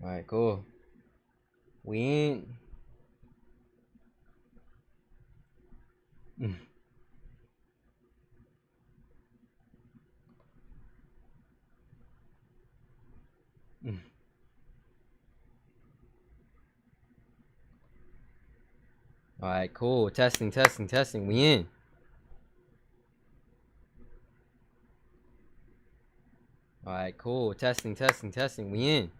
Alright, cool. We ain't. Alright, cool. Testing, testing, testing. We in. Alright, cool. Testing, testing, testing. We in.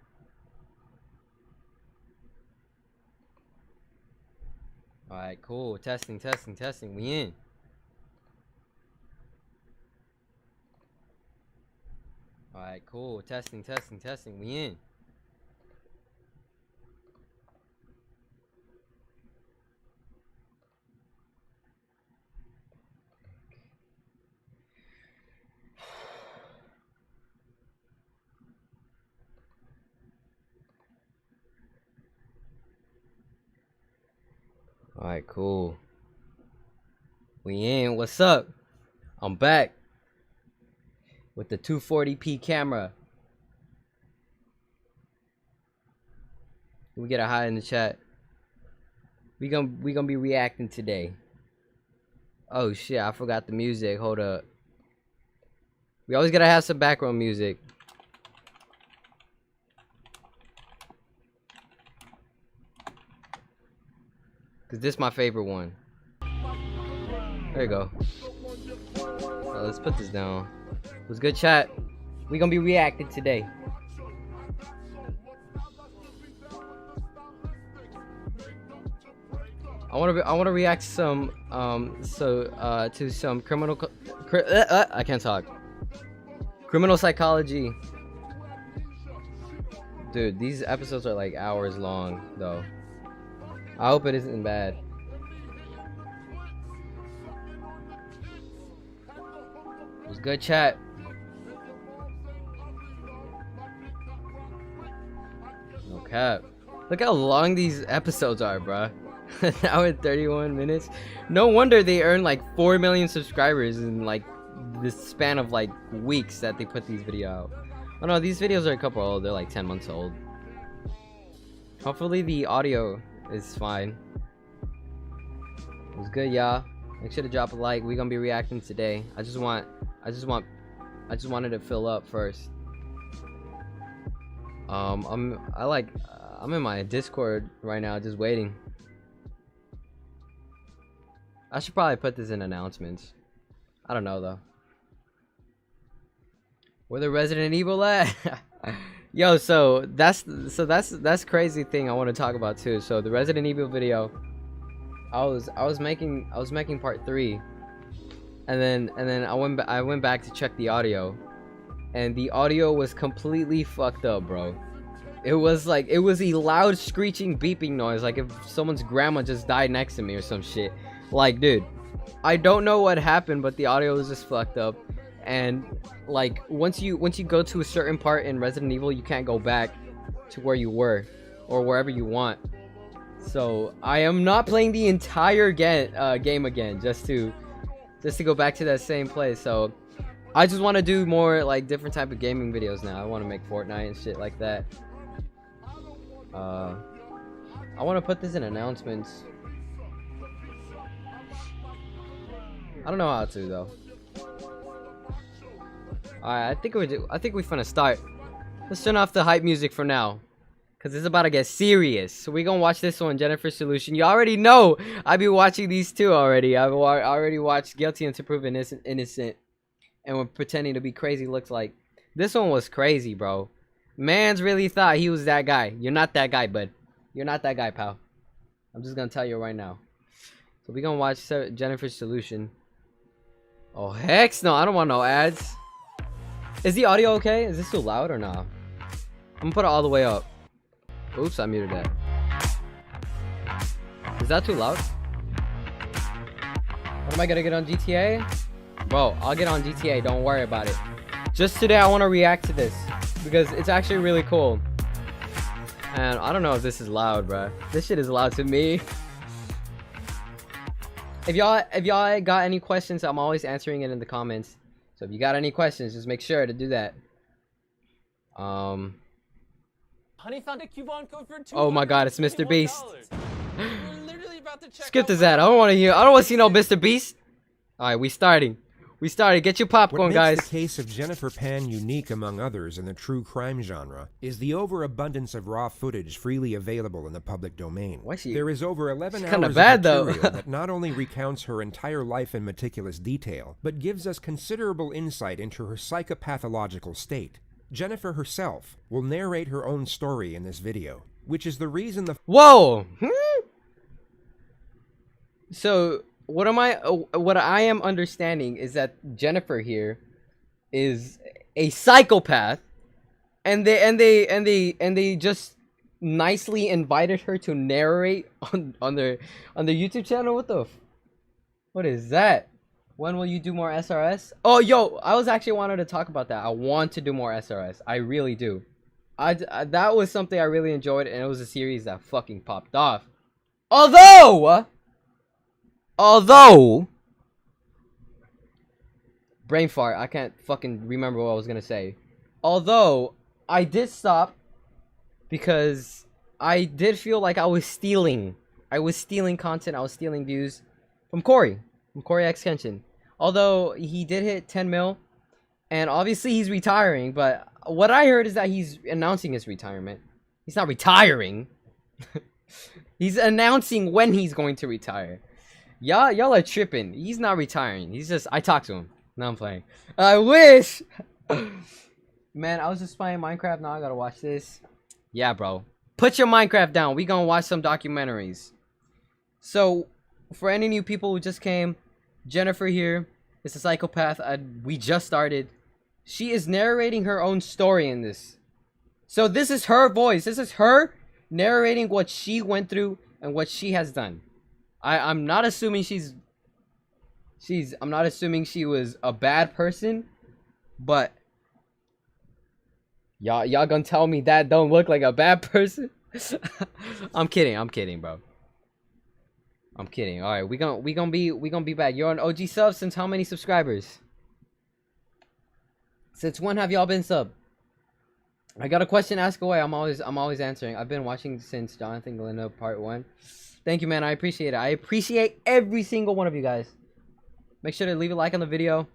Alright, cool. Testing, testing, testing. We in. Alright, cool. Testing, testing, testing. We in. Alright, cool. We in. What's up? I'm back with the 240p camera. We get a hi in the chat. We gonna be reacting today. Oh shit, I forgot the music. Hold up. We always gotta have some background music. Cause this is my favorite one. There you go. Let's put this down. It was good chat. We gonna be reacting today. I wanna react to some to some criminal I can't talk. Criminal psychology. Dude, these episodes are like hours long though. I hope it isn't bad. It was good chat. No cap. Look how long these episodes are, bruh. An hour and 31 minutes. No wonder they earn like 4 million subscribers in like this span of like weeks that they put these videos out. Oh no, these videos are a couple old. They're like 10 months old. Hopefully the audio is fine. It was good, y'all. Make sure to drop a like. We're gonna be reacting today. I just wanted to fill up first. I'm in my Discord right now, just waiting. I should probably put this in announcements. I don't know though. Where the Resident Evil at? Yo, so that's crazy thing I want to talk about too. So the Resident Evil video, I was making part 3, and then I went back to check the audio, and the audio was completely fucked up, bro. It was a loud screeching beeping noise, like if someone's grandma just died next to me or some shit. Like, dude, I don't know what happened, but the audio was just fucked up. And like once you go to a certain part in Resident Evil, you can't go back to where you were or wherever you want. So I am not playing the entire game again just to go back to that same place. So I just want to do more like different type of gaming videos now. I want to make Fortnite and shit like that. I want to put this in announcements. I don't know how to though. Alright, I think we finna start. Let's turn off the hype music for now, cause it's about to get serious. So we gonna watch this one, Jennifer's Solution. You already know I be watching these two already. I've already watched Guilty Until Proven Innocent, and we're pretending to be crazy. Looks like this one was crazy, bro. Mans really thought he was that guy. You're not that guy, bud. You're not that guy, pal. I'm just gonna tell you right now. So we gonna watch Jennifer's Solution. Oh heck no! I don't want no ads. Is the audio okay? Is this too loud or not? I'm gonna put it all the way up. Oops, I muted that. Is that too loud? What am I gonna get on GTA? Bro, I'll get on GTA, don't worry about it. Just today I wanna react to this because it's actually really cool. And I don't know if this is loud, bro. This shit is loud to me. If y'all got any questions, I'm always answering it in the comments. So if you got any questions, just make sure to do that. Honey found a coupon code for $221. Oh my God, it's Mr. Beast. We're literally about to check Skip out this ad. I don't want to hear. I don't want to see no Mr. Beast. All right, we starting. We started. Get your popcorn, What guys. makes the case of Jennifer Pan unique among others in the true crime genre is the overabundance of raw footage freely available in the public domain. Why she- There is over 11 she's hours kinda of bad, though. material that not only recounts her entire life in meticulous detail, but gives us considerable insight into her psychopathological state. Jennifer herself will narrate her own story in this video, which is the reason the Whoa. So what I am understanding is that Jennifer here is a psychopath, and they just nicely invited her to narrate on their YouTube channel. What is that? When will you do more SRS? Oh, yo, I was actually wanted to talk about that. I want to do more SRS. I really do. That was something I really enjoyed, and it was a series that fucking popped off. Although brain fart, I can't fucking remember what I was gonna say. Although I did stop because I did feel like I was stealing content, I was stealing views from Corey X Kenshin. Although he did hit 10 mil, and obviously he's retiring, but what I heard is that he's announcing his retirement. He's not retiring. He's announcing when he's going to retire. Y'all are tripping. He's not retiring. He's just, I talked to him. Now I'm playing. I wish. Man, I was just playing Minecraft. Now I gotta watch this. Yeah, bro. Put your Minecraft down. We gonna watch some documentaries. So, for any new people who just came, Jennifer here is a psychopath. We just started. She is narrating her own story in this. So this is her voice. This is her narrating what she went through and what she has done. I'm not assuming I'm not assuming she was a bad person, but y'all gonna tell me that don't look like a bad person? I'm kidding, bro. I'm kidding. All right, we gonna be back. You're on OG subs since how many subscribers? Since when have y'all been sub? I got a question, ask away. I'm always answering. I've been watching since Jonathan Galindo part 1. Thank you, man. I appreciate it. I appreciate every single one of you guys. Make sure to leave a like on the video.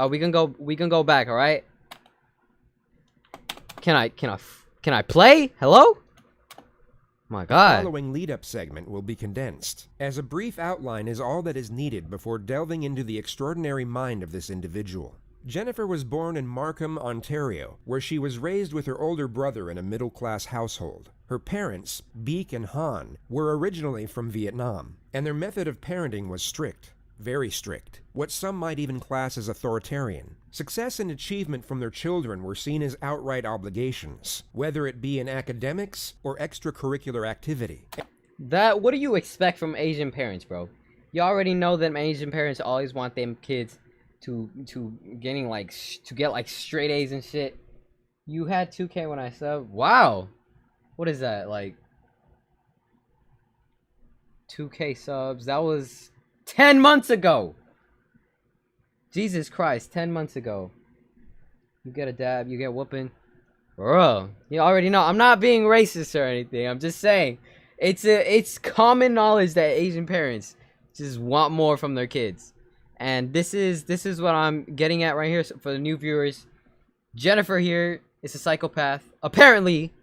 We can go back, all right? Can I play? Hello? My God. The following lead-up segment will be condensed, as a brief outline is all that is needed before delving into the extraordinary mind of this individual. Jennifer was born in Markham, Ontario, where she was raised with her older brother in a middle-class household. Her parents, Beek and Han, were originally from Vietnam, and their method of parenting was strict. Very strict. What some might even class as authoritarian. Success and achievement from their children were seen as outright obligations, whether it be in academics or extracurricular activity. What do you expect from Asian parents, bro? You already know that Asian parents always want them kids to get like straight A's and shit. You had 2K when I subbed. Wow. What is that? Like 2K subs. That was 10 months ago. Jesus Christ, 10 months ago. You get a dab, you get whooping. Bro, you already know. I'm not being racist or anything. I'm just saying. It's common knowledge that Asian parents just want more from their kids. And this is what I'm getting at right here. So for the new viewers, Jennifer here is a psychopath, apparently,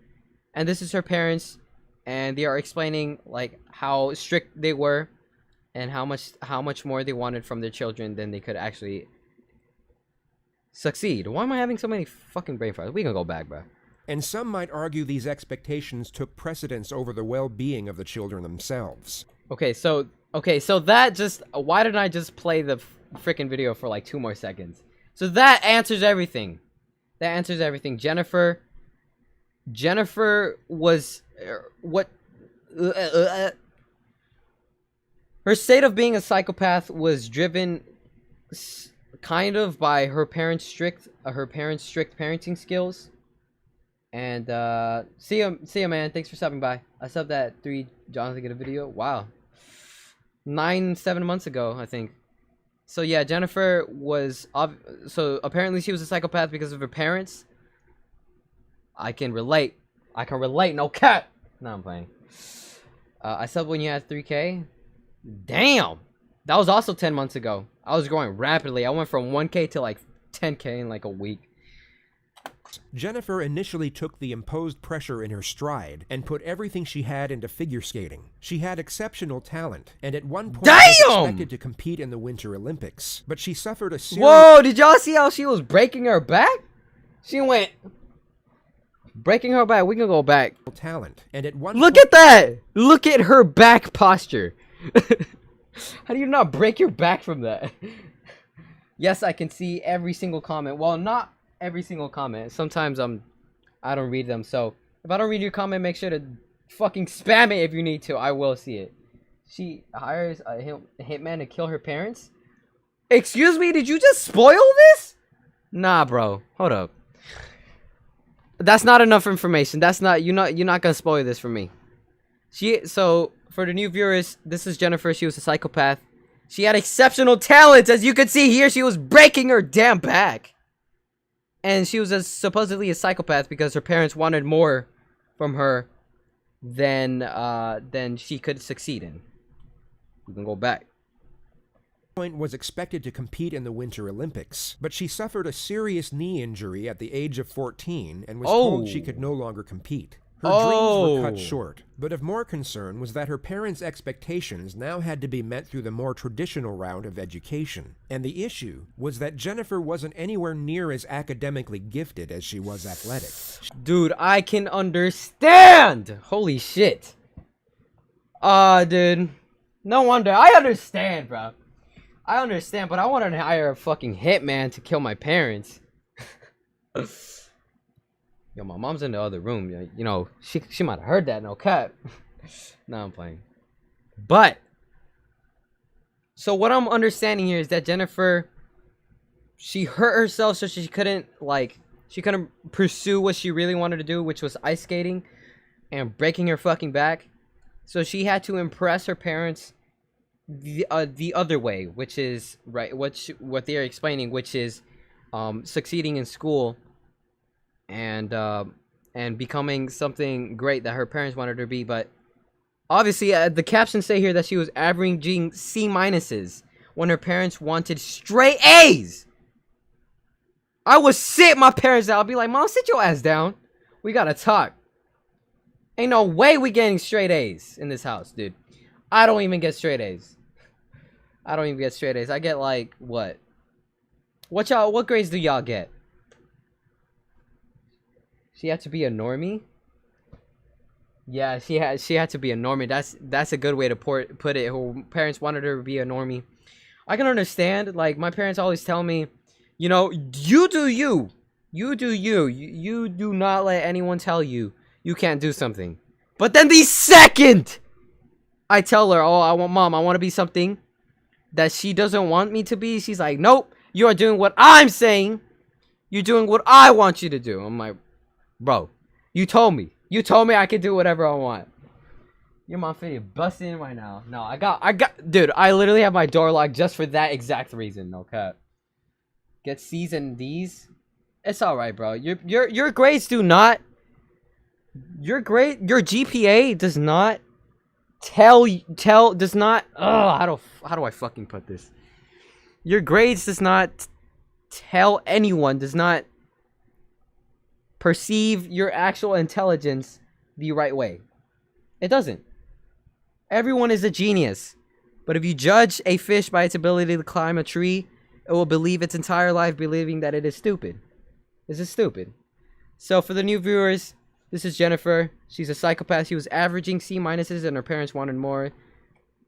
and this is her parents, and they are explaining like how strict they were and how much more they wanted from their children than they could actually succeed. Why am I having so many fucking brain farts? We can go back, bro. And some might argue these expectations took precedence over the well-being of the children themselves. Okay, so that just, why didn't I just play the freaking video for like 2 more seconds? So that answers everything. That answers everything. Jennifer was what her state of being a psychopath was driven kind of by her parents' strict parenting skills. And see ya, man. Thanks for stopping by. I subbed that 3 Jonathan get a video. Wow. 7 months ago, I think. So yeah, Jennifer was so apparently she was a psychopath because of her parents. I can relate. I can relate, no cap. No, I'm playing. I subbed when you had 3K. Damn. That was also 10 months ago. I was growing rapidly. I went from 1K to like 10K in like a week. Jennifer initially took the imposed pressure in her stride and put everything she had into figure skating. She had exceptional talent, and at one point was expected to compete in the Winter Olympics, but she suffered a serious... Whoa, did y'all see how she was breaking her back? She went... breaking her back. We can go back. Talent, and at one Look at that! Look at her back posture. How do you not break your back from that? Yes, I can see every single comment. Well, not every single comment. Sometimes I don't read them. So if I don't read your comment, make sure to fucking spam it if you need to. I will see it. She hires a hitman to kill her parents. Excuse me, did you just spoil this? Nah, bro. Hold up. That's not enough information. That's not you're not gonna spoil this for me. So for the new viewers, this is Jennifer. She was a psychopath. She had exceptional talents, as you can see here. She was breaking her damn back. And she was supposedly a psychopath because her parents wanted more from her than she could succeed in. You can go back. Point was expected to compete in the Winter Olympics, but she suffered a serious knee injury at the age of 14 and was told she could no longer compete. Her dreams were cut short, but of more concern was that her parents' expectations now had to be met through the more traditional route of education. And the issue was that Jennifer wasn't anywhere near as academically gifted as she was athletic. Dude, I can understand! Holy shit. Dude. No wonder. I understand, bro. I understand, but I want to hire a fucking hitman to kill my parents. Yo, my mom's in the other room. You know, she might have heard that, no cap. No, I'm playing. But, so what I'm understanding here is that Jennifer, she hurt herself so she couldn't pursue what she really wanted to do, which was ice skating and breaking her fucking back. So she had to impress her parents the other way, which is, right, what they're explaining, which is succeeding in school and becoming something great that her parents wanted her to be. But obviously the captions say here that she was averaging C minuses when her parents wanted straight A's. I would sit my parents down. I'd be like, Mom, sit your ass down. We gotta talk. Ain't no way we getting straight A's in this house, dude. I don't even get straight A's. I don't even get straight A's. I get like what grades do y'all get? She had to be a normie? Yeah, she had to be a normie. That's a good way to put it. Her parents wanted her to be a normie. I can understand. Like, my parents always tell me, you know, you do you. You do you. You do not let anyone tell you you can't do something. But then the second I tell her, oh, Mom, I want to be something that she doesn't want me to be, she's like, nope, you are doing what I'm saying. You're doing what I want you to do. I'm like, bro, you told me I could do whatever I want. Your mom finna bust in right now. No, I got, dude, I literally have my door locked just for that exact reason. No cap. Get C's and D's. It's all right, bro. Your grades do not. Your GPA does not does not. Oh, how do I fucking put this? Your grades does not tell anyone. Does not perceive your actual intelligence the right way. It doesn't. Everyone is a genius. But if you judge a fish by its ability to climb a tree, it will believe its entire life believing that it is stupid. This is stupid. So for the new viewers, this is Jennifer. She's a psychopath. She was averaging C minuses and her parents wanted more.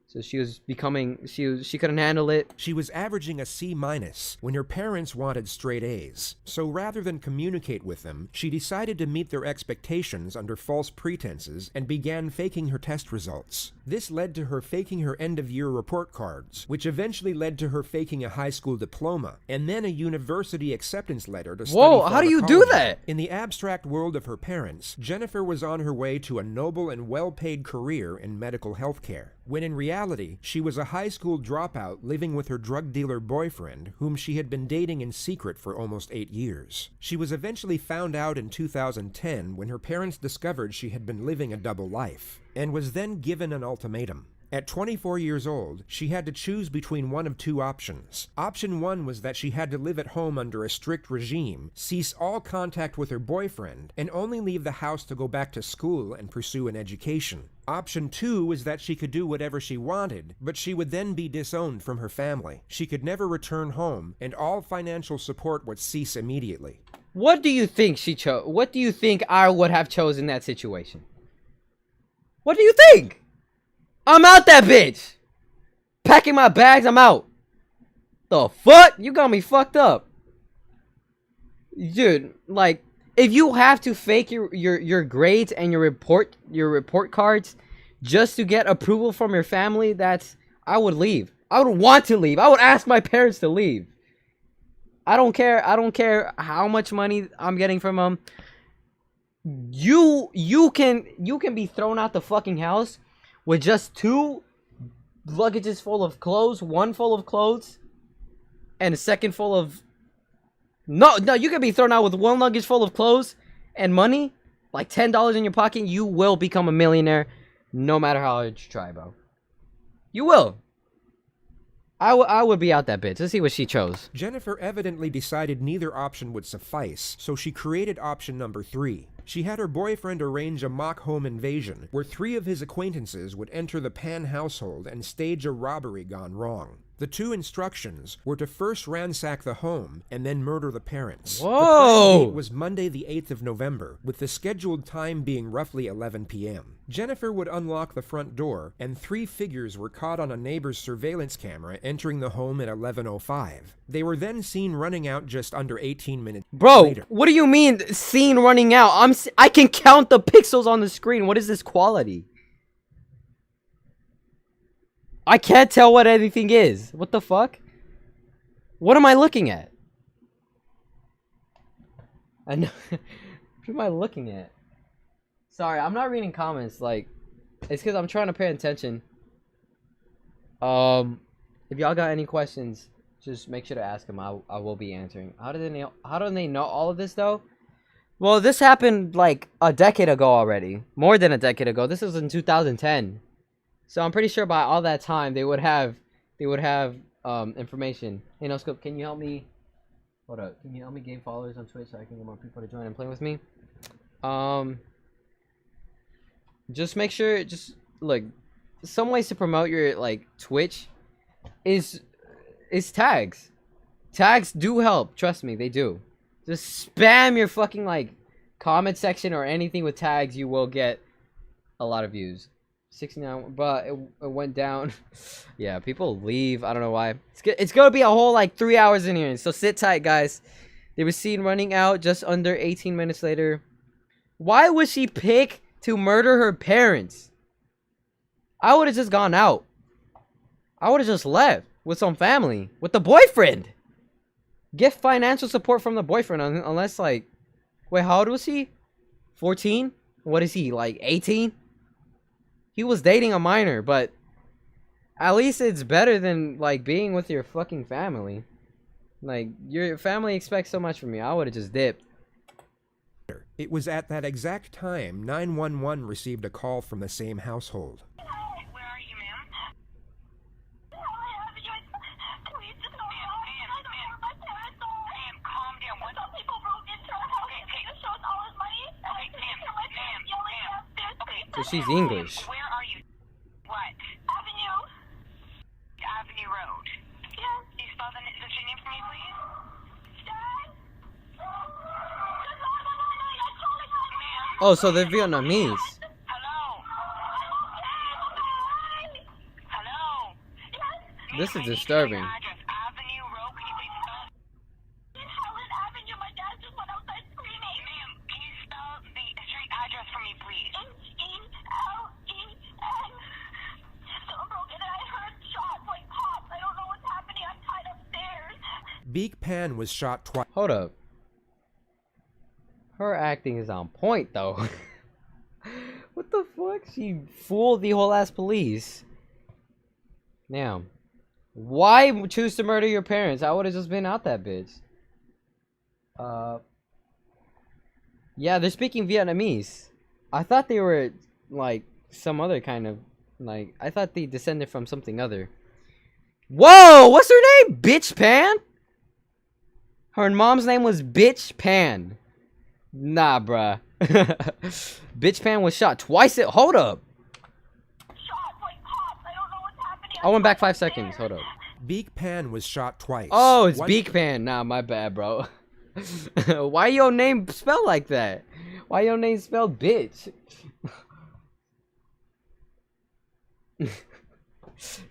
So she was becoming, she couldn't handle it. She was averaging a C minus when her parents wanted straight A's. So rather than communicate with them, she decided to meet their expectations under false pretenses and began faking her test results. This led to her faking her end-of-year report cards, which eventually led to her faking a high school diploma, and then a university acceptance letter to study Whoa, how do you do pharmacology. that? In the abstract world of her parents, Jennifer was on her way to a noble and well-paid career in medical healthcare, when in reality, she was a high school dropout living with her drug dealer boyfriend, whom she had been dating in secret for almost 8 years. She was eventually found out in 2010 when her parents discovered she had been living a double life, and was then given an ultimatum. At 24 years old, she had to choose between one of two options. Option 1 was that she had to live at home under a strict regime, cease all contact with her boyfriend, and only leave the house to go back to school and pursue an education. Option 2 was that she could do whatever she wanted, but she would then be disowned from her family. She could never return home, and all financial support would cease immediately. What do you think she chose? What do you think I would have chosen that situation? What do you think? I'm out that bitch. Packing my bags, I'm out. The fuck? You got me fucked up. Dude, like, if you have to fake your grades and your report cards just to get approval from your family, I would leave. I would want to leave. I would ask my parents to leave. I don't care how much money I'm getting from them. You can be thrown out the fucking house with just 2 luggages full of clothes, 1 full of clothes, and a second full of... No, you can be thrown out with 1 luggage full of clothes and money, like $10 in your pocket. You will become a millionaire, no matter how hard you try, bro. You will. I would be out that bitch. Let's see what she chose. Jennifer evidently decided neither option would suffice, so she created option number 3. She had her boyfriend arrange a mock home invasion, where 3 of his acquaintances would enter the Pan household and stage a robbery gone wrong. The 2 instructions were to first ransack the home and then murder the parents. Whoa! The plan date was Monday the 8th of November, with the scheduled time being roughly 11 p.m. Jennifer would unlock the front door, and 3 figures were caught on a neighbor's surveillance camera entering the home at 11:05. They were then seen running out just under 18 minutes later. What do you mean seen running out? I can count the pixels on the screen. What is this quality? I can't tell what anything is. What the fuck? What am I looking at? I know. What am I looking at? Sorry, I'm not reading comments. Like, it's because I'm trying to pay attention. If y'all got any questions, just make sure to ask them. I will be answering. How do they know all of this though? Well, this happened like a decade ago already. More than a decade ago. This was in 2010. So I'm pretty sure by all that time they would have information. Hey, No Scope, can you help me? Hold up. Can you help me gain followers on Twitch so I can get more people to join and play with me? Just make sure. Just look. Some ways to promote your like Twitch is tags. Tags do help. Trust me, they do. Just spam your fucking like comment section or anything with tags. You will get a lot of views. 69, but it went down. Yeah, people leave. I don't know why. It's gonna be a whole like 3 hours in here, so sit tight, guys. They were seen running out just under 18 minutes later. Why would she pick to murder her parents? I would have just gone out. I would have just left with some family, with the boyfriend. Get financial support from the boyfriend, unless like, wait, how old was he? 14? What is he, like 18? He was dating a minor, but at least it's better than like being with your fucking family. Like, your family expects so much from you. I would have just dipped. It was at that exact time 911 received a call from the same household. Where are you, ma'am? Please just calm down. What? Some people broke into our house and take us all his money. So she's English. Where are you? What? Avenue. Avenue Road. Yes. Can you spell the street name for me, please? Dad? Oh, so they're Vietnamese. Hello? Hello? Yes? This is disturbing. Address, Avenue Road. Can you please spell it? Helen Avenue. My dad just went outside screaming. Ma'am, can you spell the street address for me, please? H-E-L-E-N. Beak Pan was shot twice. Hold up. Her acting is on point though. What the fuck? She fooled the whole ass police. Now, why choose to murder your parents? I would have just been out that bitch. Yeah, they're speaking Vietnamese. I thought they were like some other kind of like. I thought they descended from something other. Whoa! What's her name? Bitch Pan? Her mom's name was Bitch Pan. Nah, bruh. Bitch Pan was shot twice. Hold up. Shot like cops. I don't know what's happening. I went back 5 seconds. Hold up. Beak Pan was shot twice. Oh, it's One- Beak Pan. Nah, my bad, bro. Why your name spelled like that? Why your name spelled bitch?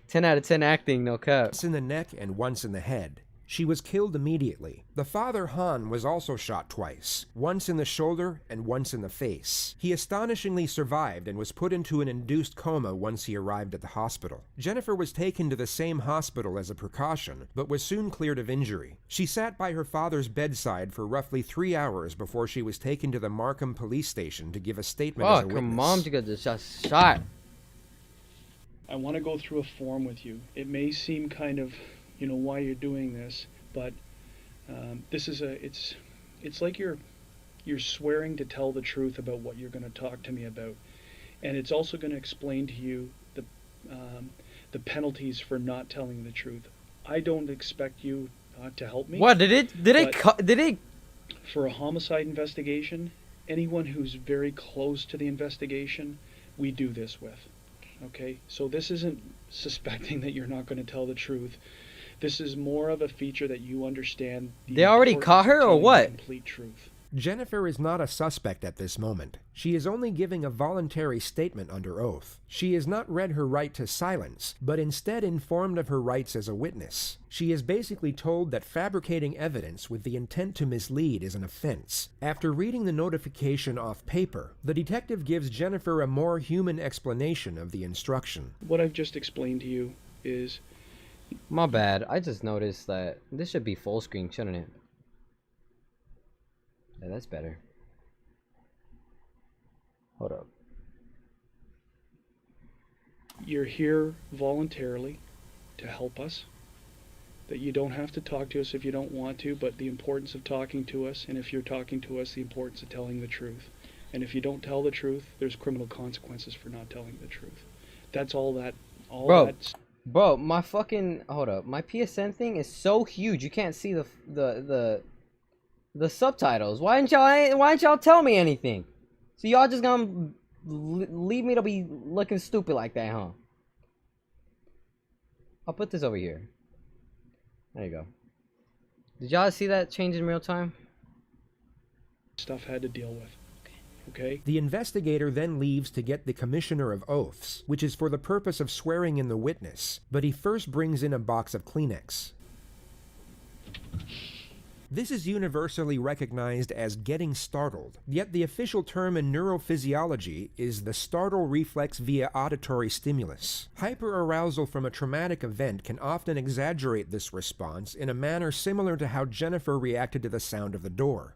10 out of 10 acting, no cap. Once in the neck and once in the head. She was killed immediately. The father, Han, was also shot twice, once in the shoulder and once in the face. He astonishingly survived and was put into an induced coma once he arrived at the hospital. Jennifer was taken to the same hospital as a precaution, but was soon cleared of injury. She sat by her father's bedside for roughly 3 hours before she was taken to the Markham police station to give a statement as a Fuck, her witness. mom just got shot. I want to go through a form with you. It may seem kind of, why you're doing this, but this is it's like you're swearing to tell the truth about what you're going to talk to me about, and it's also going to explain to you the penalties for not telling the truth. I don't expect you to help me. What did it? For a homicide investigation, anyone who's very close to the investigation, we do this with. Okay, so this isn't suspecting that you're not going to tell the truth. This is more of a feature that you understand. They already caught her, or what? Complete truth. Jennifer is not a suspect at this moment. She is only giving a voluntary statement under oath. She has not read her right to silence, but instead informed of her rights as a witness. She is basically told that fabricating evidence with the intent to mislead is an offense. After reading the notification off paper, the detective gives Jennifer a more human explanation of the instruction. What I've just explained to you is... My bad. I just noticed that this should be full screen, shouldn't it? Yeah, that's better. Hold up. You're here voluntarily to help us. That you don't have to talk to us if you don't want to, but the importance of talking to us, and if you're talking to us, the importance of telling the truth. And if you don't tell the truth, there's criminal consequences for not telling the truth. That's all that... Bro, my fucking... Hold up. My PSN thing is so huge, you can't see the subtitles. Why didn't y'all tell me anything? So y'all just gonna leave me to be looking stupid like that, huh? I'll put this over here. There you go. Did y'all see that change in real time? Stuff had to deal with. Okay? The investigator then leaves to get the Commissioner of Oaths, which is for the purpose of swearing in the witness, but he first brings in a box of Kleenex. This is universally recognized as getting startled, yet the official term in neurophysiology is the startle reflex via auditory stimulus. Hyperarousal from a traumatic event can often exaggerate this response in a manner similar to how Jennifer reacted to the sound of the door.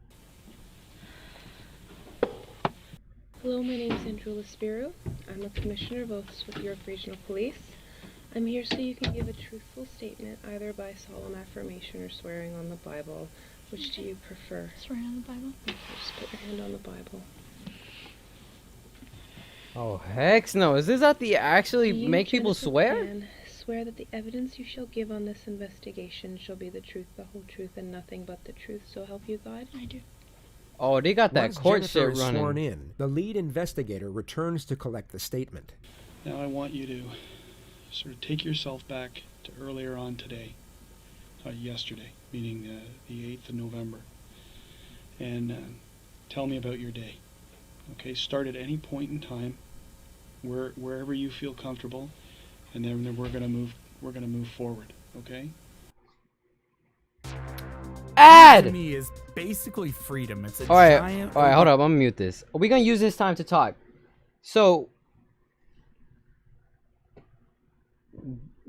Hello, my name is Andrew Spiro. I'm a Commissioner of Oaths with York Regional Police. I'm here so you can give a truthful statement, either by solemn affirmation or swearing on the Bible. Which do you prefer? Swearing on the Bible. Okay, just put your hand on the Bible. Oh, heck no. Is this how they actually Do you, make people Jennifer swear? Pan, swear that the evidence you shall give on this investigation shall be the truth, the whole truth, and nothing but the truth, so help you God? I do. Oh, they got that Once court Jennifer shit is sworn running. in, the lead investigator returns to collect the statement. Now I want you to sort of take yourself back to earlier on today, yesterday, meaning the 8th of November, and tell me about your day. Okay, start at any point in time, wherever you feel comfortable, and then we're gonna move forward. Okay. Ad! To me is basically freedom. It's a Alright, giant. hold up, I'm gonna mute this. We're gonna use this time to talk. So,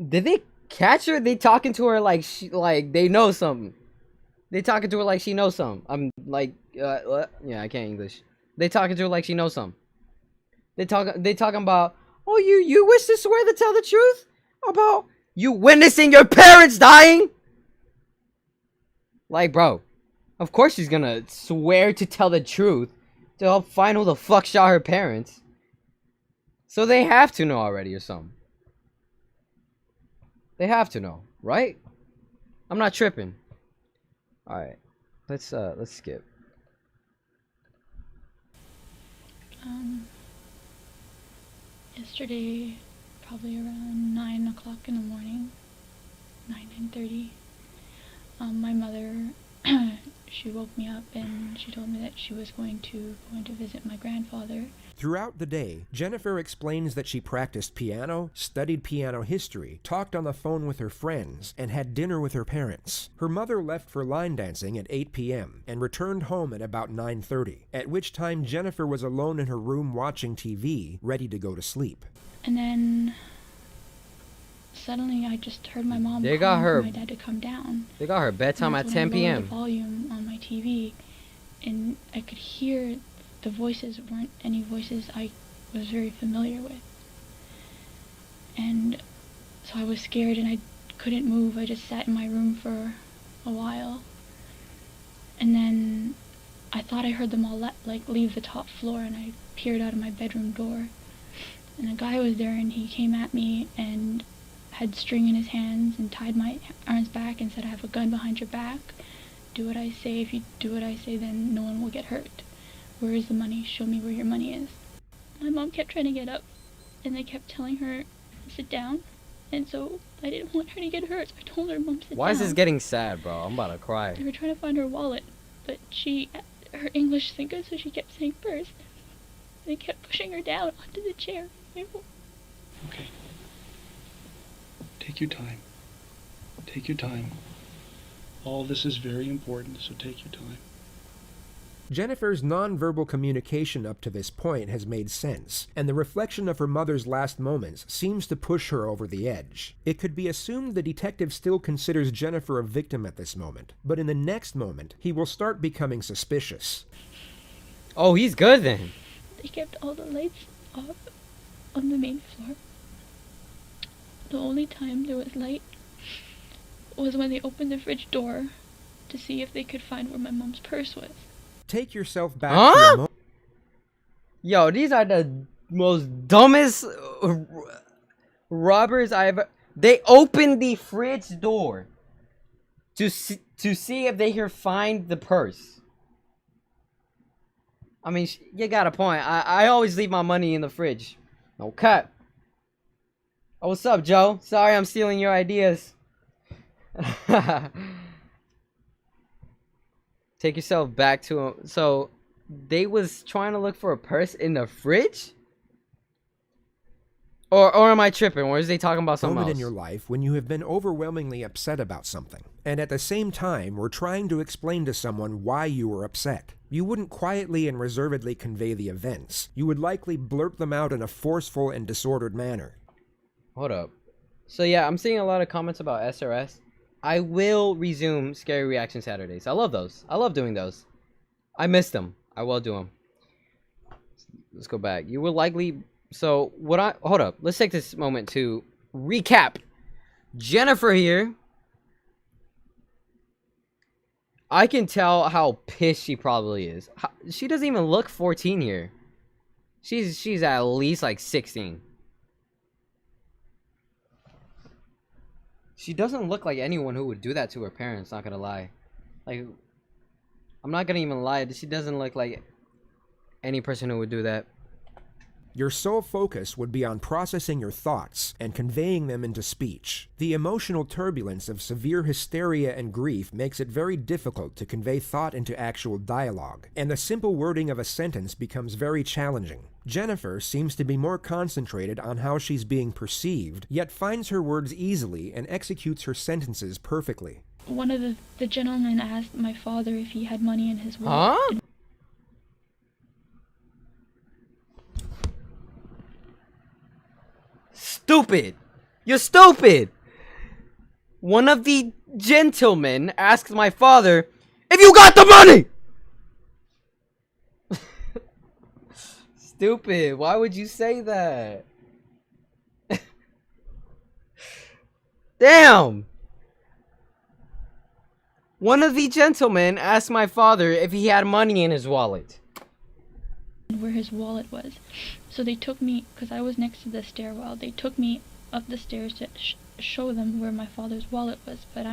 did they catch her? They talking to her like they know something. They talking to her like she knows something. I'm like, what? Yeah, I can't English. They talking to her like she knows something. They talking about, oh, you wish to swear to tell the truth about you witnessing your parents dying? Like, bro, of course she's gonna swear to tell the truth to help find who the fuck shot her parents. So they have to know already or something. They have to know, right? I'm not tripping. All right, let's skip. Yesterday, probably around 9 o'clock in the morning, 9:30. My mother, she woke me up and she told me that she was going to visit my grandfather. Throughout the day, Jennifer explains that she practiced piano, studied piano history, talked on the phone with her friends, and had dinner with her parents. Her mother left for line dancing at 8 p.m. and returned home at about 9:30, at which time Jennifer was alone in her room watching TV, ready to go to sleep. And then suddenly I just heard my mom They got calling her- for my dad to come down. They got her bedtime at That's when 10 I lowered p.m. the volume on my TV, and I could hear the voices weren't any voices I was very familiar with. And so I was scared and I couldn't move. I just sat in my room for a while. And then I thought I heard them all leave the top floor, and I peered out of my bedroom door. And a guy was there, and he came at me and had string in his hands and tied my arms back and said, I have a gun behind your back. Do what I say. If you do what I say, then no one will get hurt. Where is the money? Show me where your money is. My mom kept trying to get up, and they kept telling her, sit down. And so I didn't want her to get hurt, so I told her, Mom, sit down. Why is this getting sad, bro? I'm about to cry. They were trying to find her wallet, but her English isn't good, so she kept saying purse. They kept pushing her down onto the chair. Okay. Take your time. Take your time. All this is very important, so take your time. Jennifer's nonverbal communication up to this point has made sense, and the reflection of her mother's last moments seems to push her over the edge. It could be assumed the detective still considers Jennifer a victim at this moment, but in the next moment, he will start becoming suspicious. Oh, he's good then. They kept all the lights off on the main floor. The only time there was light was when they opened the fridge door to see if they could find where my mom's purse was. Take yourself back Huh? to a moment. Yo, these are the most dumbest robbers I've ever... They opened the fridge door to see if they can find the purse. I mean, you got a point. I always leave my money in the fridge. No cut. Oh, what's up, Joe? Sorry I'm stealing your ideas. Take yourself back to him. So, they was trying to look for a purse in the fridge? Or am I tripping? Or is they talking about something Moment else? in your life when you have been overwhelmingly upset about something, and at the same time were trying to explain to someone why you were upset. You wouldn't quietly and reservedly convey the events. You would likely blurt them out in a forceful and disordered manner. Hold up. So yeah, I'm seeing a lot of comments about SRS. I will resume Scary Reaction Saturdays. I love those. I love doing those. I miss them. I will do them. Let's go back. You will likely... So, hold up. Let's take this moment to recap. Jennifer here. I can tell how pissed she probably is. She doesn't even look 14 here. She's at least like 16. She doesn't look like anyone who would do that to her parents, not gonna lie. Like, I'm not gonna even lie. She doesn't look like any person who would do that. Your sole focus would be on processing your thoughts and conveying them into speech. The emotional turbulence of severe hysteria and grief makes it very difficult to convey thought into actual dialogue, and the simple wording of a sentence becomes very challenging. Jennifer seems to be more concentrated on how she's being perceived, yet finds her words easily and executes her sentences perfectly. One of the gentlemen asked my father if he had money in his wallet. Huh? Stupid! You're stupid! One of the gentlemen asked my father if you got the money. Stupid. Why would you say that? Damn. One of the gentlemen asked my father if he had money in his wallet. Where his wallet was. So they took me, because I was next to the stairwell, they took me up the stairs to show them where my father's wallet was, but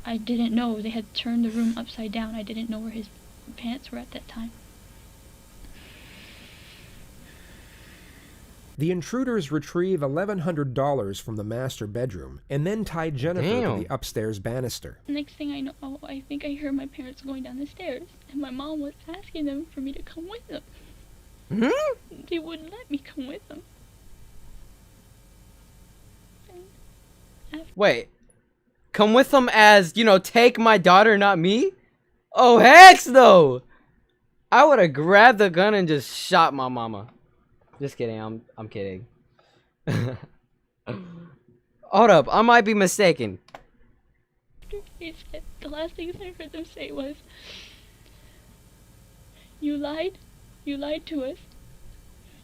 I didn't know. They had turned the room upside down. I didn't know where his pants were at that time. The intruders retrieve $1,100 from the master bedroom and then tie Jennifer to the upstairs banister. Next thing I know, I think I heard my parents going down the stairs, and my mom was asking them for me to come with them. They wouldn't let me come with them. Wait. Come with them as, you know, take my daughter, not me? Oh, heck no! I would have grabbed the gun and just shot my mama. Just kidding, I'm kidding. Hold up, I might be mistaken. They said, the last things I heard them say was, "You lied. You lied to us.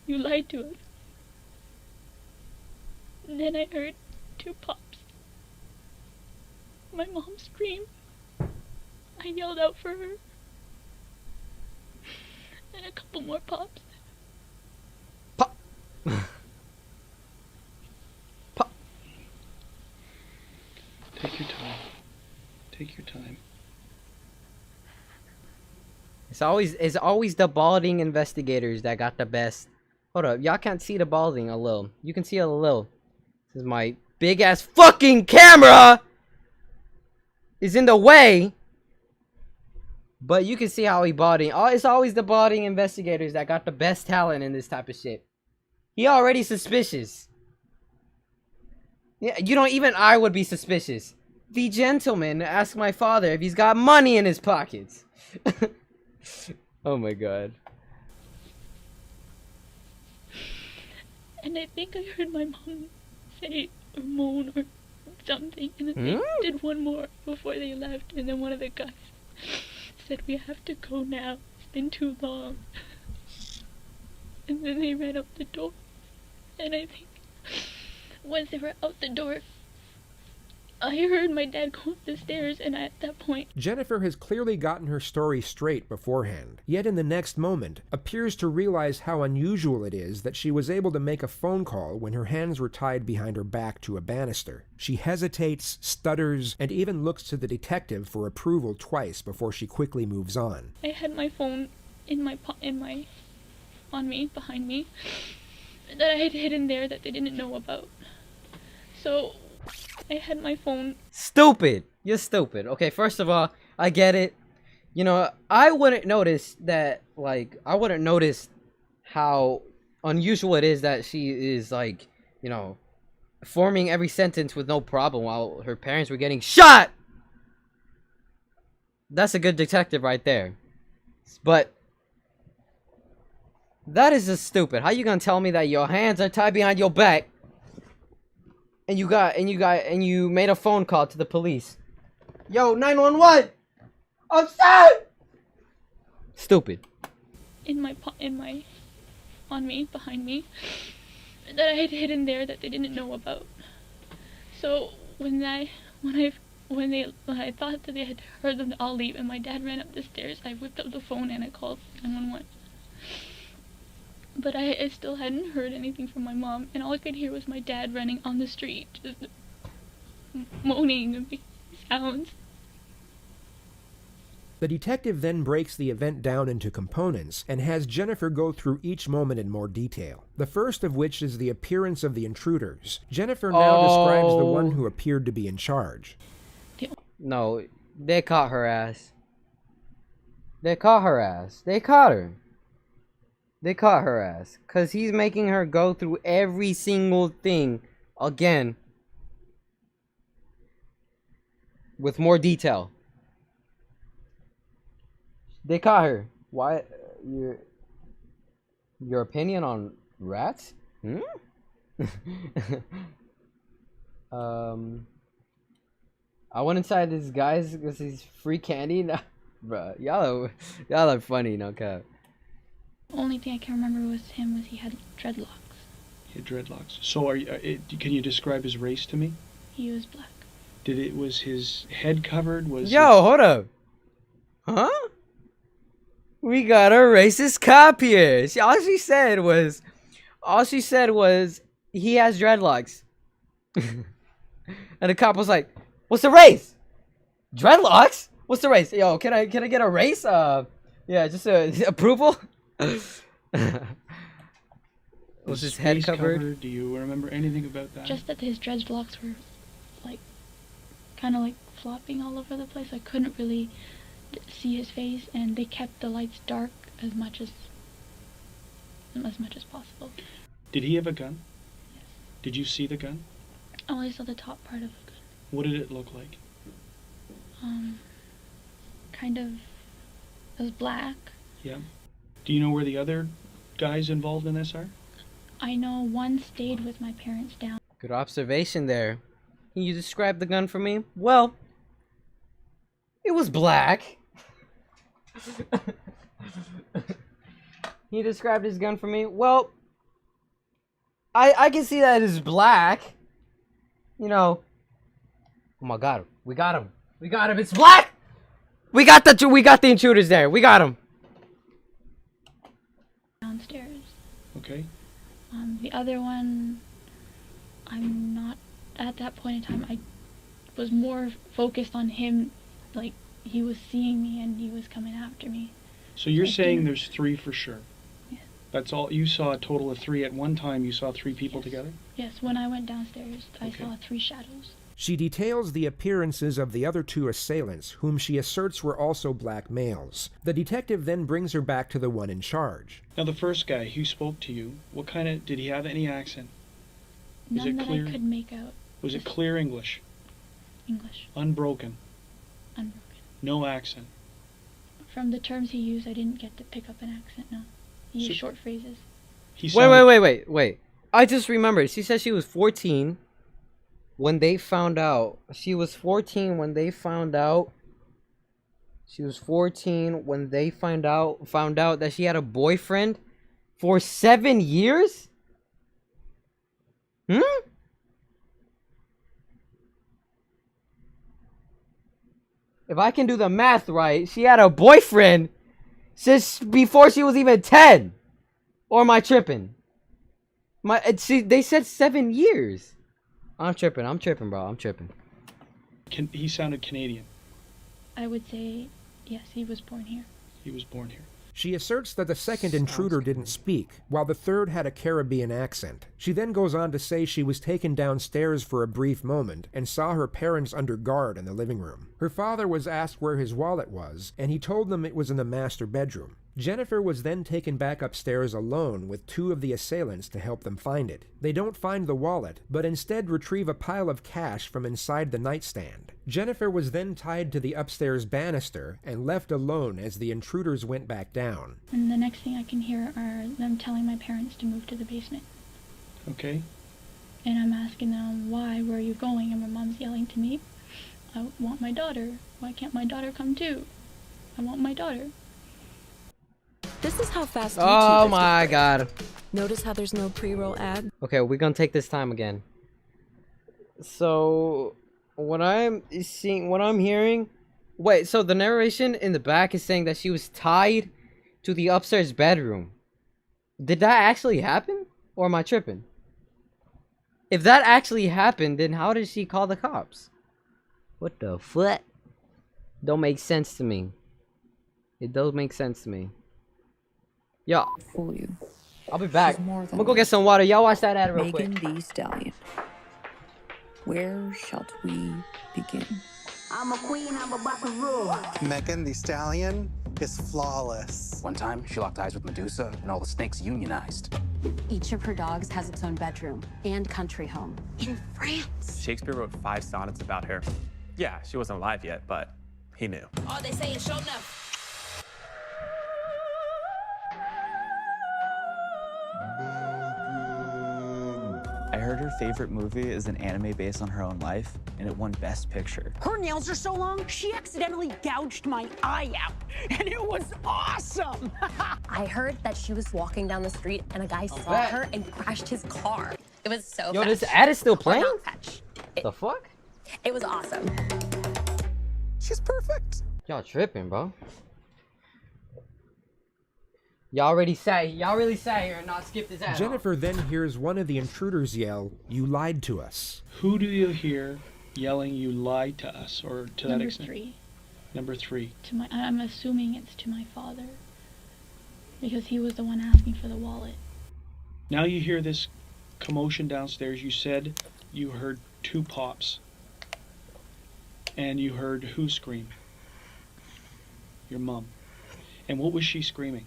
You lied to us." And then I heard 2 pops. My mom screamed. I yelled out for her. And a couple more pops. Pop. Pop. Take your time. Take your time. It's always the balding investigators that got the best. Hold up, y'all can't see the balding a little. You can see it a little. This is my big ass fucking camera is in the way. But you can see how he balding. Oh, it's always the balding investigators that got the best talent in this type of shit. He already suspicious. Yeah, you don't even I would be suspicious. The gentleman asked my father if he's got money in his pockets. Oh my god. And I think I heard my mom say or moan or something, and then they did one more before they left, and then one of the guys said, "We have to go now, it's been too long." And then they ran out the door, and I think once they were out the door, I heard my dad go up the stairs, and at that point... Jennifer has clearly gotten her story straight beforehand, yet in the next moment appears to realize how unusual it is that she was able to make a phone call when her hands were tied behind her back to a banister. She hesitates, stutters, and even looks to the detective for approval twice before she quickly moves on. I had my phone on me, behind me, that I had hidden there that they didn't know about. So... I had my phone. Stupid. You're stupid. Okay, first of all, I get it. You know, I wouldn't notice that, like, I wouldn't notice how unusual it is that she is, like, you know, forming every sentence with no problem while her parents were getting shot! That's a good detective right there. But that is just stupid. How you gonna tell me that your hands are tied behind your back? And you made a phone call to the police. Yo, 911! I'm sorry! Stupid. On me, behind me, that I had hidden there that they didn't know about. So when I thought that they had heard them all leave and my dad ran up the stairs, I whipped up the phone and I called 911. But I still hadn't heard anything from my mom, and all I could hear was my dad running on the street, just moaning and making sounds. The detective then breaks the event down into components and has Jennifer go through each moment in more detail. The first of which is the appearance of the intruders. Jennifer now describes the one who appeared to be in charge. No, they caught her ass. They caught her ass. They caught her. They caught her ass. Because he's making her go through every single thing again. With more detail. They caught her. Why? Your opinion on rats? I went inside this guy's because he's free candy. Bruh, y'all are funny, no cap. Only thing I can remember was he had dreadlocks. He had dreadlocks. So can you describe his race to me? He was black. Was his head covered? Yo, hold up. Huh? We got a racist cop here. All she said was he has dreadlocks. And the cop was like, "What's the race? Dreadlocks? What's the race? Yo, can I get a race? Yeah, just approval." Was his head face covered? Do you remember anything about that? Just that his dreadlocks were like kind of like flopping all over the place. I couldn't really see his face, and they kept the lights dark as much as possible. Did he have a gun? Yes. Did you see the gun? I only saw the top part of the gun. What did it look like? Kind of, it was black. Yeah. Do you know where the other guys involved in this are? I know one stayed with my parents down. Good observation there. Can you describe the gun for me? Well, it was black. He described his gun for me. Well, I can see that it is black. You know. Oh my god, we got him. We got him. It's black. We got the intruders there. We got him. Downstairs. Okay. The other one, I'm not at that point in time. I was more focused on him, like he was seeing me and he was coming after me. So you're I saying didn't- there's 3 for sure? Yes. That's all? You saw a total of 3 at one time? You saw 3 people Yes. together? Yes, when I went downstairs, I Okay. saw 3 shadows. She details the appearances of the other 2 assailants, whom she asserts were also black males. The detective then brings her back to the one in charge. Now the first guy who spoke to you, did he have any accent? Is None it that clear? I could make out. Was it Just clear English? English, Unbroken? unbroken. No accent? From the terms he used, I didn't get to pick up an accent, no. He used So- short phrases. He sounded- Wait. I just remembered. She said she was 14 when they found out. She was 14 when they found out. She was 14 when they found out that she had a boyfriend for 7 years? If I can do the math right, she had a boyfriend since before she was even 10. Or am I tripping? They said 7 years. I'm tripping, bro. I'm tripping. He sounded Canadian. I would say, yes, he was born here. He was born here. She asserts that the second intruder didn't speak, while the third had a Caribbean accent. She then goes on to say she was taken downstairs for a brief moment and saw her parents under guard in the living room. Her father was asked where his wallet was, and he told them it was in the master bedroom. Jennifer was then taken back upstairs alone with 2 of the assailants to help them find it. They don't find the wallet, but instead retrieve a pile of cash from inside the nightstand. Jennifer was then tied to the upstairs banister and left alone as the intruders went back down. And the next thing I can hear are them telling my parents to move to the basement. Okay. And I'm asking them, why, where are you going? And my mom's yelling to me, I want my daughter. Why can't my daughter come too? I want my daughter. This is how fast Oh YouTube is my with god. Brave. Notice how there's no pre-roll ad? Okay, we're gonna take this time again. So, what I'm hearing... Wait, so the narration in the back is saying that she was tied to the upstairs bedroom. Did that actually happen? Or am I tripping? If that actually happened, then how did she call the cops? What the fuck? Don't make sense to me. It does make sense to me. Yo, Fool you. I'll be back. She's more I'm than gonna go get some water. Y'all watch that ad real Megan quick. Thee Stallion. Where shall we begin? I'm a queen, I'm about to rule. Megan Thee Stallion is flawless. One time, she locked eyes with Medusa, and all the snakes unionized. Each of her dogs has its own bedroom and country home. In France. Shakespeare wrote 5 sonnets about her. Yeah, she wasn't alive yet, but he knew. All they say is show enough. I heard her favorite movie is an anime based on her own life, and it won Best Picture. Her nails are so long, she accidentally gouged my eye out, and it was awesome! I heard that she was walking down the street and a guy saw bet. her and crashed his car. It was so Yo, fetch. this ad is still Or playing? not fetch. The fuck? It was awesome. She's perfect. Y'all tripping, bro. Y'all really sat here and not skipped this ad. Jennifer then hears one of the intruders yell, "You lied to us." Who do you hear yelling, "You lied to us," or to that Number extent? 3. Number 3. I'm assuming it's to my father. Because he was the one asking for the wallet. Now you hear this commotion downstairs. You said you heard 2 pops. And you heard who scream? Your mom. And what was she screaming?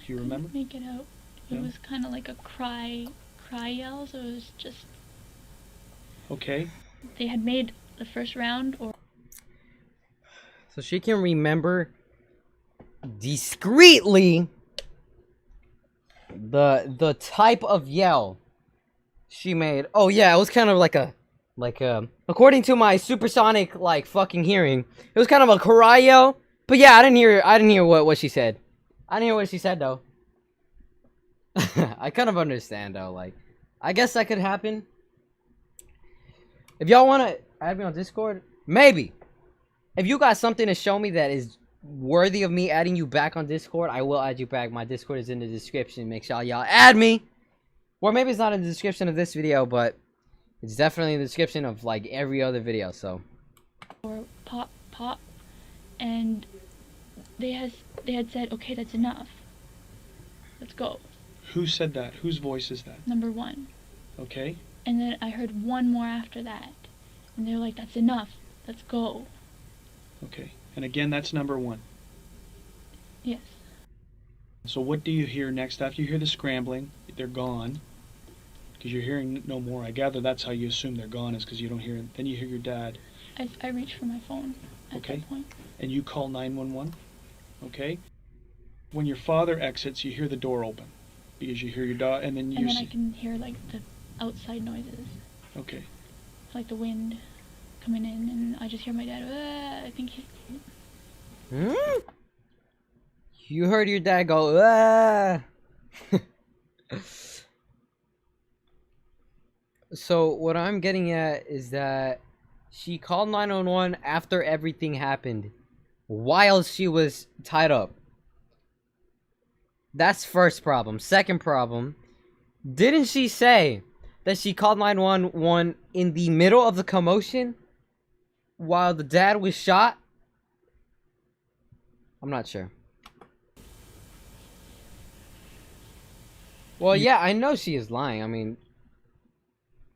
Do you remember? Make it out. It No? was kind of like a cry yell, so it was just, Okay. they had made the first round, or So she can remember discreetly the type of yell she made. Oh yeah, it was kind of like a according to my supersonic like fucking hearing, it was kind of a cry yell. But yeah, I didn't hear what she said. I didn't hear what she said though. I kind of understand though, like I guess that could happen. If y'all wanna add me on Discord, maybe. If you got something to show me that is worthy of me adding you back on Discord, I will add you back. My Discord is in the description. Make sure y'all add me. Or maybe it's not in the description of this video, but it's definitely in the description of like every other video, so. pop, and they had said, okay, that's enough. Let's go. Who said that? Whose voice is that? Number 1. Okay. And then I heard one more after that. And they were like, that's enough. Let's go. Okay. And again, that's number 1. Yes. So what do you hear next? After you hear the scrambling, they're gone. Because you're hearing no more. I gather that's how you assume they're gone, is because you don't hear it. Then you hear your dad. I reached for my phone at Okay. that point. And you call 911. Okay. When your father exits, you hear the door open. Because you hear your dog, and then you And then see. I can hear like the outside noises. Okay. Like the wind coming in, and I just hear my dad, I think he... You heard your dad go, ah. So what I'm getting at is that she called 911 after everything happened, while she was tied up. That's first problem. Second problem, didn't she say that she called 911 in the middle of the commotion while the dad was shot? I'm not sure. Well, yeah, I know she is lying. I mean,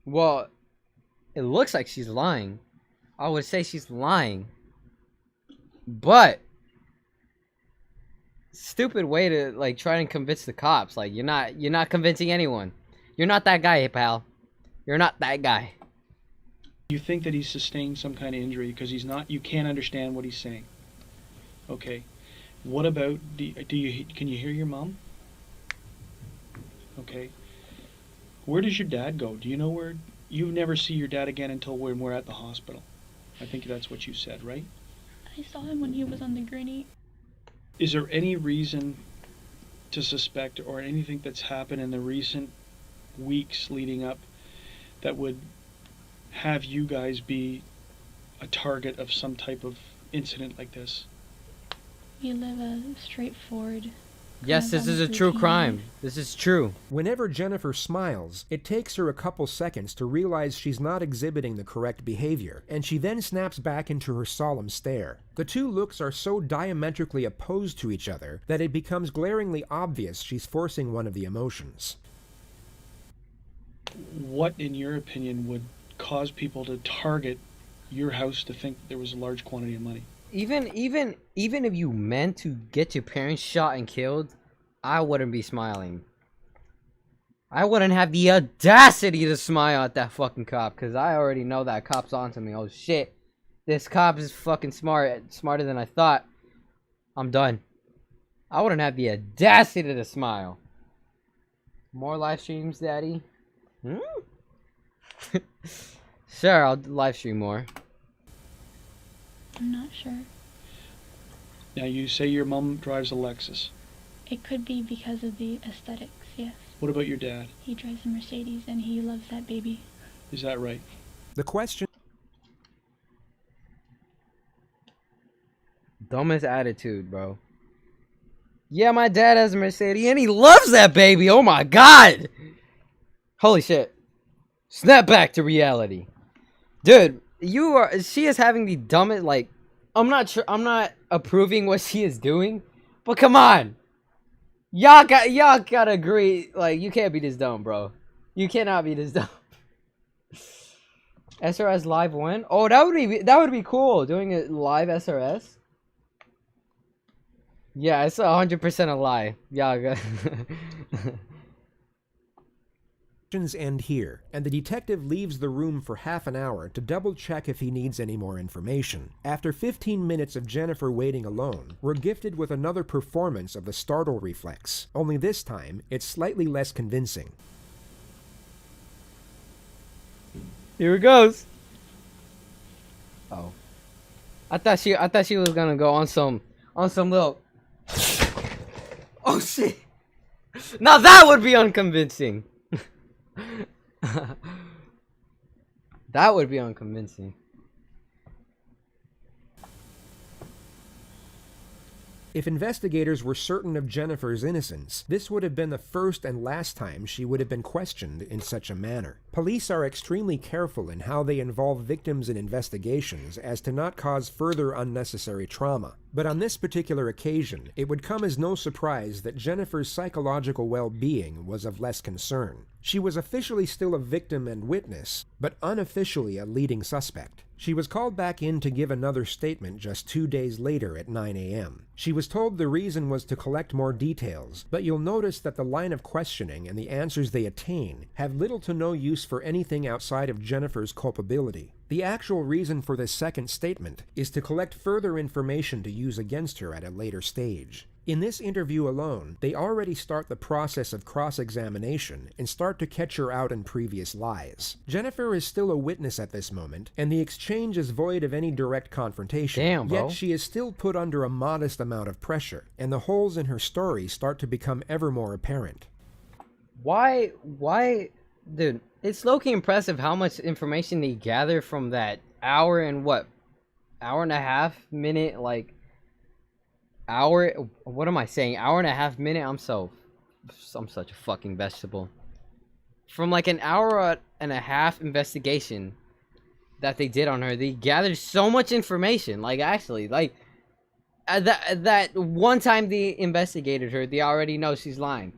well, it looks like she's lying. I would say she's lying. But stupid way to like try and convince the cops. Like you're not convincing anyone. You're not that guy, pal. You're not that guy. You think that he's sustained some kind of injury because he's not. You can't understand what he's saying. Okay. What about can you hear your mom? Okay. Where does your dad go? Do you know where? You never see your dad again until when we're at the hospital. I think that's what you said, right? I saw him when he was on the gurney. Is there any reason to suspect, or anything that's happened in the recent weeks leading up, that would have you guys be a target of some type of incident like this? We live a straightforward... Yes, this is a true crime. This is true. Whenever Jennifer smiles, it takes her a couple seconds to realize she's not exhibiting the correct behavior, and she then snaps back into her solemn stare. The two looks are so diametrically opposed to each other that it becomes glaringly obvious she's forcing one of the emotions. What, in your opinion, would cause people to target your house to think there was a large quantity of money? Even if you meant to get your parents shot and killed, I wouldn't be smiling. I wouldn't have the audacity to smile at that fucking cop, because I already know that cop's onto me. Oh shit, this cop is fucking smarter than I thought. I'm done. I wouldn't have the audacity to smile. More live streams, daddy? Sure, I'll live stream more. I'm not sure. Now, you say your mom drives a Lexus. It could be because of the aesthetics, yes. What about your dad? He drives a Mercedes and he loves that baby. Is that right? The question... Dumbest attitude, bro. Yeah, my dad has a Mercedes and he loves that baby. Oh my god. Holy shit. Snap back to reality. Dude, she is having the dumbest, like, I'm not approving what she is doing, but come on. Y'all gotta agree, like, you can't be this dumb, bro. You cannot be this dumb. SRS live win? Oh, that would be cool, doing a live SRS. Yeah, it's 100% a lie. Yeah. End here, and the detective leaves the room for half an hour to double check if he needs any more information. After 15 minutes of Jennifer waiting alone, we're gifted with another performance of the startle reflex, only this time it's slightly less convincing. Here it goes. Oh, I thought she was gonna go on some little. Oh shit! Now that would be unconvincing. That would be unconvincing. If investigators were certain of Jennifer's innocence, this would have been the first and last time she would have been questioned in such a manner. Police are extremely careful in how they involve victims in investigations as to not cause further unnecessary trauma. But on this particular occasion, it would come as no surprise that Jennifer's psychological well-being was of less concern. She was officially still a victim and witness, but unofficially a leading suspect. She was called back in to give another statement just 2 days later at 9 a.m. She was told the reason was to collect more details, but you'll notice that the line of questioning and the answers they attain have little to no use for anything outside of Jennifer's culpability. The actual reason for this second statement is to collect further information to use against her at a later stage. In this interview alone, they already start the process of cross-examination and start to catch her out in previous lies. Jennifer is still a witness at this moment, and the exchange is void of any direct confrontation. Damn, bro. Yet she is still put under a modest amount of pressure, and the holes in her story start to become ever more apparent. Why, dude, it's low-key impressive how much information they gather from that hour and hour and a half minute, like, what am I saying? Hour and a half minute? I'm such a fucking vegetable. From like an hour and a half investigation that they did on her, they gathered so much information. Like, actually, like, that one time they investigated her, they already know she's lying.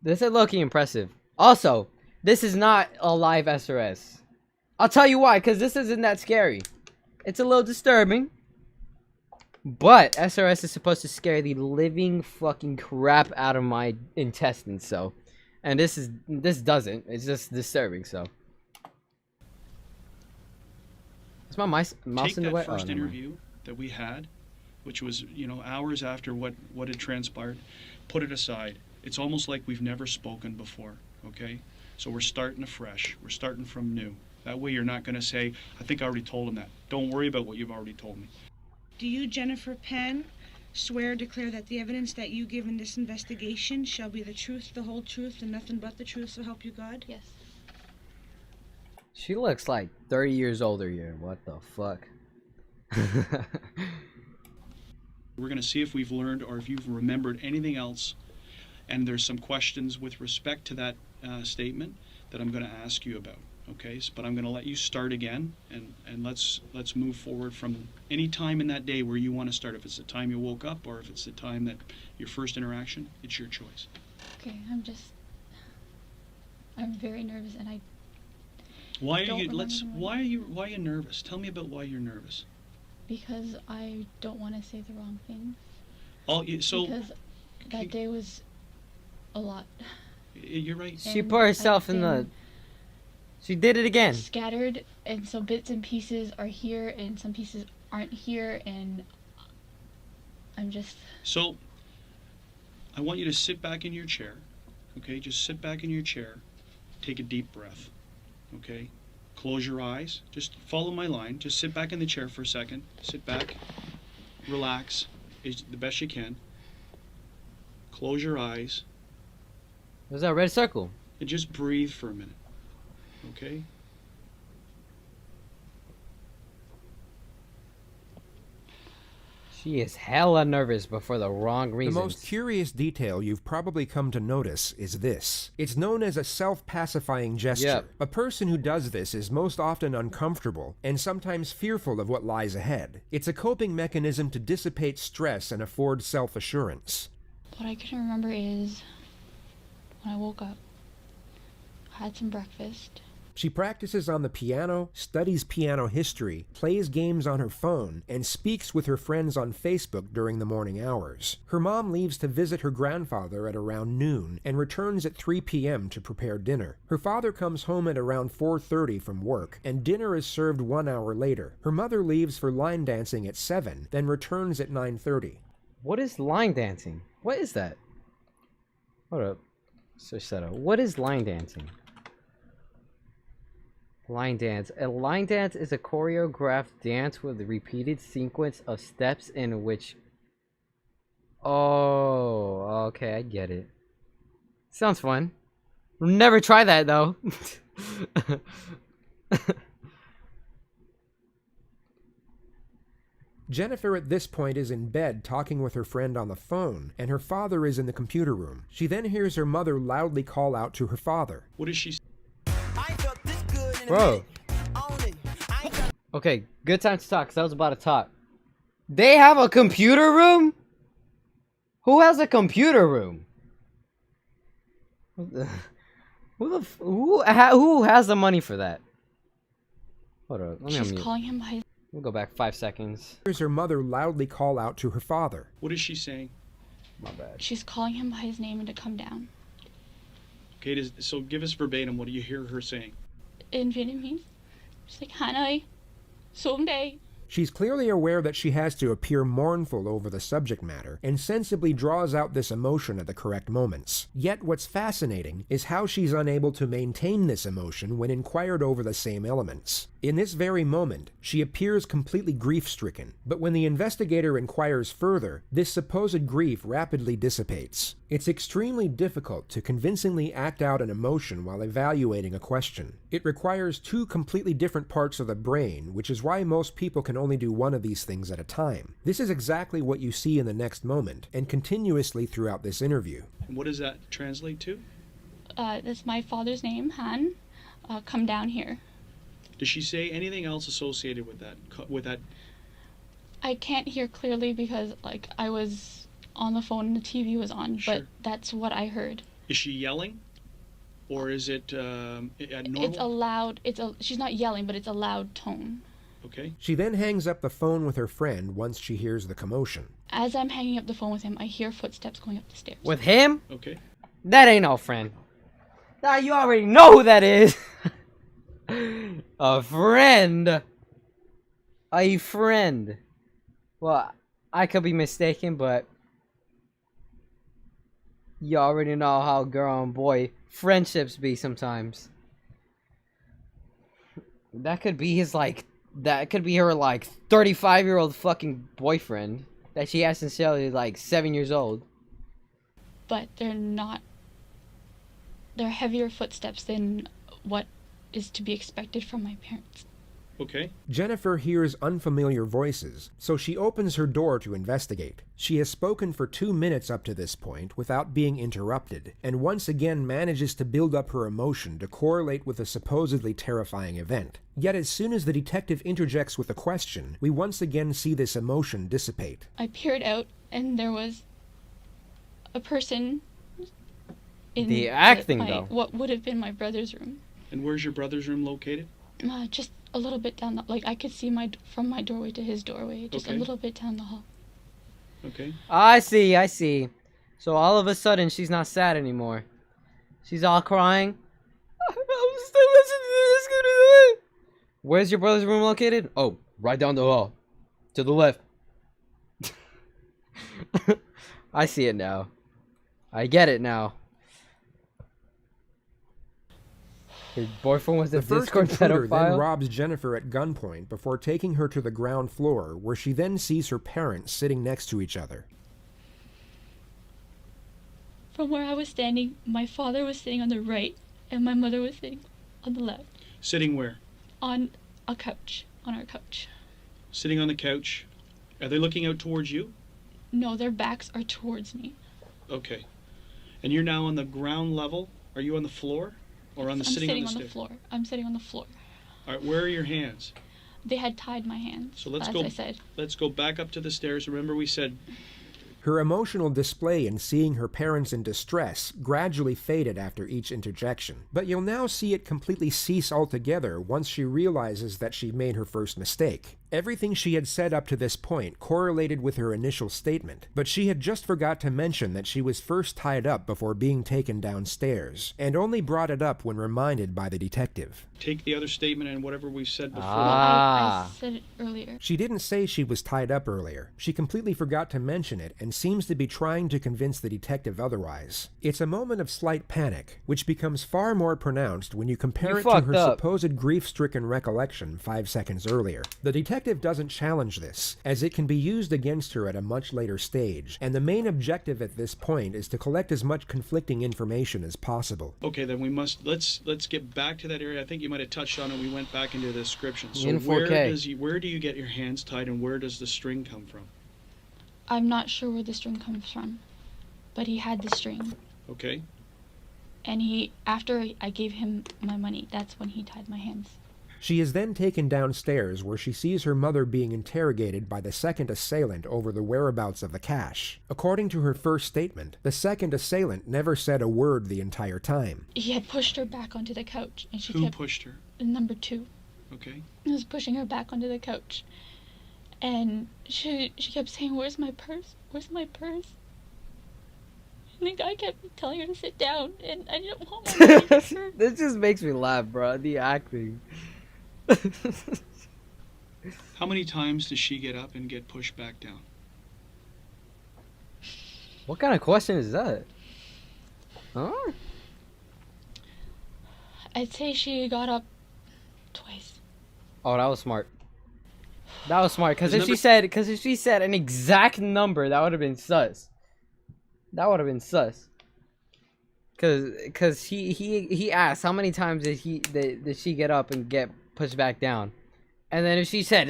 This is low-key impressive. Also, this is not a live SRS. I'll tell you why, because this isn't that scary. It's a little disturbing. But SRS is supposed to scare the living fucking crap out of my intestines, so. And this doesn't. It's just disturbing, so. Is my mouse in the way? Take that first interview that we had, which was, you know, hours after what had transpired. Put it aside. It's almost like we've never spoken before, okay? So we're starting afresh. We're starting from new. That way you're not going to say, I think I already told him that. Don't worry about what you've already told me. Do you, Jennifer Penn, swear or declare that the evidence that you give in this investigation shall be the truth, the whole truth, and nothing but the truth, so help you God? Yes. She looks like 30 years older here. What the fuck? We're going to see if we've learned or if you've remembered anything else. And there's some questions with respect to that statement that I'm going to ask you about. Okay, but I'm going to let you start again, and let's move forward from any time in that day where you want to start. If it's the time you woke up or if it's the time that your first interaction, it's your choice. Okay, I'm very nervous, and Why are you nervous? Tell me about why you're nervous. Because I don't want to say the wrong things. Because that day was a lot. You're right. She put herself in the. She did it again. Scattered, and so bits and pieces are here, and some pieces aren't here, and I'm just. So, I want you to sit back in your chair, okay? Just sit back in your chair, take a deep breath, okay? Close your eyes. Just follow my line. Just sit back in the chair for a second. Sit back. Relax is the best you can. Close your eyes. There's that red circle. And just breathe for a minute, okay? She is hella nervous, but for the wrong reasons. The most curious detail you've probably come to notice is this. It's known as a self-pacifying gesture. Yep. A person who does this is most often uncomfortable and sometimes fearful of what lies ahead. It's a coping mechanism to dissipate stress and afford self-assurance. What I can remember is when I woke up, I had some breakfast. She practices on the piano, studies piano history, plays games on her phone, and speaks with her friends on Facebook during the morning hours. Her mom leaves to visit her grandfather at around noon and returns at 3 p.m. to prepare dinner. Her father comes home at around 4:30 from work, and dinner is served 1 hour later. Her mother leaves for line dancing at 7, then returns at 9:30. What is line dancing? What is that? Hold up. Search that out. What is line dancing? Line dance. A line dance is a choreographed dance with a repeated sequence of steps in which... Oh, okay, I get it. Sounds fun. Never try that, though. Jennifer at this point is in bed talking with her friend on the phone, and her father is in the computer room. She then hears her mother loudly call out to her father. What does she say? Bro. Okay, good time to talk, because I was about to talk. They have a computer room? Who has a computer room? Who has the money for that? Hold on, let me She's unmute. calling him by his... We'll go back 5 seconds. Hears her mother loudly call out to her father. What is she saying? My bad. She's calling him by his name and to come down. Okay, so give us verbatim. What do you hear her saying? In Vietnamese, she's like, Hanoi, xuống đây. She's clearly aware that she has to appear mournful over the subject matter, and sensibly draws out this emotion at the correct moments. Yet what's fascinating is how she's unable to maintain this emotion when inquired over the same elements. In this very moment, she appears completely grief-stricken, but when the investigator inquires further, this supposed grief rapidly dissipates. It's extremely difficult to convincingly act out an emotion while evaluating a question. It requires two completely different parts of the brain, which is why most people can only do one of these things at a time. This is exactly what you see in the next moment, and continuously throughout this interview. And what does that translate to? That's my father's name, Han. Come down here. Does she say anything else associated with that? I can't hear clearly because, like, I was on the phone and the TV was on, Sure. but that's what I heard. Is she yelling? Or is it normal? It's a loud, she's not yelling, but it's a loud tone. Okay. She then hangs up the phone with her friend once she hears the commotion. As I'm hanging up the phone with him, I hear footsteps going up the stairs. With him? Okay. That ain't no friend. Now you already know who that is. A friend. A friend. Well, I could be mistaken, but you already know how girl and boy friendships be sometimes. That could be his, like, that could be her, like, 35-year-old fucking boyfriend that she has since she was, like, 7 years old. But they're heavier footsteps than what is to be expected from my parents. Okay. Jennifer hears unfamiliar voices, so she opens her door to investigate. She has spoken for 2 minutes up to this point without being interrupted, and once again manages to build up her emotion to correlate with a supposedly terrifying event. Yet as soon as the detective interjects with a question, we once again see this emotion dissipate. I peered out, and there was a person in The acting, though. what would have been my brother's room. And where's your brother's room located? Just a little bit down the, like, I could see from my doorway to his doorway, just a Okay. little bit down the hall. Okay. I see. So all of a sudden, she's not sad anymore. She's all crying. I'm still listening to this. Where's your brother's room located? Oh, right down the hall. To the left. I see it now. I get it now. His boyfriend was a The first Discord intruder then pedophile. robs Jennifer at gunpoint before taking her to the ground floor, where she then sees her parents sitting next to each other. From where I was standing, my father was sitting on the right, and my mother was sitting on the left. Sitting where? On a couch. On our couch. Sitting on the couch. Are they looking out towards you? No, their backs are towards me. Okay. And you're now on the ground level? Are you on the floor? Or on the I'm sitting on the stairs? floor. I'm sitting on the floor. All right, where are your hands? They had tied my hands, So let's as go. I said. Let's go back up to the stairs. Remember, we said Her emotional display in seeing her parents in distress gradually faded after each interjection, but you'll now see it completely cease altogether once she realizes that she made her first mistake. Everything she had said up to this point correlated with her initial statement, but she had just forgot to mention that she was first tied up before being taken downstairs, and only brought it up when reminded by the detective. take the other statement and whatever we've said before. I said it earlier. She didn't say she was tied up earlier. She completely forgot to mention it and seems to be trying to convince the detective otherwise. It's a moment of slight panic, which becomes far more pronounced when you compare it to her supposed grief-stricken recollection 5 seconds earlier. The detective doesn't challenge this, as it can be used against her at a much later stage, and the main objective at this point is to collect as much conflicting information as possible. Okay, then we must let's get back to that area. I think you might have touched on it. We went back into the description. So In 4K. where do you get your hands tied, and where does the string come from? I'm not sure where the string comes from, but he had the string. Okay. And after I gave him my money, that's when he tied my hands. She is then taken downstairs, where she sees her mother being interrogated by the second assailant over the whereabouts of the cash. According to her first statement, the second assailant never said a word the entire time. He had pushed her back onto the couch, and she Who kept... pushed her? Number 2. Okay. He was pushing her back onto the couch. And she kept saying, "Where's my purse? Where's my purse?" And the guy kept telling her to sit down, and I didn't want my purse. This just makes me laugh, bro. The acting. How many times does she get up and get pushed back down? What kind of question is that? Huh? I'd say she got up twice. Oh, that was smart. That was smart, because if she said an exact number, that would have been sus. That would have been sus. Cause he asked how many times did she get up and get pushed back down, and then if she said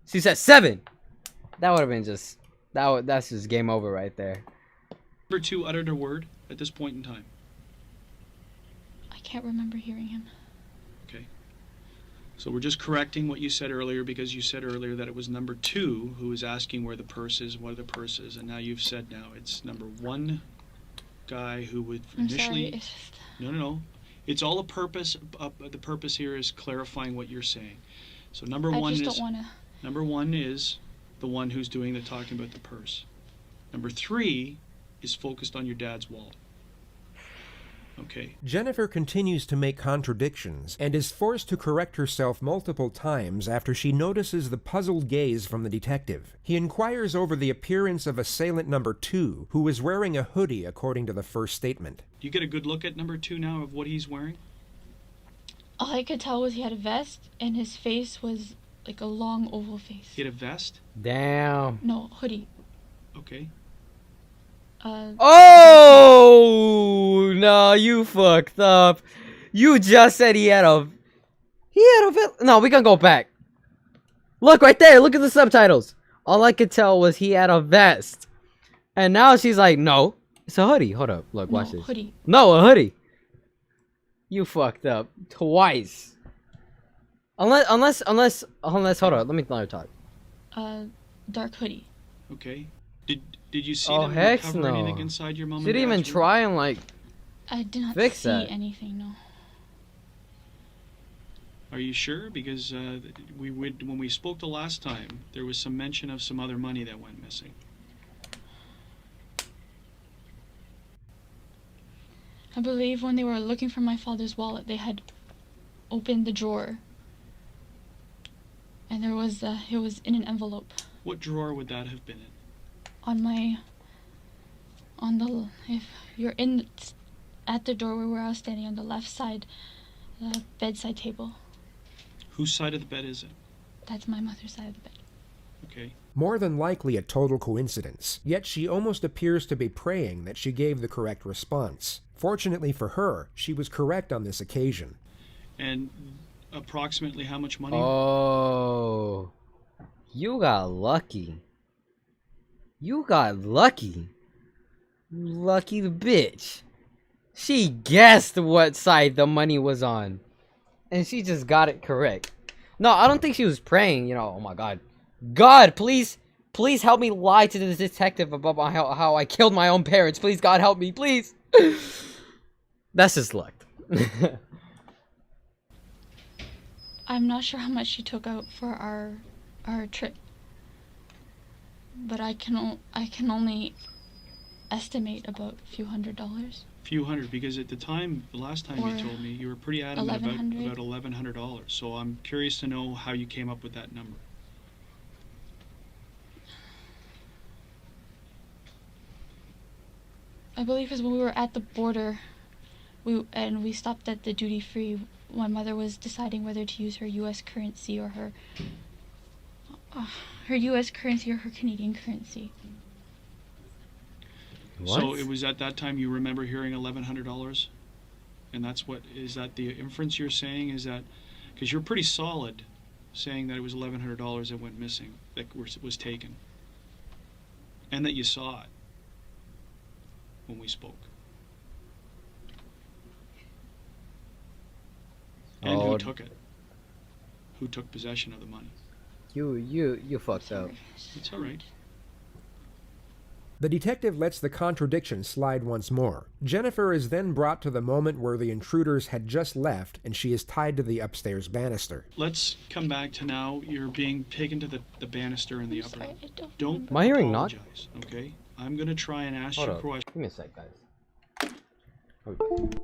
7, that would have been just that's just game over right there. Number 2 uttered a word at this point in time. I can't remember hearing him. Okay. So we're just correcting what you said earlier, because you said earlier that it was number 2 who was asking where the purse is, what the purse is, and now you've said it's number 1 guy who would initially. I'm sorry, it's just... No. It's all a purpose. The purpose here is clarifying what you're saying. So number I one just is don't wanna... number 1 is the one who's doing the talking about the purse. Number 3 is focused on your dad's wallet. Okay. Jennifer continues to make contradictions and is forced to correct herself multiple times after she notices the puzzled gaze from the detective. He inquires over the appearance of assailant number 2, who is wearing a hoodie according to the first statement. Do you get a good look at number 2 now of what he's wearing? All I could tell was he had a vest, and his face was like a long oval face. He had a vest? Damn. No, hoodie. Okay. Oh no, you fucked up. You just said he had a vest. No, we can go back. Look right there. Look at the subtitles. All I could tell was he had a vest, and now she's like, no, it's a hoodie. Hold up. Look, watch this. Hoodie. No, a hoodie. You fucked up twice. Unless, hold on. Let me talk. Dark hoodie. Okay. Did you see Oh, them heck recover no. anything inside your mom She didn't and even dad's try and I did not fix see that. anything, no. Are you sure? Because when we spoke the last time, there was some mention of some other money that went missing. I believe when they were looking for my father's wallet, they had opened the drawer. And it was in an envelope. What drawer would that have been in? If you're at the doorway where I was standing on the left side, The bedside table. Whose side of the bed is it? That's my mother's side of the bed. Okay. More than likely a total coincidence, yet she almost appears to be praying that she gave the correct response. Fortunately for her, she was correct on this occasion. And approximately how much money? Oh, you got lucky. You got lucky. Lucky the bitch. She guessed what side the money was on. And she just got it correct. No, I don't think she was praying, you know, oh my god. God, please help me lie to the detective about how I killed my own parents. Please, God, help me, please. That's just luck. I'm not sure how much she took out for our trip, but I can only estimate about a few $100s. Few hundred, because at the time, the last time you told me, you were pretty adamant about $1,100. So I'm curious to know how you came up with that number. I believe because when we were at the border, we stopped at the duty free. My mother was deciding whether to use her U.S. currency or her U.S. currency or her Canadian currency. What? So it was at that time you remember hearing $1,100, and that's what is that the inference you're saying is that because you're pretty solid saying that it was $1,100 that went missing, that was taken, and that you saw it when we spoke. And who took it? Who took possession of the money? You fucked up. It's all right. The detective lets the contradiction slide once more. Jennifer is then brought to the moment where the intruders had just left and she is tied to the upstairs banister. Let's come back to now. You're being taken to the banister in the upper room. Don't Am I hearing knock? apologize, okay? I'm going to try and ask you a question. Give me a sec, guys. Okay.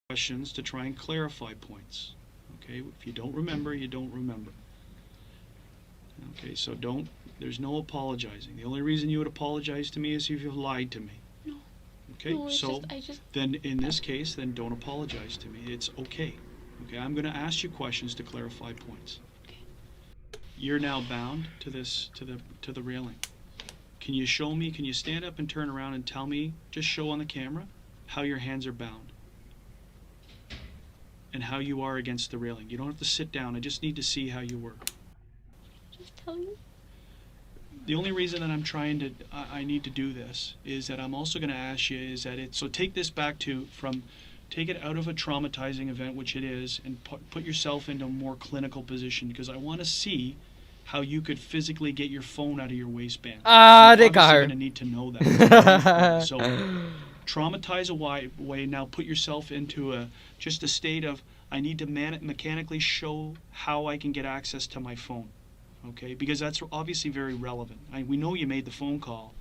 Questions to try and clarify points. Okay, if you don't remember, you don't remember. Okay, so there's no apologizing. The only reason you would apologize to me is if you've lied to me. No. Okay, No, so then in this case, then don't apologize to me. It's okay. Okay, I'm going to ask you questions to clarify points. Okay. You're now bound to this, to the railing. Can you show me, can you stand up and turn around and tell me, just show on the camera, how your hands are bound? And how you are against the railing. You don't have to sit down. I just need to see how you were. Just tell you. The only reason that I'm trying to, I need to do this is that I'm also going to ask you is that so take this back to take it out of a traumatizing event, which it is, and put yourself into a more clinical position because I want to see how you could physically get your phone out of your waistband. They got her. You're going to need to know that. So traumatize away. Now put yourself into just a state of I need to mechanically show how I can get access to my phone, okay? Because that's obviously very relevant. We know you made the phone call,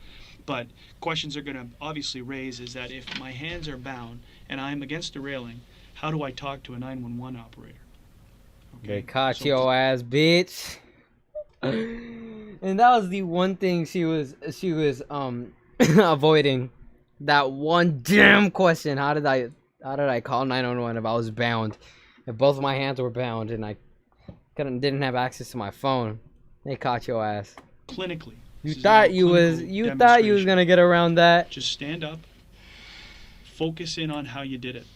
but questions are going to obviously raise is that if my hands are bound and I'm against the railing, how do I talk to a 911 operator? Okay? They caught your ass, bitch. And that was the one thing she was avoiding. That one damn question. How did I call 911 if I was bound? If both of my hands were bound and I didn't have access to my phone. They caught your ass. Clinically. You thought you was gonna get around that. Just stand up. Focus in on how you did it.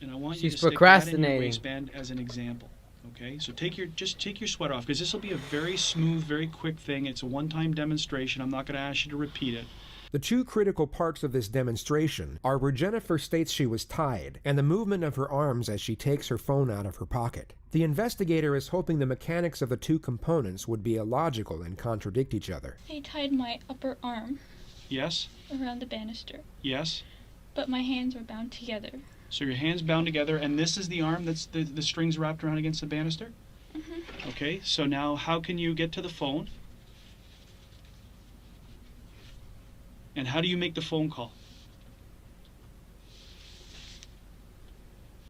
And I want you to stick that in your waistband as an example. Okay, so take your sweater off because this will be a very smooth, very quick thing. It's a one-time demonstration. I'm not going to ask you to repeat it. The two critical parts of this demonstration are where Jennifer states she was tied and the movement of her arms as she takes her phone out of her pocket. The investigator is hoping the mechanics of the two components would be illogical and contradict each other. They tied my upper arm. Yes. Around the banister. Yes. But my hands were bound together. So your hands bound together, and this is the arm that's the strings wrapped around against the banister? Mm-hmm. Okay, so now how can you get to the phone? And how do you make the phone call?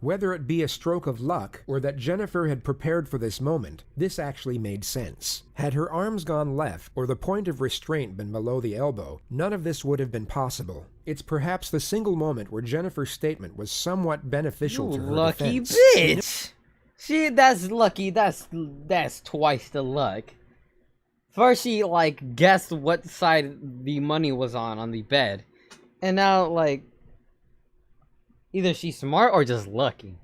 Whether it be a stroke of luck or that Jennifer had prepared for this moment, this actually made sense. Had her arms gone left or the point of restraint been below the elbow, none of this would have been possible. It's perhaps the single moment where Jennifer's statement was somewhat beneficial to her lucky defense. bitch. See, that's lucky. That's twice the luck. First, she like guessed what side the money was on the bed, and now like either she's smart or just lucky.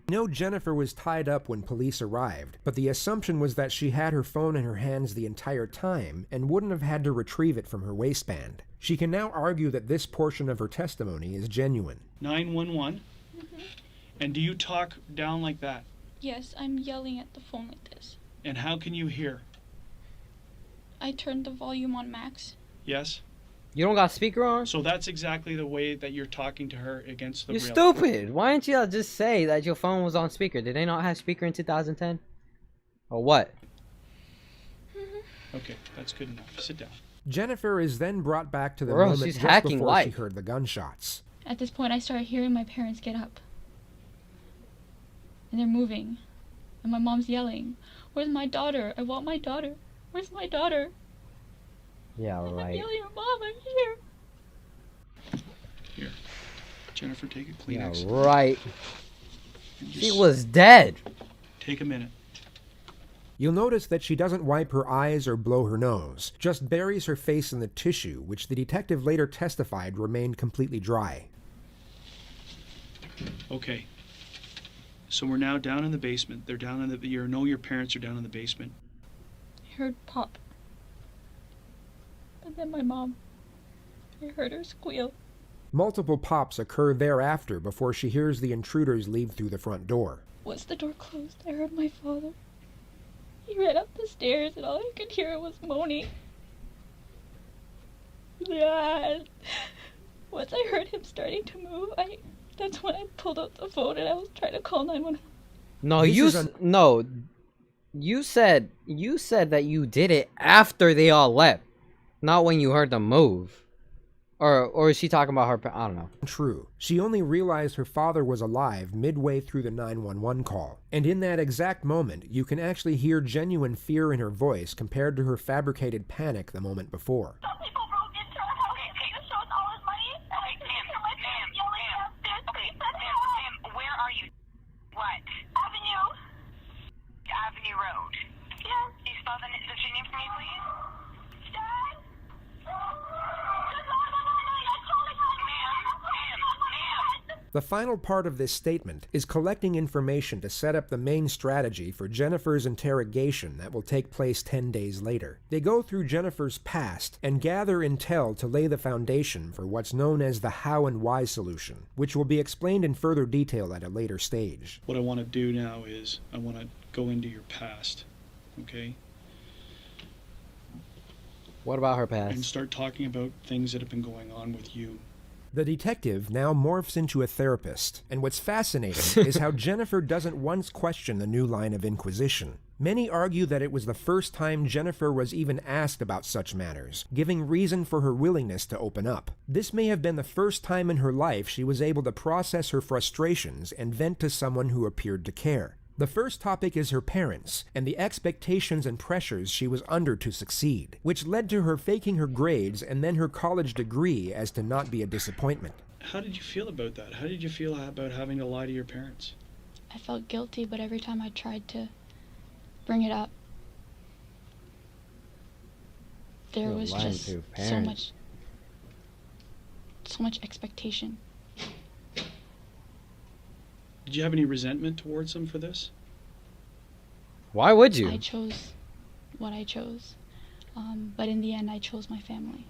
No, Jennifer was tied up when police arrived, but the assumption was that she had her phone in her hands the entire time and wouldn't have had to retrieve it from her waistband. She can now argue that this portion of her testimony is genuine. 911? And do you talk down like that? Yes, I'm yelling at the phone like this. And how can you hear? I turned the volume on max. Yes? You don't got speaker on? So that's exactly the way that you're talking to her against the You're rail. stupid. Why didn't you just say that your phone was on speaker? Did they not have speaker in 2010? Or what? Okay, that's good enough. Sit down. Jennifer is then brought back to the Bro, moment she's just hacking before she life. heard the gunshots. At this point, I started hearing my parents get up. And they're moving. And my mom's yelling, "Where's my daughter? I want my daughter. Where's my daughter?" Yeah, I'm right. yelling, "Mom, I'm here." Here. Jennifer, take a Kleenex. Yeah, right. And She just was dead. Take a minute. You'll notice that she doesn't wipe her eyes or blow her nose, just buries her face in the tissue, which the detective later testified remained completely dry. Okay. So we're now down in the basement. They're down in the... You know your parents are down in the basement. I heard pop. And then my mom. I heard her squeal. Multiple pops occur thereafter before she hears the intruders leave through the front door. Once the door closed, I heard my father. He ran up the stairs and all I could hear was moaning. Yeah. Once I heard him starting to move, that's when I pulled out the phone and I was trying to call 911. No, you said that you did it after they all left, not when you heard them move. Or is she talking about her? I don't know. True. She only realized her father was alive midway through the 911 call. And in that exact moment, you can actually hear genuine fear in her voice compared to her fabricated panic the moment before. Some people broke into our house and paid us all his money. Ma'am, where are you? What? Avenue Road. Yes. Can you spell the name for me, please? Dad? The final part of this statement is collecting information to set up the main strategy for Jennifer's interrogation that will take place 10 days later. They go through Jennifer's past and gather intel to lay the foundation for what's known as the how and why solution, which will be explained in further detail at a later stage. What I want to do now is I want to go into your past, okay? What about her past? And start talking about things that have been going on with you. The detective now morphs into a therapist, and what's fascinating is how Jennifer doesn't once question the new line of inquisition. Many argue that it was the first time Jennifer was even asked about such matters, giving reason for her willingness to open up. This may have been the first time in her life she was able to process her frustrations and vent to someone who appeared to care. The first topic is her parents, and the expectations and pressures she was under to succeed, which led to her faking her grades and then her college degree as to not be a disappointment. How did you feel about that? How did you feel about having to lie to your parents? I felt guilty, but every time I tried to bring it up, there was just so much expectation. Did you have any resentment towards them for this? Why would you? I chose what I chose, but in the end I chose my family.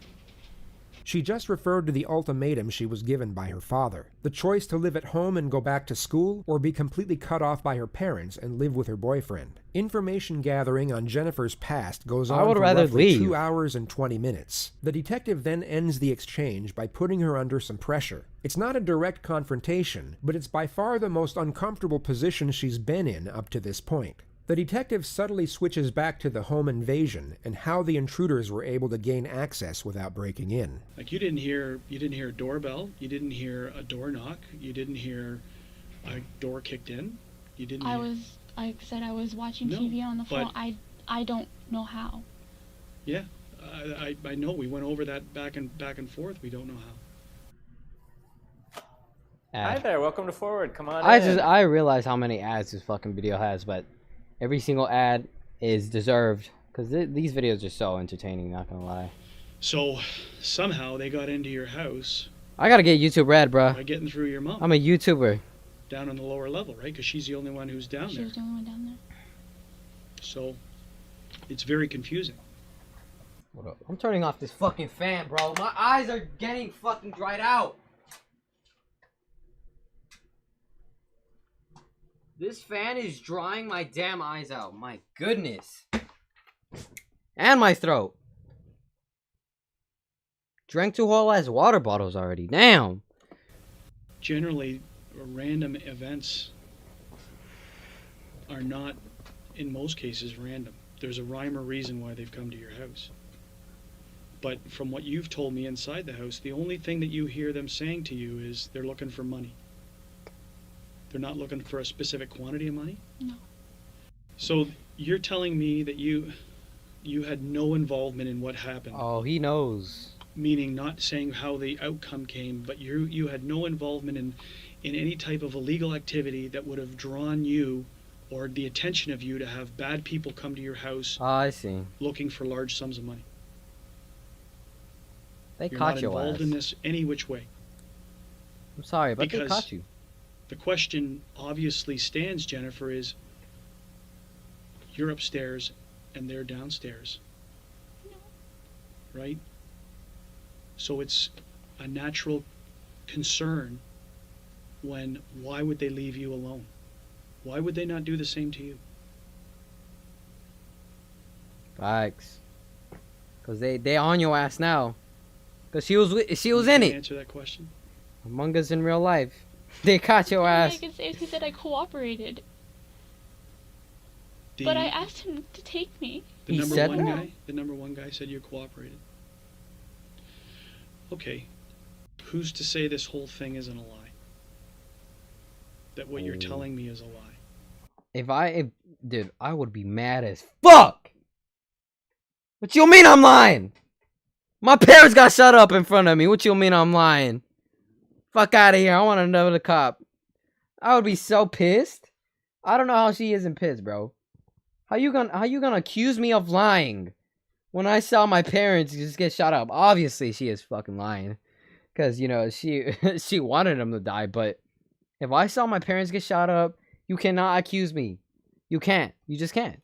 She just referred to the ultimatum she was given by her father. The choice to live at home and go back to school, or be completely cut off by her parents and live with her boyfriend. Information gathering on Jennifer's past goes on for roughly 2 hours and 20 minutes. The detective then ends the exchange by putting her under some pressure. It's not a direct confrontation, but it's by far the most uncomfortable position she's been in up to this point. The detective subtly switches back to the home invasion and how the intruders were able to gain access without breaking in. Like you didn't hear a doorbell, you didn't hear a door knock, you didn't hear a door kicked in, you didn't. I said I was watching No, TV on the phone. but- I don't know how. Yeah, I know. We went over that back and forth. We don't know how. Hi there, welcome to Forward. Come on in. I realize how many ads this fucking video has, but every single ad is deserved because these videos are so entertaining. Not gonna lie. So somehow they got into your house I gotta get YouTube Red, bro. by getting through your mom. I'm a YouTuber. Down on the lower level, right? Because she's the only one who's down She there. was the only one down there. So it's very confusing. What up? I'm turning off this fucking fan, bro. My eyes are getting fucking dried out. This fan is drying my damn eyes out. My goodness. And my throat. Drank 2 whole ass water bottles already. Damn. Generally, random events are not, in most cases, random. There's a rhyme or reason why they've come to your house. But from what you've told me inside the house, the only thing that you hear them saying to you is they're looking for money. They're not looking for a specific quantity of money? No. So you're telling me that you had no involvement in what happened. Oh, he knows. Meaning not saying how the outcome came, but you had no involvement in any type of illegal activity that would have drawn you or the attention of you to have bad people come to your house I see. looking for large sums of money. They You're caught not your involved ass. in this any which way. I'm sorry, but they Because caught you. The question obviously stands, Jennifer, is you're upstairs and they're downstairs. Right? So it's a natural concern when why would they leave you alone? Why would they not do the same to you? Facts. Cause they on your ass now. Cause she was in Can you it. answer that question? Among Us in real life. They caught your All ass. I can say is he said I cooperated. The, But I asked him to take me. the He number said one that? guy, the number one guy said you cooperated. Okay. Who's to say this whole thing isn't a lie? That what you're telling me is a lie. Dude, I would be mad as fuck. What you mean I'm lying? My parents got shut up in front of me. What you mean I'm lying? Fuck out of here. I want to know the cop. I would be so pissed. I don't know how she isn't pissed, bro. How you gonna accuse me of lying when I saw my parents just get shot up? Obviously she is fucking lying. Cause you know she wanted them to die, but if I saw my parents get shot up, you cannot accuse me. You can't. You just can't.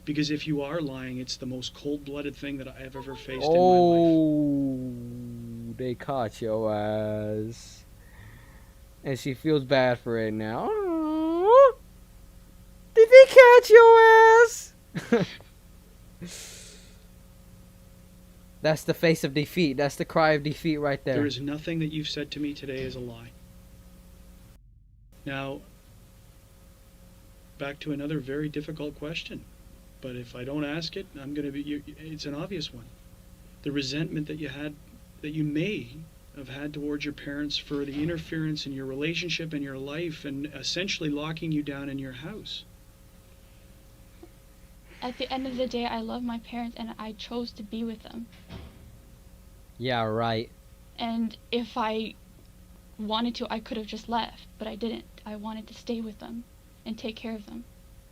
Because if you are lying, it's the most cold-blooded thing that I have ever faced in my life. Oh, they caught your ass. And she feels bad for it now. Aww. Did they catch your ass? That's the face of defeat. That's the cry of defeat right there. There is nothing that you've said to me today is a lie. Now, back to another very difficult question. But if I don't ask it, I'm going to be. It's an obvious one. The resentment that you may have had towards your parents for the interference in your relationship and your life, and essentially locking you down in your house. At the end of the day, I love my parents and I chose to be with them. Yeah, right. And if I wanted to, I could have just left, but I didn't. I wanted to stay with them and take care of them.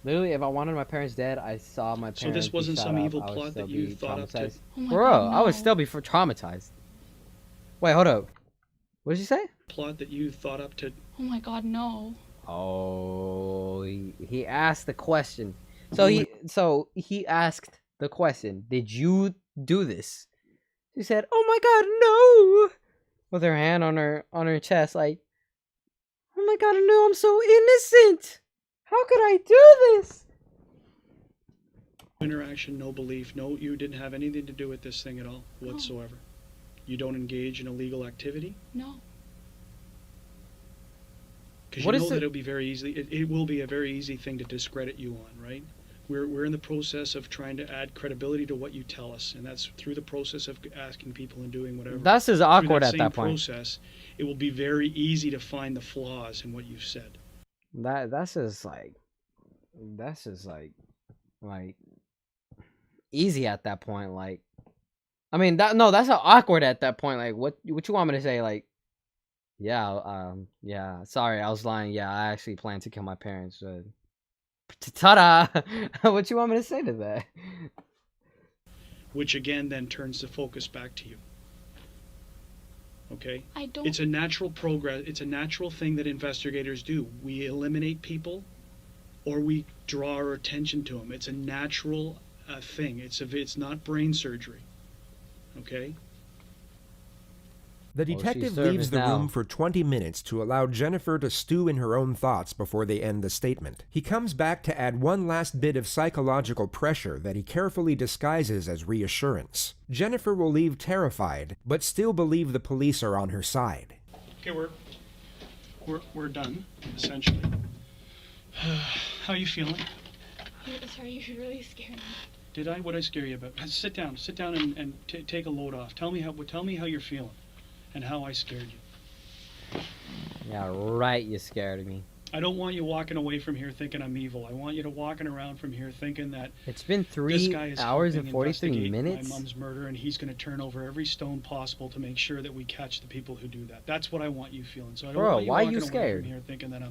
Literally, if I wanted my parents dead, I saw my parents. So this wasn't be shot some up, evil I would plot still that you be thought up to? traumatized. Oh my Bro, God, I would no. still be traumatized. Wait, hold up. What did you say? Plot that you thought up to. Oh my God, no. Oh, he asked the question. So he asked the question. Did you do this? She said, "Oh my God, no!" With her hand on her chest, like, "Oh my God, no! I'm so innocent. How could I do this?" Interaction, no belief, no, you didn't have anything to do with this thing at all, whatsoever. You don't engage in illegal activity? No. Because What you is know that it- it'll be very easily. It will be a very easy thing to discredit you on, right? We're in the process of trying to add credibility to what you tell us, and that's through the process of asking people and doing whatever. That's just Through awkward that at same that point. process, it will be very easy to find the flaws in what you've said. That's just like easy at that point. Like, I mean, that's not awkward at that point. Like, what you want me to say? Like, yeah, sorry, I was lying. Yeah, I actually plan to kill my parents. Ta-da! What you want me to say to that? Which again then turns the focus back to you. Okay? I don't. It's a natural progress. It's a natural thing that investigators do. We eliminate people, or we draw our attention to them. It's a natural thing. It's not brain surgery. Okay? The detective leaves the room for 20 minutes to allow Jennifer to stew in her own thoughts before they end the statement. He comes back to add one last bit of psychological pressure that he carefully disguises as reassurance. Jennifer will leave terrified, but still believe the police are on her side. Okay, we're done, essentially. How you feeling? Sorry, you really scared me. Did I? What'd I scare you about? Sit down and take a load off. Tell me how you're feeling, and how I scared you. Yeah, right. You scared me. I don't want you walking away from here thinking I'm evil. I want you to walking around from here thinking that It's been this 3 guy is hours and helping 43 investigate minutes. my mom's murder, and he's going to turn over every stone possible to make sure that we catch the people who do that. That's what I want you feeling. So I don't Bro, want you why are walking you away scared? from here thinking that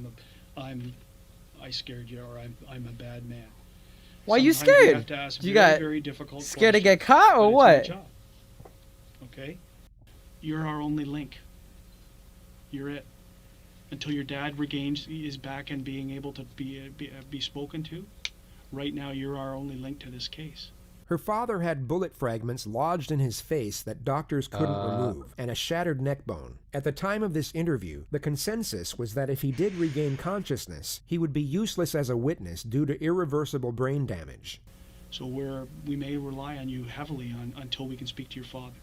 I scared you, or I'm a bad man. Why are you Sometimes we scared? have to ask You very, got very difficult scared to questions, get caught or but what? it's my job. Okay? You're our only link. You're it. Until your dad is back and being able to be spoken to, right now you're our only link to this case. Her father had bullet fragments lodged in his face that doctors couldn't remove, and a shattered neck bone. At the time of this interview, the consensus was that if he did regain consciousness, he would be useless as a witness due to irreversible brain damage. So we may rely on you heavily until we can speak to your father.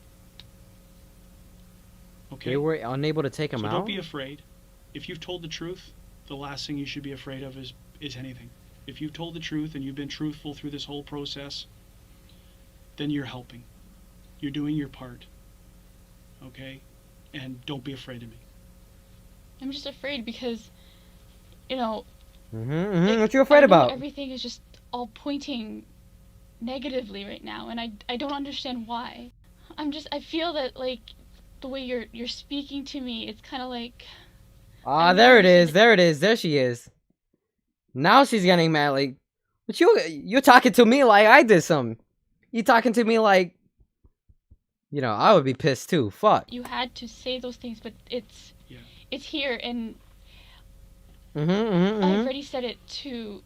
Okay? They were unable to take him So out? don't be afraid. If you've told the truth, the last thing you should be afraid of is anything. If you've told the truth and you've been truthful through this whole process, then you're helping. You're doing your part. Okay? And don't be afraid of me. I'm just afraid because, you know, What you afraid I know about? everything is just all pointing negatively right now, and I don't understand why. I feel that, like, the way you're speaking to me, it's kind of like... There it is. There she is. Now she's getting mad. Like, but you're talking to me like I did something. You talking to me like, you know, I would be pissed too. Fuck. You had to say those things, but it's here, and I already said it to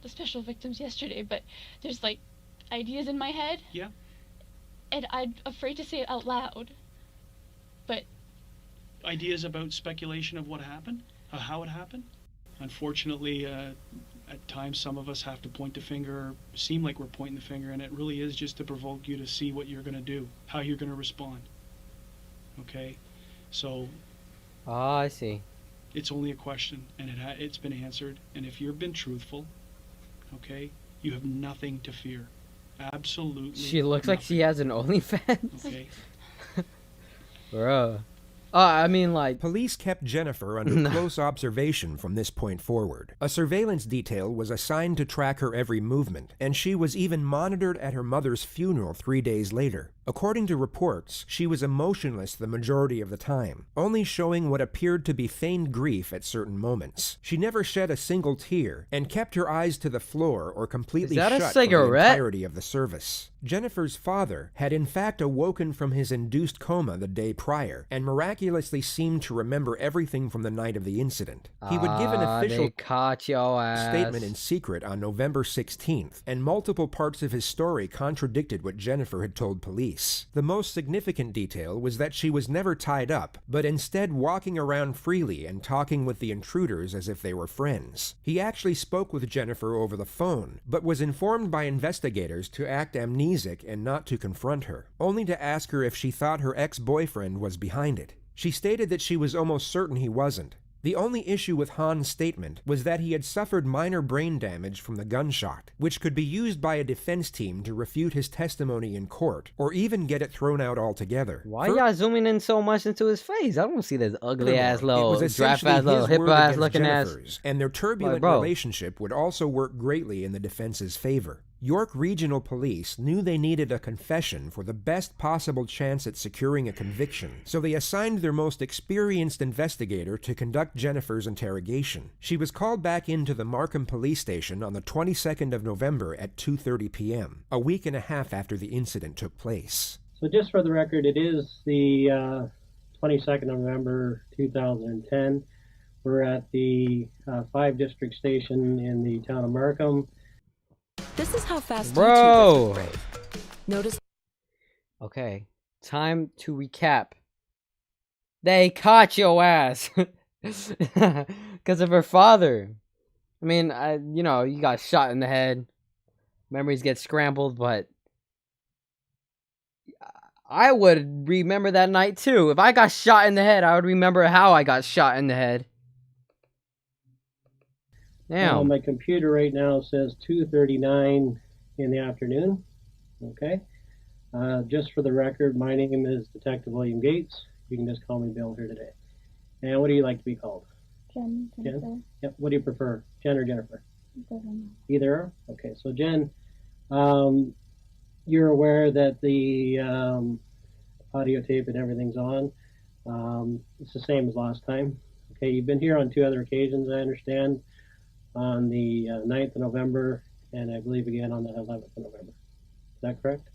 the special victims yesterday, but there's, like, ideas in my head. Yeah. And I'm afraid to say it out loud. But Ideas about speculation of what happened? Of how it happened? Unfortunately, at times some of us have to point the finger, seem like we're pointing the finger, and it really is just to provoke you to see what you're going to do, how you're going to respond. Okay? So... I see. It's only a question, and it's been answered, and if you've been truthful, okay, you have nothing to fear. Absolutely She looks like she has an OnlyFans. Okay. Bro. I mean, like... Police kept Jennifer under close observation from this point forward. A surveillance detail was assigned to track her every movement, and she was even monitored at her mother's funeral 3 days later. According to reports, she was emotionless the majority of the time, only showing what appeared to be feigned grief at certain moments. She never shed a single tear, and kept her eyes to the floor or completely Is that a shut for the cigarette? entirety of the service. Jennifer's father had in fact awoken from his induced coma the day prior, and miraculously seemed to remember everything from the night of the incident. He would give an official They caught your ass. statement in secret on November 16th, and multiple parts of his story contradicted what Jennifer had told police. The most significant detail was that she was never tied up, but instead walking around freely and talking with the intruders as if they were friends. He actually spoke with Jennifer over the phone, but was informed by investigators to act amnesic and not to confront her, only to ask her if she thought her ex-boyfriend was behind it. She stated that she was almost certain he wasn't, The only issue with Hahn's statement was that he had suffered minor brain damage from the gunshot, which could be used by a defense team to refute his testimony in court, or even get it thrown out altogether. Why y'all zooming in so much into his face? I don't see this ugly ass It little was draft essentially ass little his hip word ass against looking ass. Jennifer's, and their turbulent Like, bro. relationship would also work greatly in the defense's favor. York Regional Police knew they needed a confession for the best possible chance at securing a conviction, so they assigned their most experienced investigator to conduct Jennifer's interrogation. She was called back into the Markham Police Station on the 22nd of November at 2:30 p.m., a week and a half after the incident took place. So just for the record, it is the 22nd of November 2010. We're at the 5 District Station in the town of Markham. This is how fast Bro. YouTubers are brave. Notice. Okay, time to recap. They caught your ass because of her father. I mean, you know, you got shot in the head. Memories get scrambled, but I would remember that night too. If I got shot in the head, I would remember how I got shot in the head. Now, my computer right now says 2:39 in the afternoon. Okay. Just for the record, my name is Detective William Gates. You can just call me Bill here today. And what do you like to be called? Jen. Jen? Yep. What do you prefer, Jen or Jennifer? Doesn't Either or? Okay. So Jen, you're aware that the audio tape and everything's on. It's the same as last time. Okay. You've been here on 2 other occasions, I understand. On the 9th of November, and I believe again on the 11th of November. Is that correct?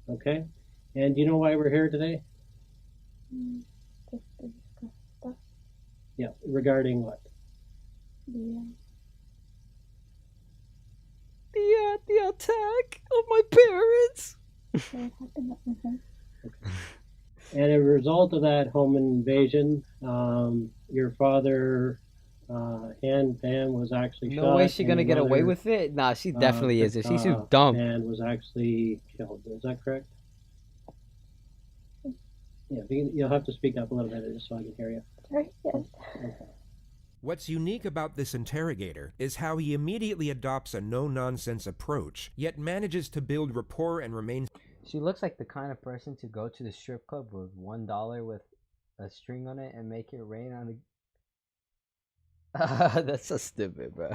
Okay. And do you know why we're here today? Just to discuss stuff. Yeah, regarding what? The attack of my parents. What happened at my home. And as a result of that home invasion, your father and Pam was actually shot. No way she and gonna your get away mother, with it. Nah, she definitely isn't. She's too dumb. And was actually killed. Is that correct? Yeah, you'll have to speak up a little bit just so I can hear you. Sorry, yes. Okay. What's unique about this interrogator is how he immediately adopts a no-nonsense approach, yet manages to build rapport and remain... She looks like the kind of person to go to the strip club with $1 with a string on it and make it rain on the... That's so stupid, bro.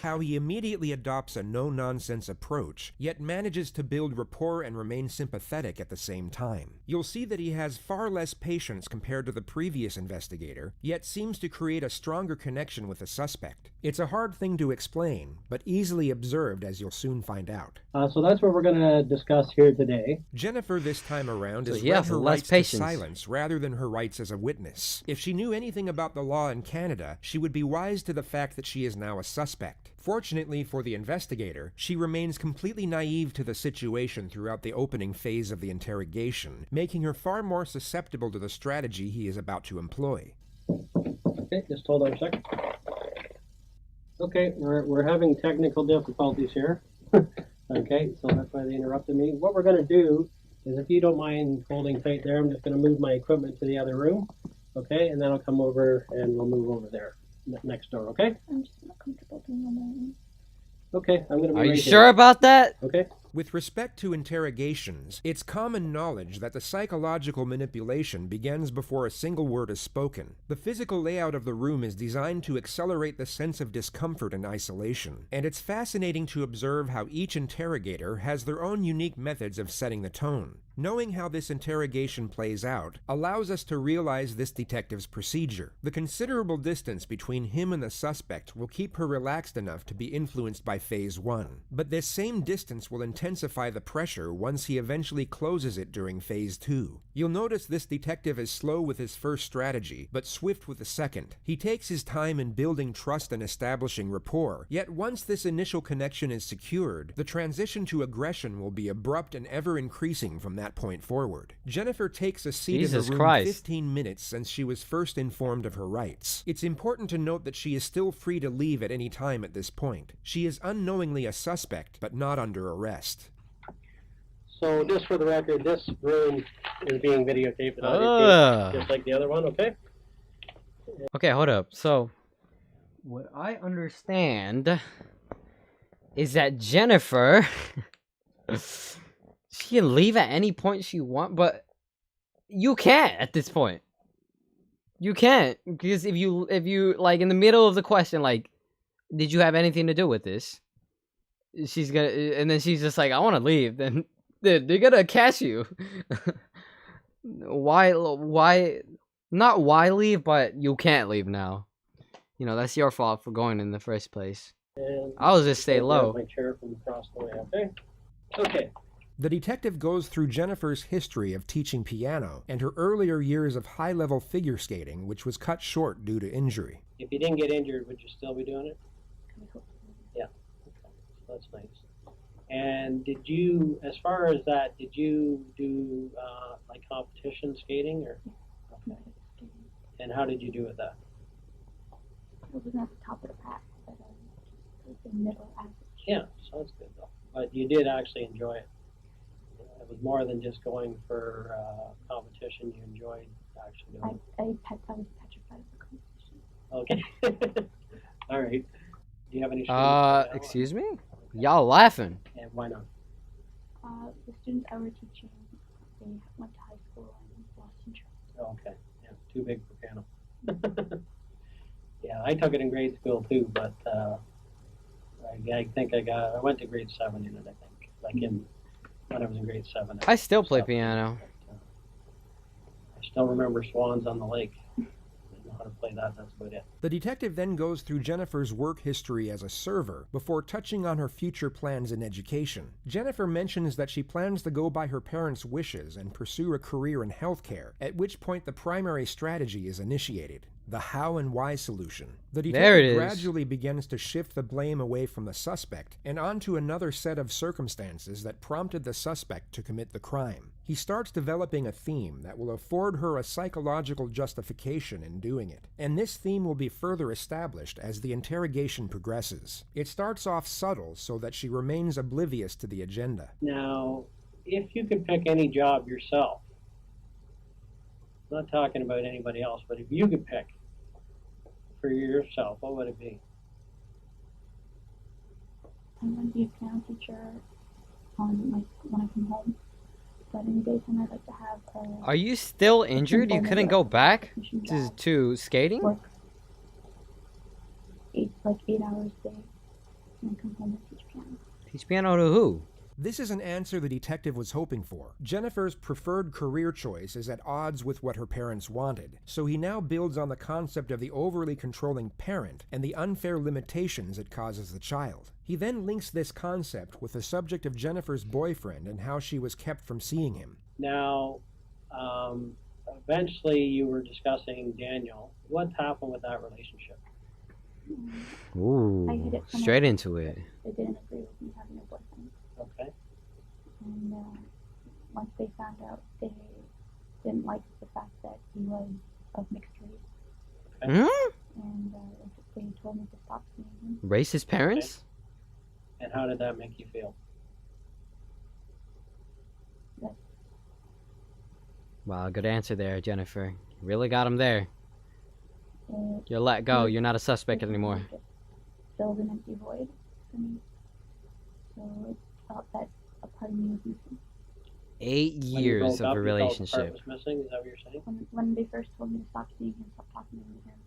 How he immediately adopts a no-nonsense approach, yet manages to build rapport and remain sympathetic at the same time. You'll see that he has far less patience compared to the previous investigator, yet seems to create a stronger connection with the suspect. It's a hard thing to explain, but easily observed as you'll soon find out. So that's what we're going to discuss here today. Jennifer this time around So has he read has her less rights patience. to silence rather than her rights as a witness. If she knew anything about the law in Canada, she would be wise to the fact that she is now a suspect. Fortunately for the investigator, she remains completely naive to the situation throughout the opening phase of the interrogation, making her far more susceptible to the strategy he is about to employ. Okay, just hold on a second. Okay, we're having technical difficulties here. Okay, so that's why they interrupted me. What we're going to do is, if you don't mind holding tight there, I'm just going to move my equipment to the other room. Okay, and then I'll come over and we'll move over there next door. Okay. I'm just not comfortable being on my own. Okay, I'm going to be Are you right sure here. about that? Okay. With respect to interrogations, it's common knowledge that the psychological manipulation begins before a single word is spoken. The physical layout of the room is designed to accelerate the sense of discomfort and isolation, and it's fascinating to observe how each interrogator has their own unique methods of setting the tone. Knowing how this interrogation plays out allows us to realize this detective's procedure. The considerable distance between him and the suspect will keep her relaxed enough to be influenced by Phase 1. But this same distance will intensify the pressure once he eventually closes it during Phase 2. You'll notice this detective is slow with his first strategy, but swift with the second. He takes his time in building trust and establishing rapport, yet once this initial connection is secured, the transition to aggression will be abrupt and ever-increasing from that point forward. Jennifer takes a seat Jesus in the room Christ. 15 minutes since she was first informed of her rights. It's important to note that she is still free to leave at any time at this point. She is unknowingly a suspect, but not under arrest. So just for the record, this room is being videotaped and audio taped, just like the other one, okay? Okay, hold up. So, what I understand is that Jennifer, she can leave at any point she wants, but you can't at this point. You can't, because if you like in the middle of the question, like, did you have anything to do with this? She's gonna, and then she's just like, I want to leave. Then they're gonna catch you. Why? Not why leave, but you can't leave now. You know, that's your fault for going in the first place. And I'll just stay low. my chair from across the way. Okay. Okay. The detective goes through Jennifer's history of teaching piano and her earlier years of high-level figure skating, which was cut short due to injury. If you didn't get injured, would you still be doing it? Yeah. Okay. So that's nice. And did you, as far as that, did you do like competition skating or? Okay. And how did you do with that? I wasn't at the top of the pack, but it was the middle average. Yeah, so that's good though. But you did actually enjoy it. It was more than just going for competition. You enjoyed actually doing it. I was petrified of the competition. Okay. All right. Do you have any? Excuse me? Y'all laughing? And why not? The students I were teaching, they went to high school and lost interest. Oh, okay. Yeah, too big for piano. Yeah, I took it in grade school too, but I think I went to grade 7 in it. I think, like when I was in grade 7. I still play piano. I still remember Swans on the Lake. I know how to play that. That's about it. The detective then goes through Jennifer's work history as a server before touching on her future plans in education. Jennifer mentions that she plans to go by her parents' wishes and pursue a career in healthcare, at which point the primary strategy is initiated. The how and why solution. The detective gradually begins to shift the blame away from the suspect and onto another set of circumstances that prompted the suspect to commit the crime. He starts developing a theme that will afford her a psychological justification in doing it, and this theme will be further established as the interrogation progresses. It starts off subtle so that she remains oblivious to the agenda. Now, if you could pick any job yourself, I'm not talking about anybody else, but if you could pick for yourself, what would it be? I'm going to be a piano teacher when I come home. But in the daytime, I'd like to have a... Are you still injured? You couldn't go back to skating? Work 8 hours a day, and come home and teach piano. Teach piano to who? This is an answer the detective was hoping for. Jennifer's preferred career choice is at odds with what her parents wanted, so he now builds on the concept of the overly controlling parent and the unfair limitations it causes the child. He then links this concept with the subject of Jennifer's boyfriend and how she was kept from seeing him. Now, eventually you were discussing Daniel. What happened with that relationship? Ooh, straight into it. They didn't agree with me having a boyfriend. Okay. And once they found out, they didn't like the fact that he was of mixed race. Okay. And they told me to stop seeing him. Racist parents? Okay. And how did that make you feel? Yes. Wow, good answer there, Jennifer. You really got him there. You're let go. You're not a suspect anymore. It filled an empty void for me. So it felt that a part of me was missing. 8 years of a relationship. Part was missing? Is that what you're saying? When they first told me to stop seeing him, stop talking to him,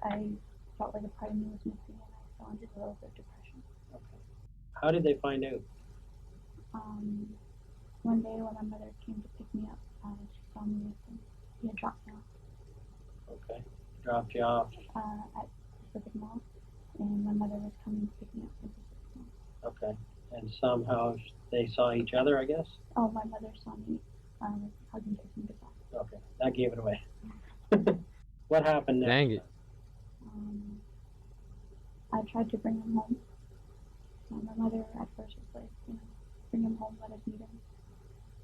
I felt like a part of me was missing, and I fell into a little bit of depression. Okay. How did they find out? One day when my mother came to pick me up, she saw me with him. He had dropped me off. Okay. Dropped you off. At Pacific Mall, and my mother was coming to pick me up from Pacific Mall. Okay. And somehow they saw each other, I guess? Oh, my mother saw me hugging, kissing goodbye. Okay. That gave it away. What happened next? Dang it. I tried to bring him home. My mother at first was like, bring him home, let us meet him.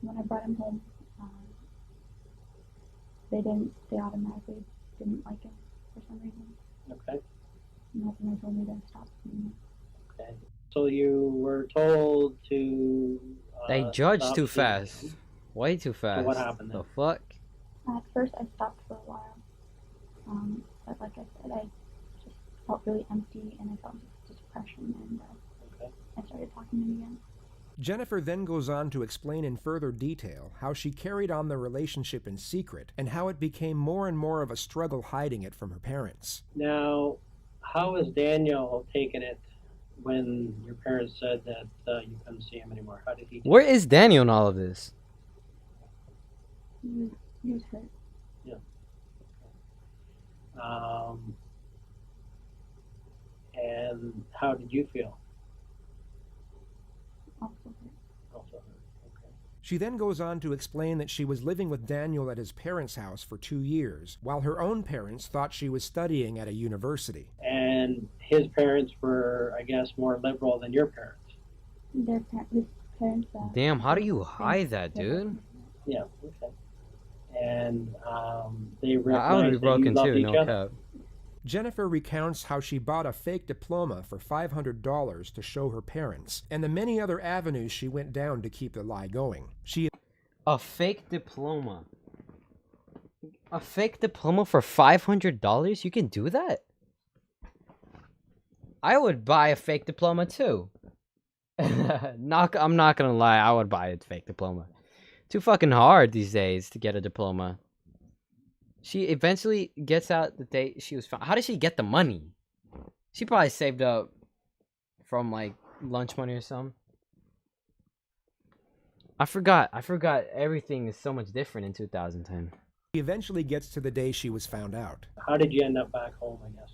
When I brought him home, they automatically didn't like him for some reason. Okay. And that's when they told me to stop seeing him. Okay. So you were told to... they judged too fast. Way too fast. So what happened then? The fuck? At first I stopped for a while. But like I said, I just felt really empty and I felt depression, and I started talking to him again. Jennifer then goes on to explain in further detail how she carried on the relationship in secret and how it became more and more of a struggle hiding it from her parents. Now, how has Daniel taken it when your parents said that you couldn't see him anymore? How did he? Where is Daniel in all of this? He was hurt. Yeah. And how did you feel? Also hurt. Also hurt. Okay. She then goes on to explain that she was living with Daniel at his parents' house for 2 years, while her own parents thought she was studying at a university. And his parents were, I guess, more liberal than your parents. His parents. Damn, how do you hide that, dude? Yeah. Okay. And they I would recognized be that you broken loved too, each no other. cap. Jennifer recounts how she bought a fake diploma for $500 to show her parents, and the many other avenues she went down to keep the lie going. A fake diploma. A fake diploma for $500? You can do that? I would buy a fake diploma too. I'm not gonna lie, I would buy a fake diploma. Too fucking hard these days to get a diploma. She eventually gets out the date she was found. How did she get the money? She probably saved up from like lunch money or something. I forgot everything is so much different in 2010. She eventually gets to the day she was found out. How did you end up back home, I guess?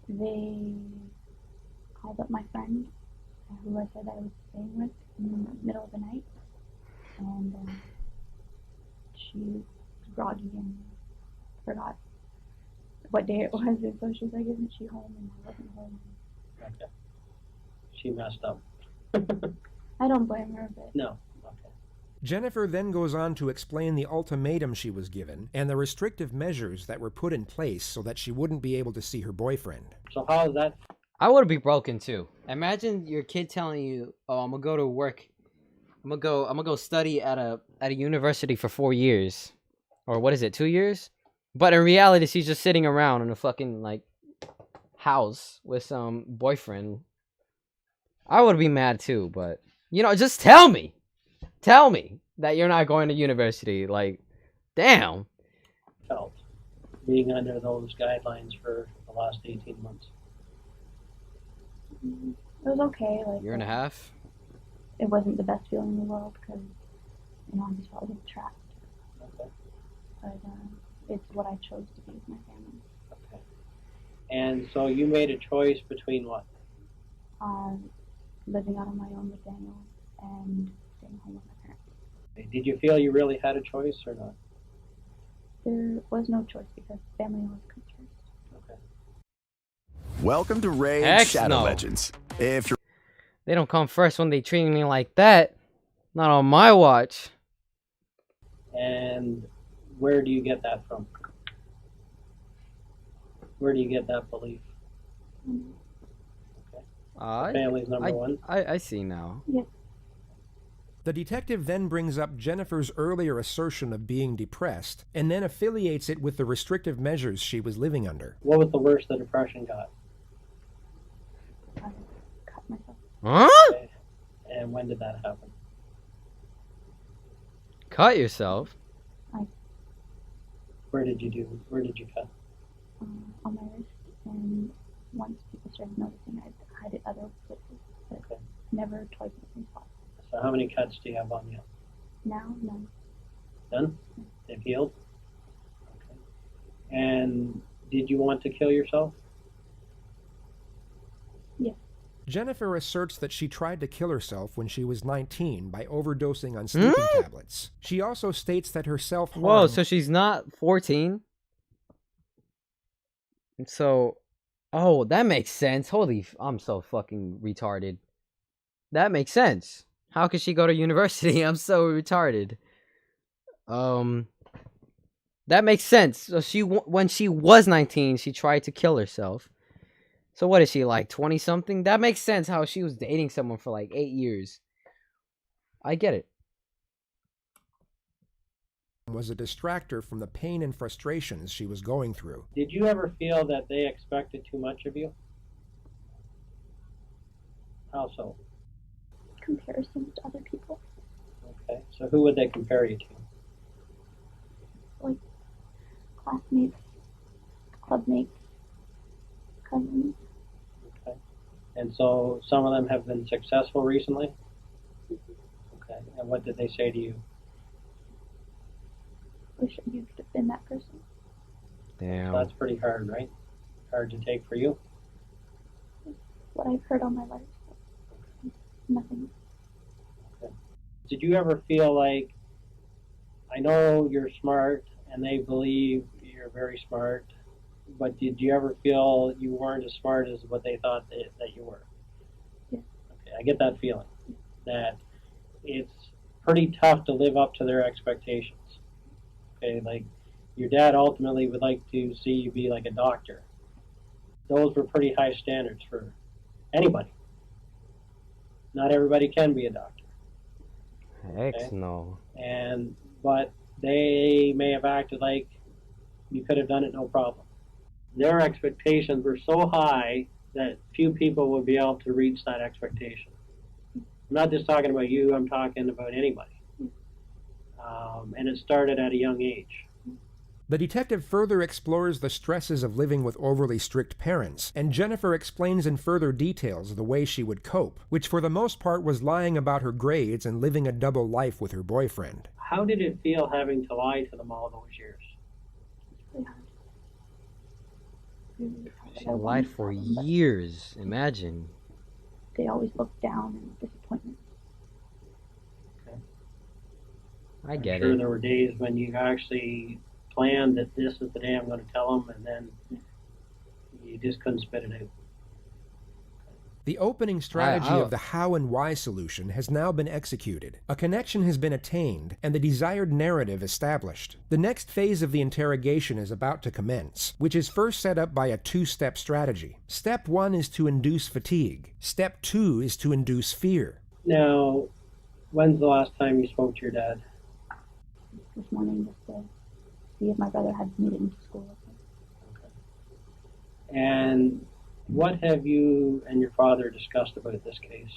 They called up my friend, who I said I was staying with, in the middle of the night, and she was groggy and forgot what day it was, and so she's like, "Isn't she home?" And I wasn't home. Okay. She messed up. I don't blame her, but No. Okay. Jennifer then goes on to explain the ultimatum she was given and the restrictive measures that were put in place so that she wouldn't be able to see her boyfriend. So how is that? I would be broken too. Imagine your kid telling you, "Oh, I'm gonna go to work. I'm gonna go study at a university for 4 years, or what is it, 2 years?" But in reality, she's just sitting around in a fucking like house with some boyfriend. I would be mad too, but you know, just tell me that you're not going to university. Like, damn. Felt being under those guidelines for the last 18 months. it was okay. Like, Year and a half. it wasn't the best feeling in the world because, you know, I just felt a bit trapped. Okay. But it's what I chose to be with my family. Okay. And so you made a choice between what? Living out on my own with Daniel and staying home with my parents. Did you feel you really had a choice or not? There was no choice because family always comes first. Okay. Welcome to Raid Heck Shadow no. Legends. If you're They don't come first when they treat me like that. Not on my watch. And where do you get that from? Where do you get that belief? Family's number one. I see now. Yes. The detective then brings up Jennifer's earlier assertion of being depressed and then affiliates it with the restrictive measures she was living under. What was the worst the depression got? I cut myself. Huh? Okay. And when did that happen? Cut yourself? Where did you cut? On my wrist, and once people started noticing, I'd hide it other places, but never twice in the same spot. So how many cuts do you have on you? Now, none. None? They've healed? Okay. And did you want to kill yourself? Yes. Jennifer asserts that she tried to kill herself when she was 19 by overdosing on sleeping tablets. She also states that her self-harm... Whoa, so she's not 14? So, oh, that makes sense. I'm so fucking retarded. That makes sense. How could she go to university? I'm so retarded. That makes sense. So when she was 19, she tried to kill herself. So what is she, like 20 something? That makes sense how she was dating someone for like 8 years. I get it. was a distractor from the pain and frustrations she was going through. Did you ever feel that they expected too much of you? How so? Comparisons to other people. Okay, so who would they compare you to? Like classmates, clubmates, cousins. Okay, and so some of them have been successful recently? Okay, and what did they say to you? Wish you could have been that person. Damn. So that's pretty hard, right? Hard to take for you? What I've heard all my life. Nothing. Okay. Did you ever feel like, I know you're smart and they believe you're very smart, but did you ever feel you weren't as smart as what they thought that you were? Yeah. Okay, I get that feeling, that it's pretty tough to live up to their expectations. Okay, like your dad ultimately would like to see you be like a doctor. Those were pretty high standards for anybody. Not everybody can be a doctor. Heck okay? no. But they may have acted like you could have done it no problem. Their expectations were so high that few people would be able to reach that expectation. I'm not just talking about you, I'm talking about anybody. And it started at a young age. The detective further explores the stresses of living with overly strict parents, and Jennifer explains in further details the way she would cope, which for the most part was lying about her grades and living a double life with her boyfriend. How did it feel having to lie to them all those years? It's really hard. She lied for years. Imagine. They always look down and disappointment. Okay. I get I'm sure it. There were days when you actually planned that this is the day I'm going to tell them, and then you just couldn't spit it out. The opening strategy of the how and why solution has now been executed. A connection has been attained, and the desired narrative established. The next phase of the interrogation is about to commence, which is first set up by a two-step strategy. Step 1 is to induce fatigue. Step 2 is to induce fear. Now, when's the last time you spoke to your dad? This morning, just to see if my brother had made it into school. And what have you and your father discussed about this case?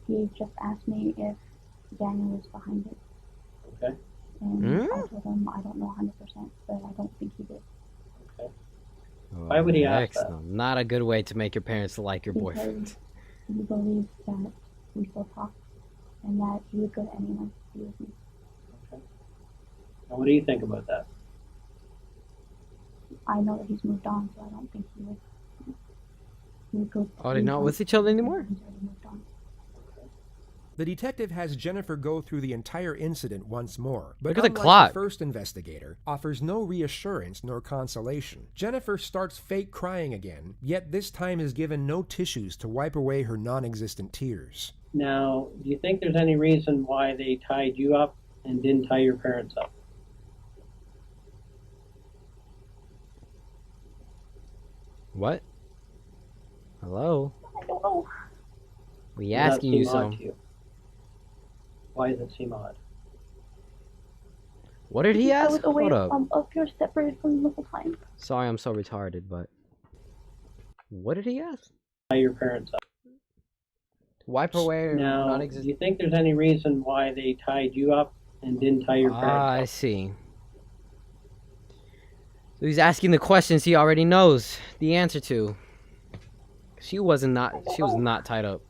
He just asked me if Daniel was behind it. Okay. And I told him I don't know 100%, but I don't think he did. Okay. Why would he ask that? No, not a good way to make your parents like your boyfriend. He believes that we still talk and that he would go to anyone to be with me. Okay. And what do you think about that? I know that he's moved on, so I don't think he would. Oh, they're not with each other anymore? The detective has Jennifer go through the entire incident once more, but Look at the unlike clock. the first investigator, offers no reassurance nor consolation. Jennifer starts fake crying again, yet this time is given no tissues to wipe away her non-existent tears. Now, do you think there's any reason why they tied you up and didn't tie your parents up? What? Hello? I don't know. We asking you so. Why does it seem odd? What did he ask? I was away Hold up. up here separated from the whole time. Sorry, I'm so retarded, but what did he ask? Tie your parents up. Wipe away Now, do non-existent. you think there's any reason why they tied you up and didn't tie your parents Ah, up? I see. So he's asking the questions he already knows the answer to. She was not tied up.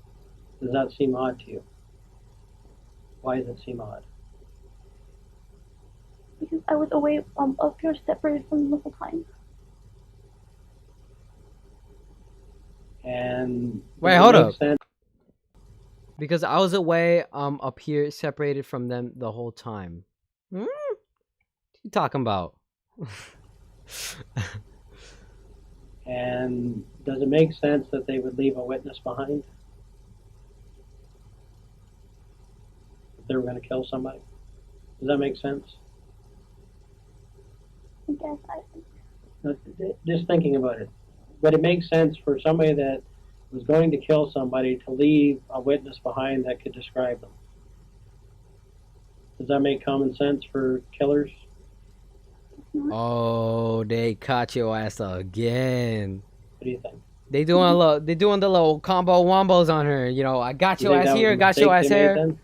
Does that seem odd to you? Why does it seem odd? Because I was away up here separated from the whole time. And Wait, hold up. Because I was away up here separated from them the whole time. What you talking about? And does it make sense that they would leave a witness behind? If they were going to kill somebody? Does that make sense? I guess Just thinking about it. But it makes sense for somebody that was going to kill somebody to leave a witness behind that could describe them. Does that make common sense for killers? Oh, they caught your ass again. What do you think? They doing the little combo wombos on her. You know, I got your ass here, got your ass here,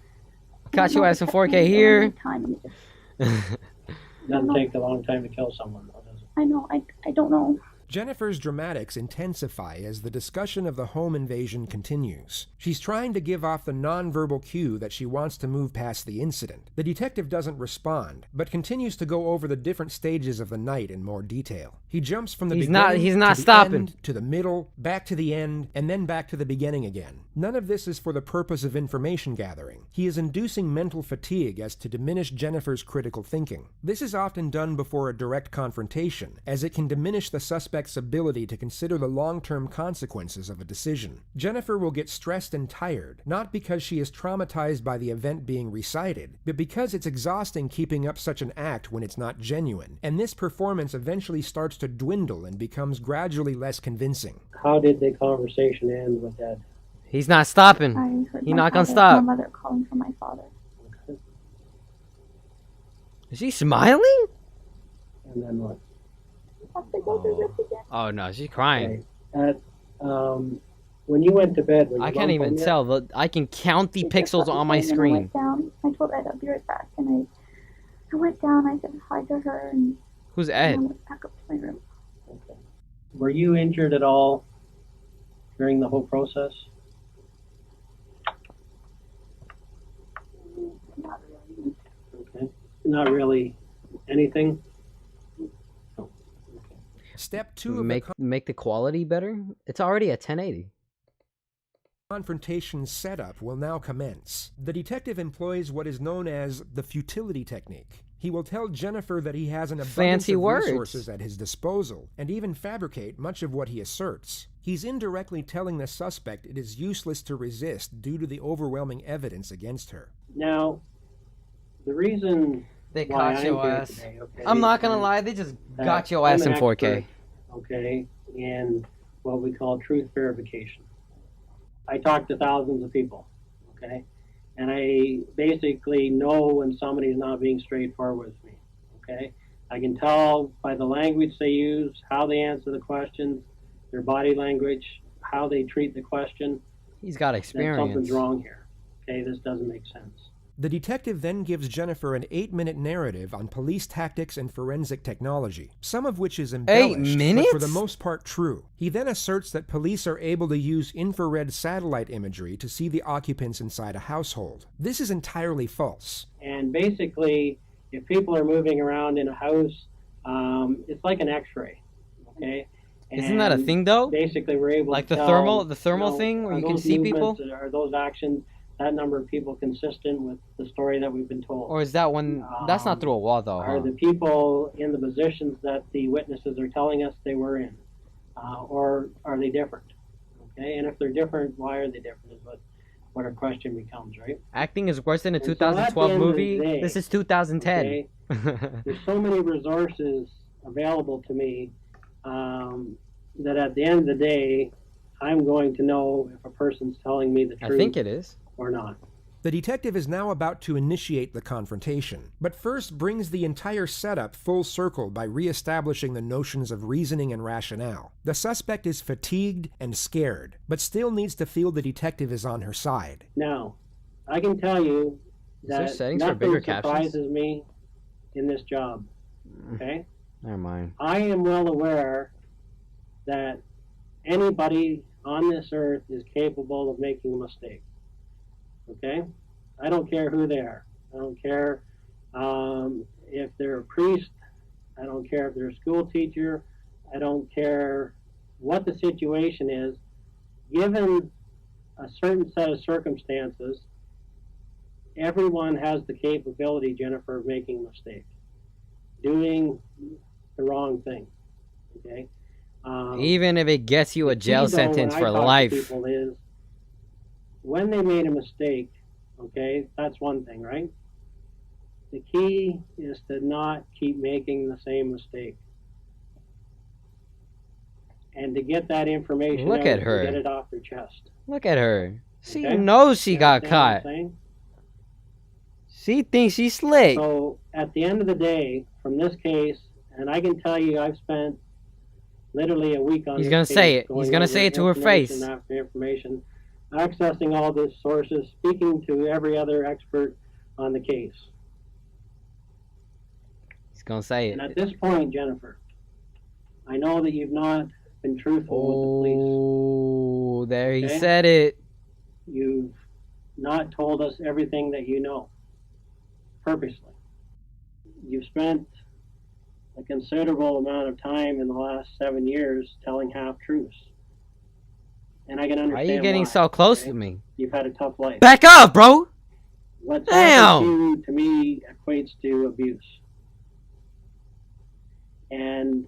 got your ass in 4K here. Doesn't take a long time to kill someone, though, does it? I know. I don't know. Jennifer's dramatics intensify as the discussion of the home invasion continues. She's trying to give off the nonverbal cue that she wants to move past the incident. The detective doesn't respond, but continues to go over the different stages of the night in more detail. He jumps from the beginning he's not to the stopping. end, to the middle, back to the end, and then back to the beginning again. None of this is for the purpose of information gathering. He is inducing mental fatigue as to diminish Jennifer's critical thinking. This is often done before a direct confrontation, as it can diminish the suspect's ability to consider the long-term consequences of a decision. Jennifer will get stressed and tired, not because she is traumatized by the event being recited, but because it's exhausting keeping up such an act when it's not genuine, and this performance eventually starts to dwindle and becomes gradually less convincing. How did the conversation end with Dad? He's not stopping. I heard He's my not gonna father- stop. My mother calling for my father. Is she smiling? And then what? Have to go through this again. Oh no, she's crying. When you went to bed, I can't even tell. I can count the pixels on my And I screen. went down. I told Ed I'd be right back, and I went down. I said hi to her, and Who's I Ed? went back up to my room. Were you injured at all during the whole process? Not really. Okay. Not really anything? Step 2 of Make the quality better. It's already at 1080. confrontation setup will now commence. The detective employs what is known as the futility technique. He will tell Jennifer that he has an abundance Fancy of words. resources at his disposal, and even fabricate much of what he asserts. He's indirectly telling the suspect it is useless to resist due to the overwhelming evidence against her. Now, the reason They why caught I'm your here ass. today, okay, I'm not gonna is lie, they just that got your ass I'm in an 4K. expert, okay, in what we call truth verification. I talk to thousands of people, okay, and I basically know when somebody's not being straightforward with me, okay. I can tell by the language they use, how they answer the questions, their body language, how they treat the question. He's got That experience. something's wrong here. Okay, this doesn't make sense. The detective then gives Jennifer an 8-minute narrative on police tactics and forensic technology, some of which is embellished, but for the most part true. He then asserts that police are able to use infrared satellite imagery to see the occupants inside a household. This is entirely false. And basically, if people are moving around in a house, it's like an X-ray. Okay. Isn't that a And thing though? Basically, we're able Like to the tell, thermal you know, thing where are you can those see people? movements, are those actions, that number of people consistent with the story that we've been told? Or is that one? That's not through a wall though, Are huh? the people in the positions that the witnesses are telling us they were in, or are they different? Okay, and if they're different, why are they different? Is what our question becomes, right? Acting is worse than a And so at the 2012 end of the movie. day, This is 2010. okay, there's so many resources available to me that at the end of the day, I'm going to know if a person's telling me the truth. I think it is. Or not. The detective is now about to initiate the confrontation, but first brings the entire setup full circle by reestablishing the notions of reasoning and rationale. The suspect is fatigued and scared, but still needs to feel the detective is on her side. Now, I can tell you there that settings for nothing bigger captions? surprises me in this job. Okay? Never mind. I am well aware that anybody on this earth is capable of making a mistake. Okay? I don't care who they are. I don't care if they're a priest. I don't care if they're a school teacher. I don't care what the situation is. Given a certain set of circumstances, everyone has the capability, Jennifer, of making a mistake, doing the wrong thing. Okay? Even if it gets you a jail key, though, sentence when for I talk to life. people is when they made a mistake, okay, that's one thing, right? The key is to not keep making the same mistake. And to get that information Look out at and her. get it off your chest. Look at her. She Okay? knows she got Understand what I'm caught. saying? She thinks she's slick. So at the end of the day, from this case, and I can tell you, I've spent literally a week on. He's this gonna case, say it. going He's gonna over say it to her information face. After information, accessing all the sources, speaking to every other expert on the case. He's gonna say And it. at this point, Jennifer, I know that you've not been truthful with the police. Oh, there he Okay? said it. You've not told us everything that you know, purposely. You've spent a considerable amount of time in the last 7 years telling half-truths. And I can Why understand are you getting why, so close okay? to me? You've had a tough life. Back up, bro. What's Damn. happened to me equates to abuse. And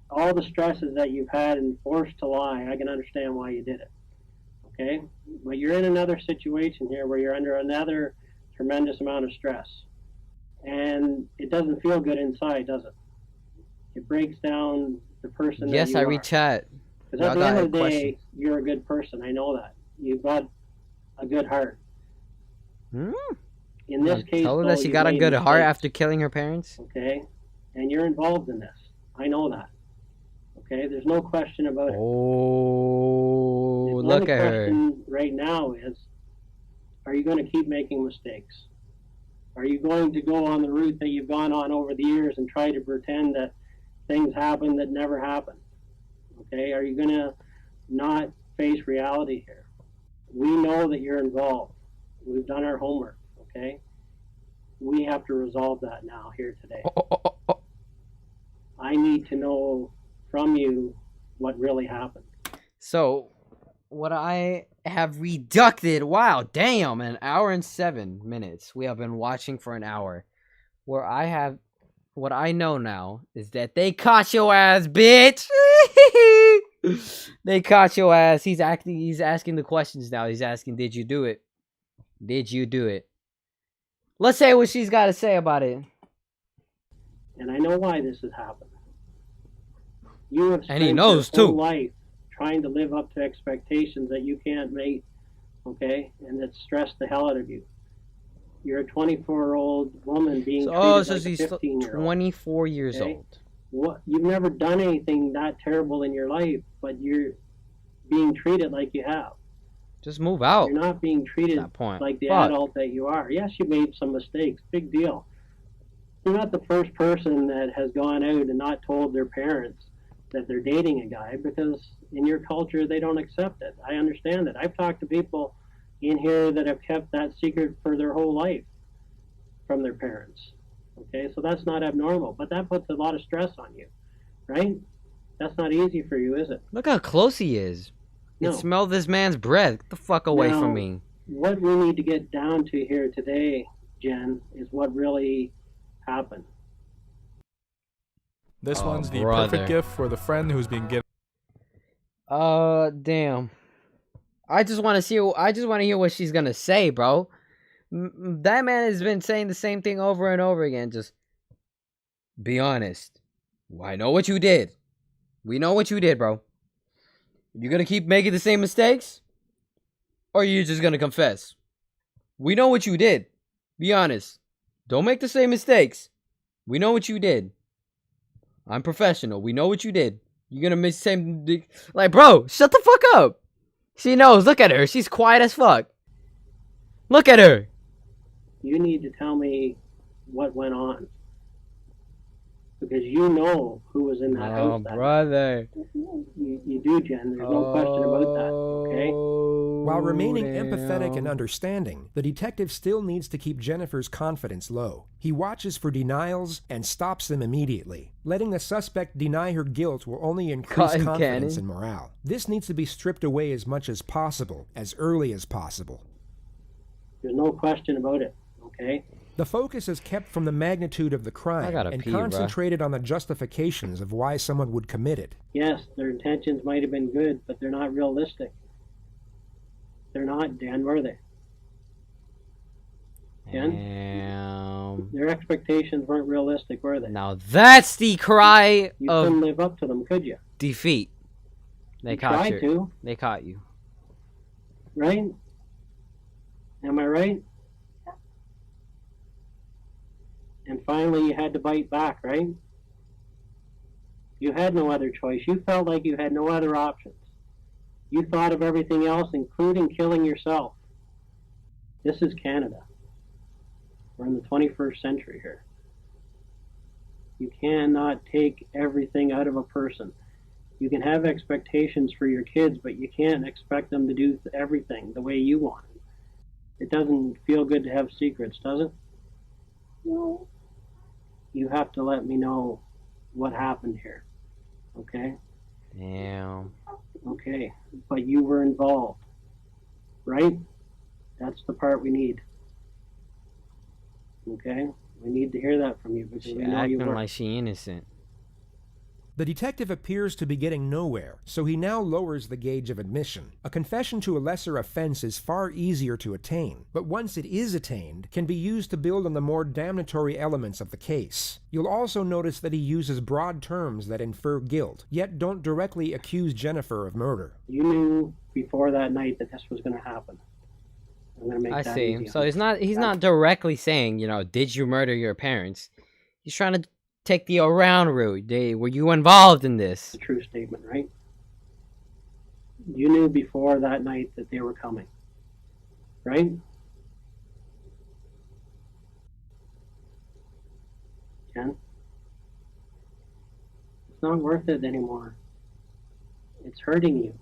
all the stresses that you've had and forced to lie, I can understand why you did it. Okay? But you're in another situation here where you're under another tremendous amount of stress. And it doesn't feel good inside, does it? It breaks down the person that Yes, you I are. read chat. Because at Y'all the end got of the day, questions. you're a good person. I know that. You've got a good heart. Hmm? In this case, Told her though, that she you've got a made good heart mistakes, after killing her parents. okay? And you're involved in this. I know that. Okay? There's no question about it. Oh, The look only at her. question right now is, are you going to keep making mistakes? Are you going to go on the route that you've gone on over the years and try to pretend that things happen that never happened? Okay? Are you going to not face reality here? We know that you're involved. We've done our homework, okay? We have to resolve that now here today. I need to know from you what really happened. So, what I have reducted, wow, damn, an hour and 7 minutes. We have been watching for an hour. What I know now is that they caught your ass, bitch. They caught your ass. He's asking the questions now. He's asking, did you do it? Did you do it? Let's say what she's got to say about it. And I know why this has happened. You have spent And he knows, your whole too. life trying to live up to expectations that you can't meet, okay? And that stress the hell out of you. You're a 24-year-old woman being treated So like a he's 15-year-old. 24 years okay? old. What? You've never done anything that terrible in your life, but you're being treated like you have. Just move out. You're not being treated That point. like the Fuck. adult that you are. Yes, you made some mistakes. Big deal. You're not the first person that has gone out and not told their parents that they're dating a guy, because in your culture they don't accept it. I understand that. I've talked to people in here that have kept that secret for their whole life from their parents. Okay, so that's not abnormal, but that puts a lot of stress on you, right? That's not easy for you, is it? Look how close he is. You No. can smell this man's breath. Get the fuck away Now, from me. What we need to get down to here today, Jen, is what really happened. This Oh, one's the brother. perfect gift for the friend who's been given. Damn. I just want to hear what she's gonna say, bro. That man has been saying the same thing over and over again. Just be honest. Well, I know what you did. We know what you did, bro. You gonna keep making the same mistakes, or you just gonna confess? We know what you did. Be honest. Don't make the same mistakes. We know what you did. I'm professional. We know what you did. You're gonna miss the same. Like, bro, shut the fuck up. She knows. Look at her. She's quiet as fuck. Look at her. You need to tell me what went on, because you know who was in that Oh, house. That brother. you do, Jen. There's no question about that. Okay. While remaining damn. empathetic and understanding, the detective still needs to keep Jennifer's confidence low. He watches for denials and stops them immediately. Letting the suspect deny her guilt will only increase Cotton confidence cannon. and morale. This needs to be stripped away as much as possible, as early as possible. There's no question about it. Okay. The focus is kept from the magnitude of the crime gotta and pee, bruh. concentrated on the justifications of why someone would commit it. Yes, their intentions might have been good, but they're not realistic. They're not, Dan, were they? Jen? Damn. Their expectations weren't realistic, were they? Now that's the cry You of couldn't live up to them, could you? defeat. They You caught tried you. to. They caught you. Right? Am I right? And finally you had to bite back, right? You had no other choice. You felt like you had no other options. You thought of everything else, including killing yourself. This is Canada. We're in the 21st century here. You cannot take everything out of a person. You can have expectations for your kids, but you can't expect them to do everything the way you want it. It doesn't feel good to have secrets, does it? No. You have to let me know what happened here. Okay? Damn. Okay. But you were involved. Right? That's the part we need. Okay? We need to hear that from you because She we know you acting were. like she innocent. The detective appears to be getting nowhere, so he now lowers the gauge of admission. A confession to a lesser offense is far easier to attain, but once it is attained, can be used to build on the more damnatory elements of the case. You'll also notice that he uses broad terms that infer guilt, yet don't directly accuse Jennifer of murder. You knew before that night that this was going to happen. I'm going to make I that see. easy So on he's not directly saying, you know, did you murder your parents? He's trying to take the around route. Were you involved in this? a true statement, right? You knew before that night that they were coming, right? Ken? It's not worth it anymore. It's hurting you.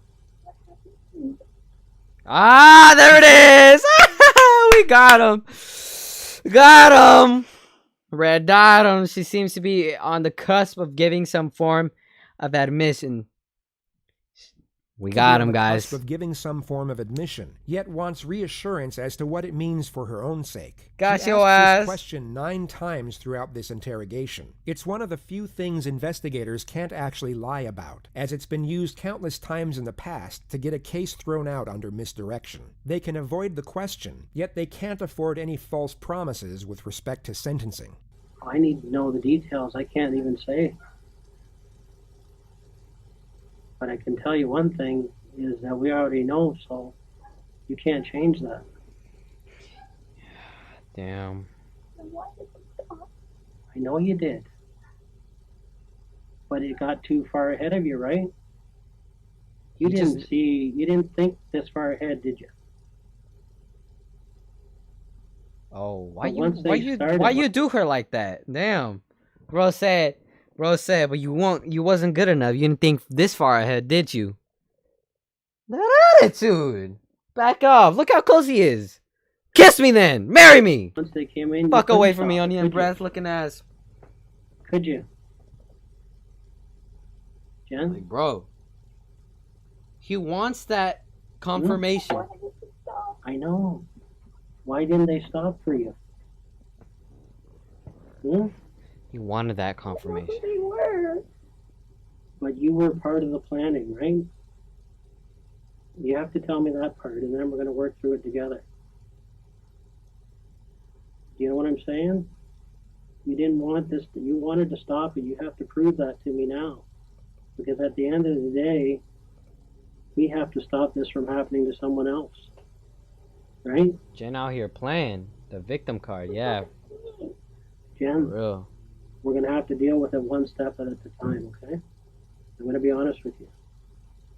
Ah, there it is! We got him! Got him! Red dot him. She seems to be on the cusp of giving some form of admission. We got him, guys. Of giving some form of admission, yet wants reassurance as to what it means for her own sake. Got She your asks ass. this question 9 times throughout this interrogation. It's one of the few things investigators can't actually lie about, as it's been used countless times in the past to get a case thrown out under misdirection. They can avoid the question, yet they can't afford any false promises with respect to sentencing. I need to know the details. I can't even say. But I can tell you one thing is that we already know, so you can't change that. Damn. I know you did. But it got too far ahead of you, right? You didn't think this far ahead, did you? Oh, why But you do her like that? Damn. Bro said, but you wasn't good enough. You didn't think this far ahead, did you? That attitude. Back off. Look how close he is. Kiss me then. Marry me. Once they came in, Fuck you away couldn't from me, stop, onion could you? breath looking ass. Could you? Jen? Like, bro. He wants that confirmation. I know. Why didn't they stop for you? He wanted that confirmation. They were. But you were part of the planning, right? You have to tell me that part, and then we're going to work through it together. Do you know what I'm saying? You didn't want this. You wanted to stop it. You have to prove that to me now. Because at the end of the day, we have to stop this from happening to someone else. Right? Jen out here playing the victim card, yeah. Jen, For real. we're going to have to deal with it one step at a time, okay? I'm going to be honest with you.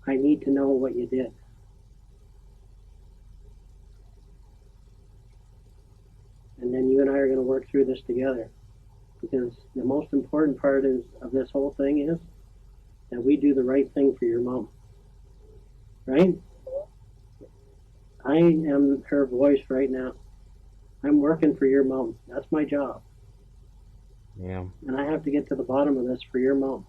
I need to know what you did. And then you and I are going to work through this together. Because the most important part of this whole thing is that we do the right thing for your mom. Right? I am her voice right now. I'm working for your mom. That's my job. Yeah. And I have to get to the bottom of this for your mom.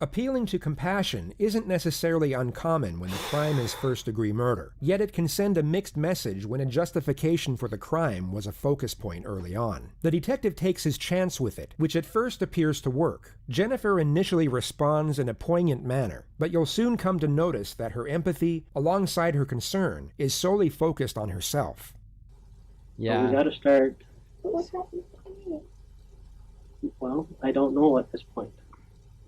Appealing to compassion isn't necessarily uncommon when the crime is first-degree murder, yet it can send a mixed message when a justification for the crime was a focus point early on. The detective takes his chance with it, which at first appears to work. Jennifer initially responds in a poignant manner, but you'll soon come to notice that her empathy, alongside her concern, is solely focused on herself. Yeah. But we got to start. What's happening to me? Well, I don't know at this point.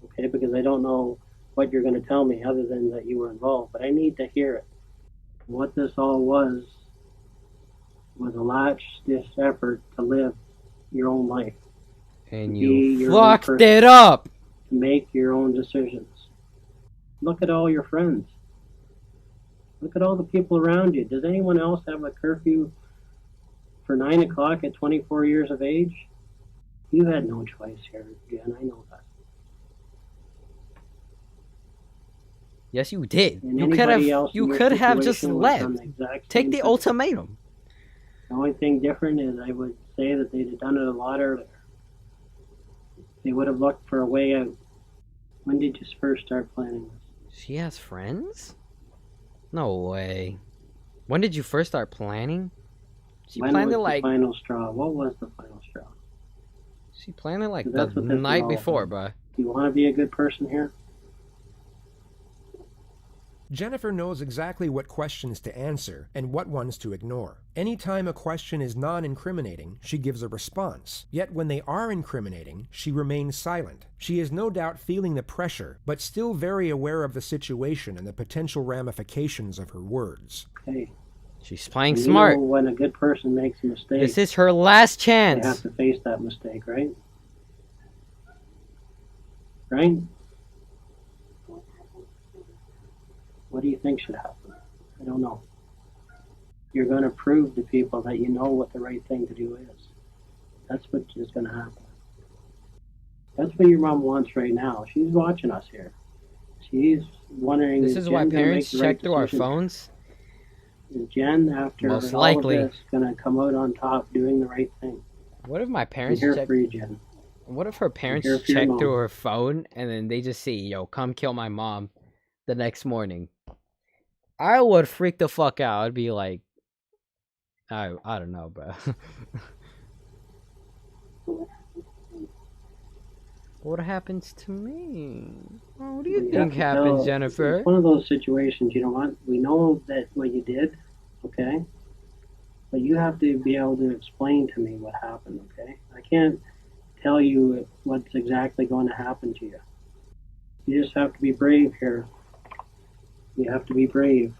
Okay, because I don't know what you're going to tell me other than that you were involved, but I need to hear it. What this all was a last-ditch effort to live your own life. And Be you your own fucked person. it up! Make your own decisions. Look at all your friends. Look at all the people around you. Does anyone else have a curfew for 9 o'clock at 24 years of age? You had no choice here, Jen. I know that. Yes, you did. And You could anybody have. else in You your could have just situation would have done left. the exact Take same the thing. ultimatum. The only thing different is I would say that they'd have done it a lot earlier. They would have looked for a way out. When did you first start planning this? She has friends? No way. When did you first start planning? She When planned was it like. the final straw? What was the final straw? She planned it like That's the what this is night all before, about. bruh. Do you want to be a good person here? Jennifer knows exactly what questions to answer and what ones to ignore. Anytime a question is non-incriminating, she gives a response. Yet when they are incriminating, she remains silent. She is no doubt feeling the pressure, but still very aware of the situation and the potential ramifications of her words. Okay. She's playing You smart. know when a good person makes a mistake, This is her last they have chance. to face that mistake, right? Right? What do you think should happen? I don't know. You're going to prove to people that you know what the right thing to do is. That's what is going to happen. That's what your mom wants right now. She's watching us here. She's wondering, This is why Jen gonna parents make the right check through our decision? phones. Is Jen, after Most all likely. of this, going to come out on top doing the right thing? What if my I'm parents here check? for you, Jen. What if her parents here for your check mom. through her phone and then they just see, yo, come kill my mom the next morning? I would freak the fuck out. I'd be like, I don't know, bro. What happens to me? Oh, what do you You think have to happens, tell- Jennifer? It's one of those situations, you know what? We know that what you did, okay? But you have to be able to explain to me what happened, okay? I can't tell you what's exactly going to happen to you. You just have to be brave here. You have to be brave.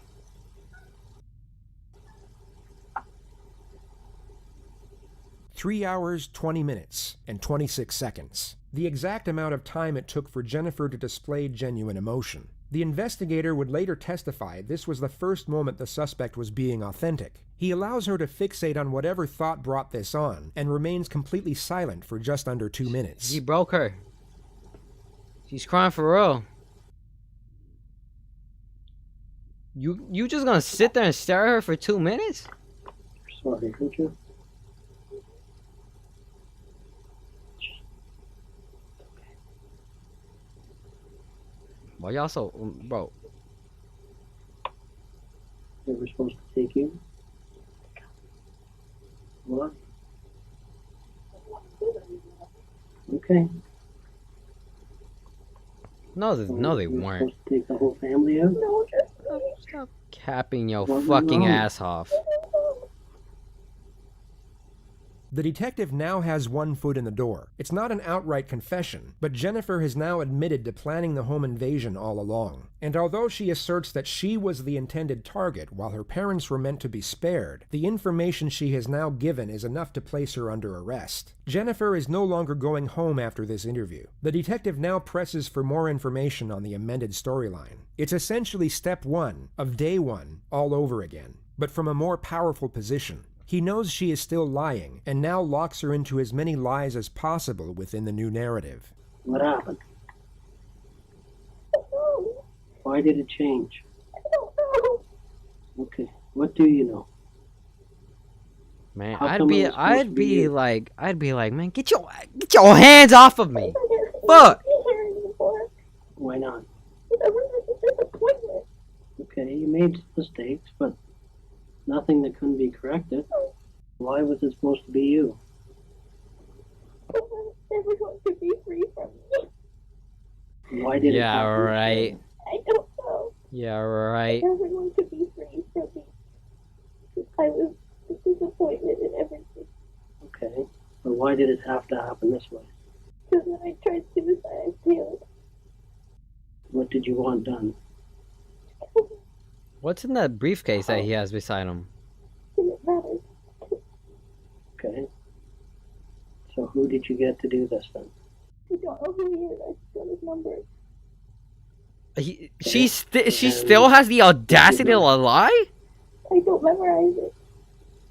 "3 hours, 20 minutes, and 26 seconds. The exact amount of time it took for Jennifer to display genuine emotion. The investigator would later testify this was the first moment the suspect was being authentic. He allows her to fixate on whatever thought brought this on, and remains completely silent for just under 2 minutes. He broke her. She's crying for real. You just gonna sit there and stare at her for 2 minutes? Sorry, aren't you? Why y'all so, bro? They were supposed to take you. What? Okay. No, no, they You were weren't. supposed to take the whole family out? Stop capping your What went fucking wrong? ass off. The detective now has one foot in the door. It's not an outright confession, but Jennifer has now admitted to planning the home invasion all along. And although she asserts that she was the intended target while her parents were meant to be spared, the information she has now given is enough to place her under arrest. Jennifer is no longer going home after this interview. The detective now presses for more information on the amended storyline. It's essentially step one of day one all over again, but from a more powerful position. He knows she is still lying, and now locks her into as many lies as possible within the new narrative. What happened? Why did it change? Okay, what do you know? Man, How I'd come be, it was supposed to be you? like, man, get your hands off of me. Fuck. Why not? Okay, you made mistakes, but nothing that couldn't be corrected. Why was it supposed to be you? Everyone could be free from me. Why did it Yeah, happen? right. I don't know. Yeah, right. Everyone could be free from me. I was disappointed in everything. Okay, but why did it have to happen this way? Because when I tried suicide, I failed. What did you want done? What's in that briefcase that he has beside him? And it matters. Okay. So Who did you get to do this then? I don't know who he is. I just got his number. She still has the audacity to lie? I don't memorize it.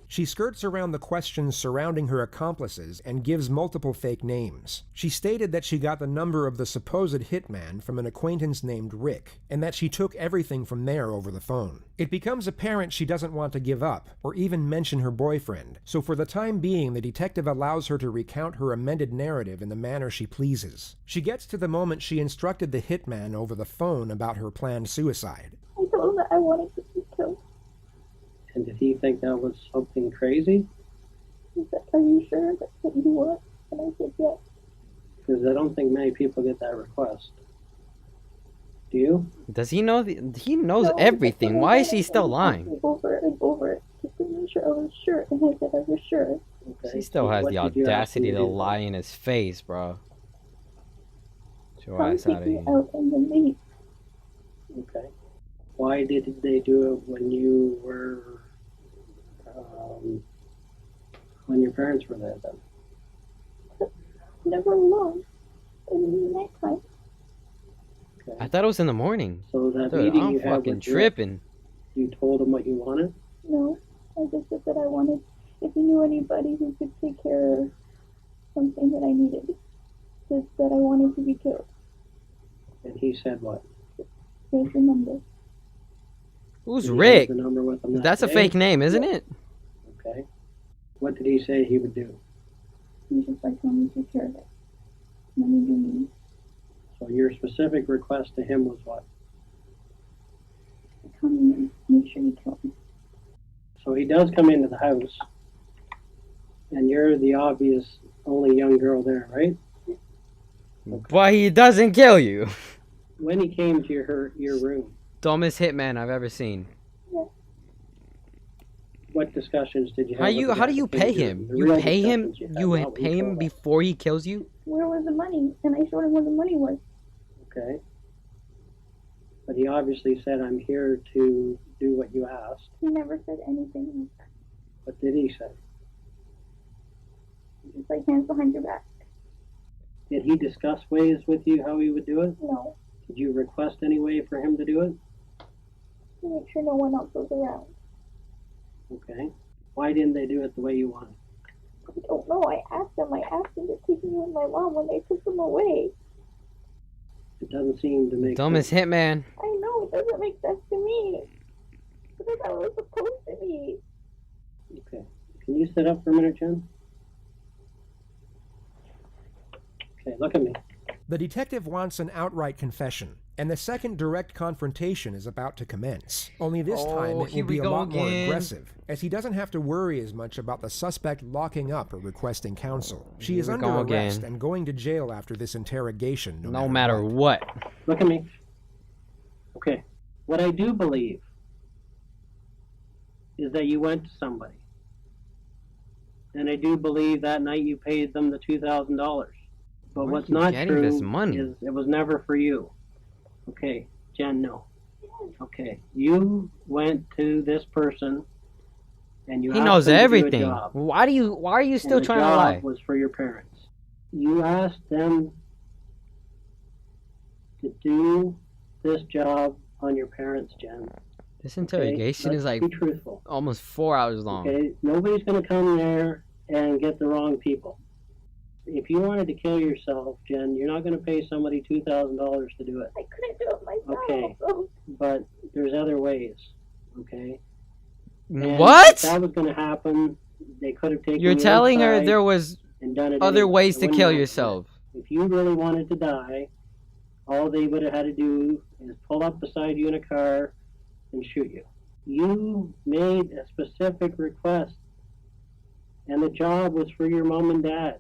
She skirts around the questions surrounding her accomplices and gives multiple fake names. She stated that she got the number of the supposed hitman from an acquaintance named Rick, and that she took everything from there over the phone. It becomes apparent she doesn't want to give up, or even mention her boyfriend, so for the time being the detective allows her to recount her amended narrative in the manner she pleases. She gets to the moment she instructed the hitman over the phone about her planned suicide. I told him that I wanted to be killed. And did he think that was something crazy? He said, "Are you sure that's what you want?" And I said, "Yes." Because I don't think many people get that request. Do you? Does he know? He knows everything. Why is he still lying? Over and over it, just to make sure I was sure. And I said I was sure. Okay. He still has the audacity to lie in his face, bro. Show ass out of here. Out and then leave. Okay. Why did they do it when you were, when your parents were there then? Never alone. In the nighttime. Okay. I thought it was in the morning. So that Dude, meeting I'm you had fucking with tripping. You told him what you wanted? No, I just said that I wanted, if you knew anybody who could take care of something that I needed, just that I wanted to be killed. And he said what? Here's the number. Who's Did he Rick? have the number with him that That's a day? fake name, isn't it? Okay. What did he say he would do? He just like told me to take care of it. Let me do me. So your specific request to him was what? Come in and make sure you kill me. So he does come into the house, and you're the obvious only young girl there, right? But he doesn't kill you. When he came to your room, Dumbest hitman I've ever seen. what discussions did you have? How do you pay him? You pay him? You pay him before he kills you? Where was the money? And I showed him where the money was. Okay. But he obviously said, "I'm here to do what you asked." He never said anything like that. What did he say? Just like hands behind your back. Did he discuss ways with you how he would do it? No. Did you request any way for him to do it? To make sure no one else was around. Okay. Why didn't they do it the way you wanted? I don't know. I asked them to take me with my mom when they took them away. It doesn't seem to make Dumbest sense. hitman. I know, it doesn't make sense to me. Because I was supposed to be. Okay. Can you sit up for a minute, Jen? Okay, look at me. The detective wants an outright confession, and the second direct confrontation is about to commence. Only this time it will be a lot more aggressive, as he doesn't have to worry as much about the suspect locking up or requesting counsel. She is under arrest and going to jail after this interrogation, no matter what. Look at me. Okay. What I do believe is that you went to somebody. And I do believe that night you paid them the $2,000. But what's not true is it was never for you. Okay, Jen, no. Okay, you went to this person and you He asked knows them to do a everything. job. Why are you still And the trying to lie? job was for your parents. You asked them to do this job on your parents, Jen. This interrogation Let's is like be truthful. almost 4 hours long. Okay, nobody's going to come there and get the wrong people. If you wanted to kill yourself, Jen, you're not going to pay somebody $2,000 to do it. I couldn't do it myself. Okay, but there's other ways. Okay. And What? If that was going to happen, they could have taken. You're you telling her inside there was and done it other anyway. ways It to wouldn't kill matter. yourself. If you really wanted to die, all they would have had to do is pull up beside you in a car and shoot you. You made a specific request, and the job was for your mom and dad.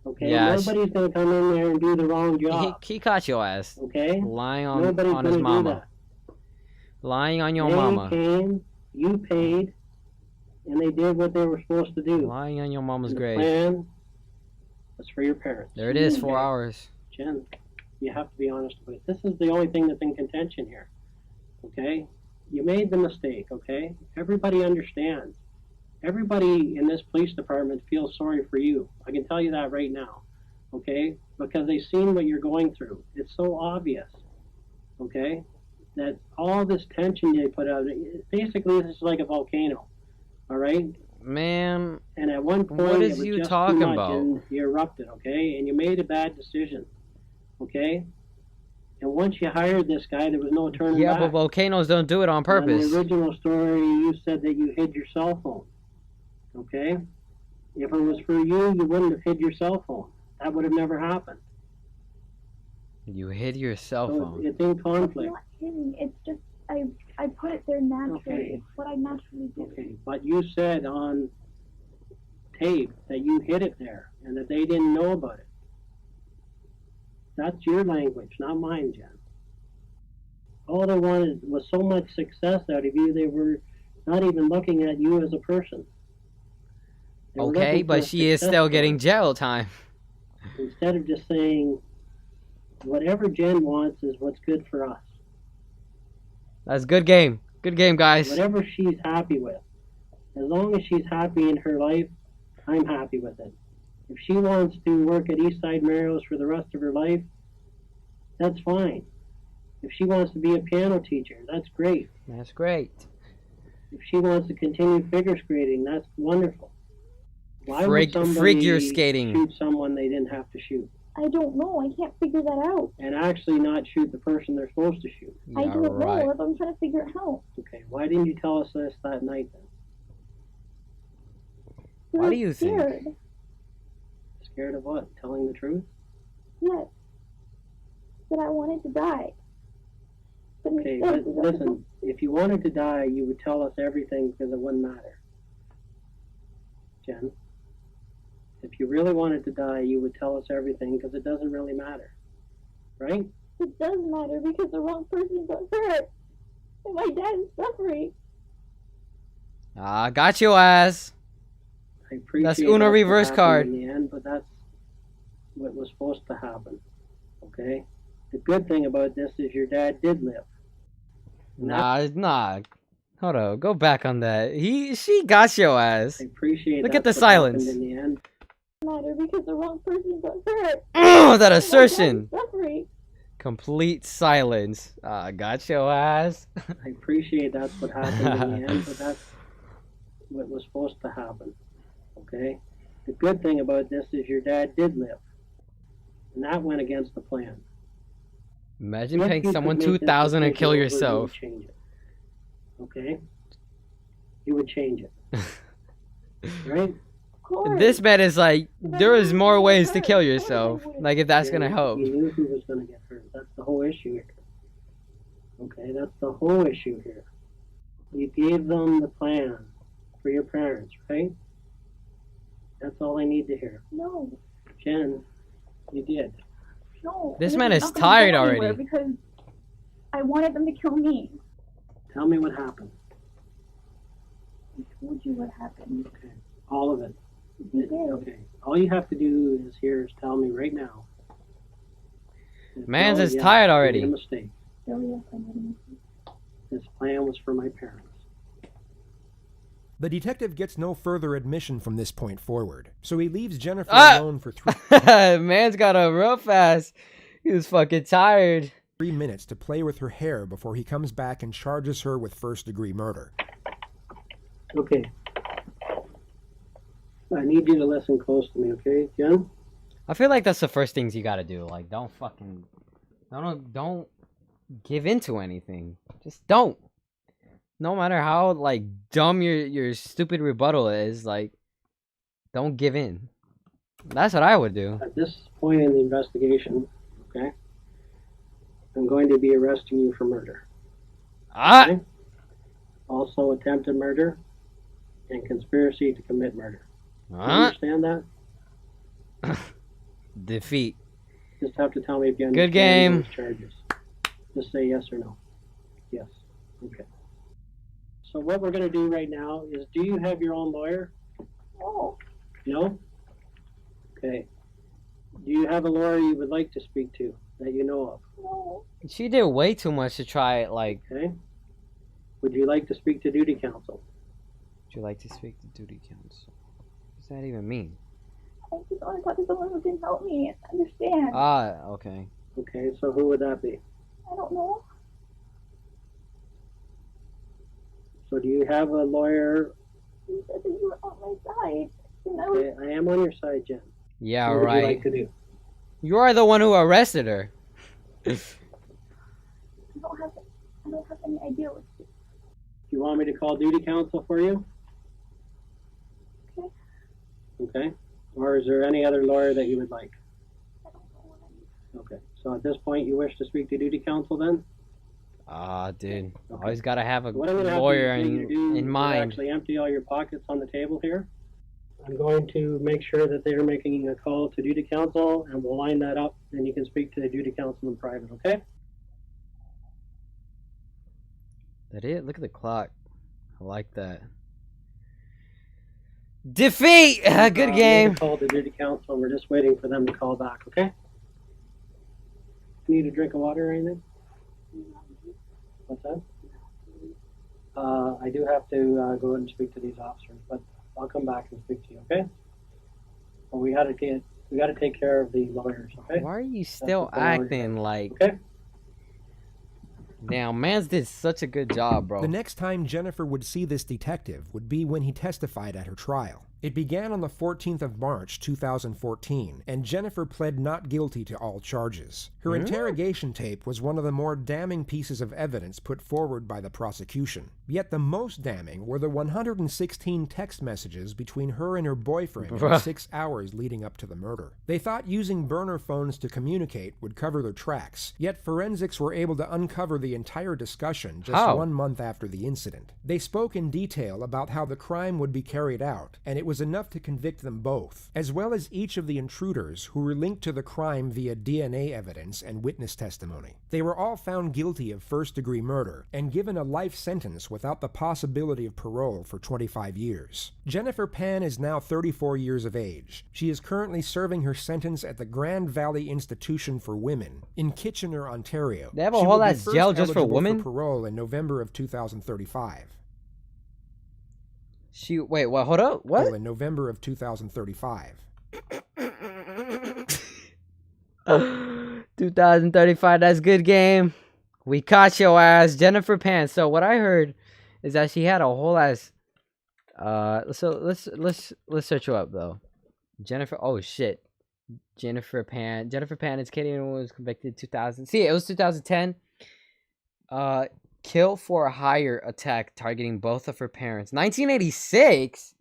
Okay, Yeah, nobody's going to come in there and do the wrong job. He caught your ass. Okay, Lying on nobody's his gonna do mama. that. Lying on your They mama. came, you paid, and they did what they were supposed to do. Lying on your mama's And the grave. plan was for your parents. There it is, 4 hours. Jen, you have to be honest with it. This is the only thing that's in contention here. Okay? You made the mistake, okay? Everybody understands. Everybody in this police department feels sorry for you. I can tell you that right now, okay? Because they've seen what you're going through. It's so obvious, okay? That all this tension they put out, basically this is like a volcano, all right? Man, and at one point, what it is was you just talking too much about? and you erupted, okay? And you made a bad decision, okay? And once you hired this guy, there was no turning Yeah, back. but volcanoes don't do it on purpose. In the original story, you said that you hid your cell phone, okay? If it was for you, you wouldn't have hid your cell phone. That would have never happened. You hid your cell So phone. it's in It's conflict. not hidden. It's just I put it there naturally. Okay. It's what I naturally do. Okay, but you said on tape that you hid it there and that they didn't know about it. That's your language, not mine, Jen. All they wanted was so much success out of you, they were not even looking at you as a person. They were Okay, looking for but a she is success still story. getting jail time. Instead of just saying, whatever Jen wants is what's good for us. That's good game. Good game, guys. Whatever she's happy with. As long as she's happy in her life, I'm happy with it. If she wants to work at Eastside Mario's for the rest of her life, that's fine. If she wants to be a piano teacher, that's great. That's great. If she wants to continue figure skating, that's wonderful. Why would somebody figure skating. shoot someone they didn't have to shoot? I don't know. I can't figure that out. And actually not shoot the person they're supposed to shoot. I don't know. If I'm trying to figure it out. Okay, why didn't you tell us this that night then? Why do you think? Scared. Scared of what? Telling the truth? Yes. That I wanted to die. But Okay, instead, but listen, if you wanted to die, you would tell us everything because it wouldn't matter. Jen, if you really wanted to die, you would tell us everything because it doesn't really matter. Right? It does matter because the wrong person got hurt. And my dad is suffering. Ah, got your ass. I appreciate That's Uno what reverse happened card. in the end, but that's what was supposed to happen. Okay? The good thing about this is your dad did live. Nah. Hold on, go back on that. She got your ass. I appreciate Look at that's the what happened silence. in the end. Matter because the wrong person got hurt. Oh, that And my dad assertion. is suffering. Complete silence. Ah, got your ass. I appreciate that's what happened in the end, but that's what was supposed to happen. Okay? The good thing about this is your dad did live. And that went against the plan. Imagine If paying you someone could make this $2,000 and kill decision over, yourself. You would change it. Okay? You would change it. Right? Of course. This man is like, there is more ways to kill yourself. Like, if that's gonna help. You knew who was going to get hurt. That's the whole issue here. Okay, that's the whole issue here. You gave them the plan for your parents, right? That's all I need to hear. No. Jen, you did. No. This and man it's is not gonna tired go already. anywhere because I wanted them to kill me. Tell me what happened. I told you what happened. Okay, all of it. You did. Okay, all you have to do is tell me right now. Man's Oh, is yeah, tired I already. made a mistake. Oh, yes, I made a mistake. This plan was for my parents. The detective gets no further admission from this point forward, so he leaves Jennifer Ah! alone for Man's got up real fast. He was fucking tired. 3 minutes to play with her hair before he comes back and charges her with first-degree murder. Okay. I need you to listen close to me, okay, Jen? I feel like that's the first things you gotta do. Like, don't give into anything. Just don't. No matter how like dumb your stupid rebuttal is, like, don't give in. That's what I would do. At this point in the investigation, okay, I'm going to be arresting you for murder. Ah! Okay? Also attempted murder and conspiracy to commit murder. You understand that? Defeat. Just have to tell me if you Good understand game. those charges. Just say yes or no. Yes. Okay. So what we're going to do right now is, do you have your own lawyer? No. No? Okay. Do you have a lawyer you would like to speak to that you know of? No. She did way too much to try it. Like, Okay. Would you like to speak to duty counsel? Would you like to speak to duty council? What does that even mean? I just want to talk to someone who can help me understand. Ah, okay. Okay, so who would that be? I don't know. So do you have a lawyer? You said that you were on my side. And I Okay, I am on your side, Jen. Yeah, What would right. you like to do? You are the one who arrested her. I don't have any idea what to do. Do you want me to call duty counsel for you? Okay. Okay. Or is there any other lawyer that you would like? Okay. So at this point, you wish to speak to duty counsel then? Ah, dude. Always gotta have a What I'm gonna have lawyer you do in is mind. actually empty all your pockets on the table here. I'm going to make sure that they're making a call to duty counsel, and we'll line that up, and you can speak to the duty counsel in private, okay? That it? Look at the clock. I like that. Defeat! Good game. Call to duty counsel, and we're just waiting for them to call back, okay? Need a drink of water or anything? What's that? I do have to go and speak to these officers, but I'll come back and speak to you, okay? But we gotta take care of the lawyers, okay? Why are you still That's the priority. acting like... Okay. Damn, Mans did such a good job, bro. The next time Jennifer would see this detective would be when he testified at her trial. It began on the 14th of March, 2014, and Jennifer pled not guilty to all charges. Her interrogation tape was one of the more damning pieces of evidence put forward by the prosecution. Yet the most damning were the 116 text messages between her and her boyfriend in the 6 hours leading up to the murder. They thought using burner phones to communicate would cover their tracks, yet forensics were able to uncover the entire discussion just 1 month after the incident. They spoke in detail about how the crime would be carried out, and it was enough to convict them both, as well as each of the intruders who were linked to the crime via DNA evidence and witness testimony. They were all found guilty of first-degree murder and given a life sentence without the possibility of parole for 25 years. Jennifer Pan is now 34 years of age. She is currently serving her sentence at the Grand Valley Institution for Women in Kitchener, Ontario. They have a She whole will be ass first jail just for eligible women? parole in November of 2035. Wait, what? Hold up. What? In November of 2035. 2035, that's good game. We caught your ass, Jennifer Pan. So what I heard is that she had a whole ass so let's search her up though. Jennifer, oh shit. Jennifer Pan is Canadian, was convicted 2000. See, it was 2010. Kill for hire attack targeting both of her parents. 1986.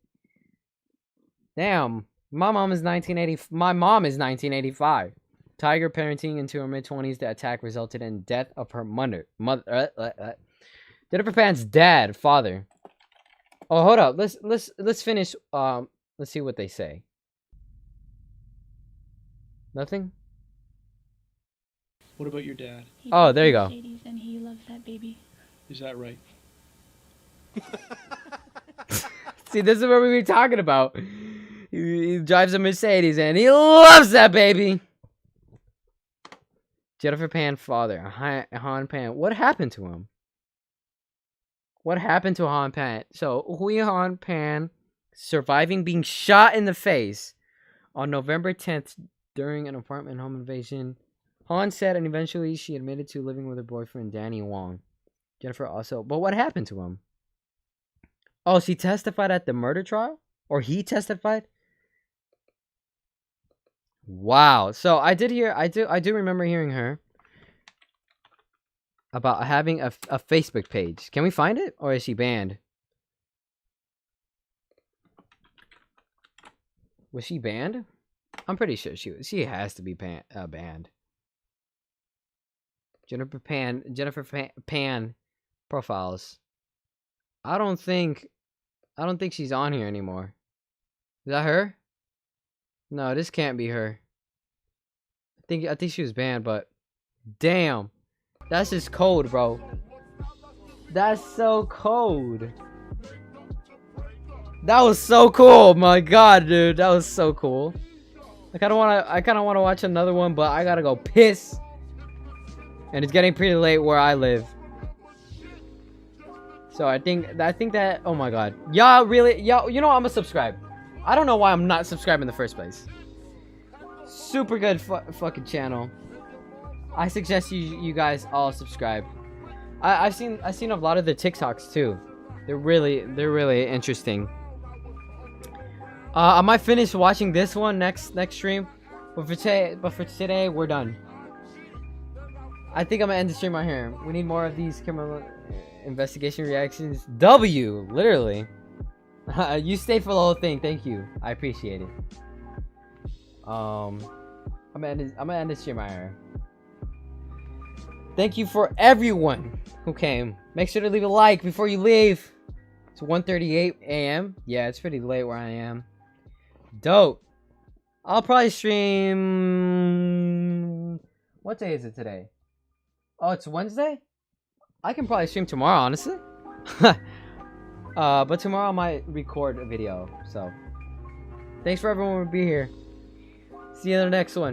Damn, my mom is 1985. Tiger parenting into her mid-20s. The attack resulted in death of her mother. Jennifer Pan's father. Oh, hold up. Let's finish. Let's see what they say. Nothing. What about your dad? Oh, there you go. Mercedes, and he loves that baby. Is that right? See, this is what we were talking about. He drives a Mercedes and he loves that baby. Jennifer Pan father, Han Pan. What happened to him? What happened to Han Pan? So, Hui Han Pan surviving being shot in the face on November 10th during an apartment home invasion. Han said, and eventually she admitted to living with her boyfriend, Danny Wong. Jennifer also, but what happened to him? Oh, she testified at the murder trial? Or he testified? Wow. So I do remember hearing her about having a Facebook page. Can we find it? Or is she banned? Was she banned? I'm pretty sure she has to be banned. Jennifer Pan profiles. I don't think she's on here anymore. Is that her? No, this can't be her. I think she was banned, but damn. That's just cold, bro. That's so cold. That was so cool. My god, dude. That was so cool. I kinda wanna watch another one, but I gotta go piss. And it's getting pretty late where I live. So I think that, oh my god, y'all really, y'all, you know what, I'm gonna subscribe. I don't know why I'm not subscribed in the first place. Super good fucking channel. I suggest you guys all subscribe. I've seen a lot of the TikToks too. They're really interesting. I might finish watching this one next stream, but for today we're done. I think I'm gonna end the stream right here. We need more of these criminal investigation reactions. W, literally. You stayed for the whole thing. Thank you. I appreciate it. I'm gonna end this stream right here. Thank you for everyone who came. Make sure to leave a like before you leave. It's 1:38 a.m. Yeah, it's pretty late where I am. Dope. I'll probably stream. What day is it today? Oh, it's Wednesday? I can probably stream tomorrow, honestly. But tomorrow I might record a video. So, thanks for everyone to be here. See you in the next one.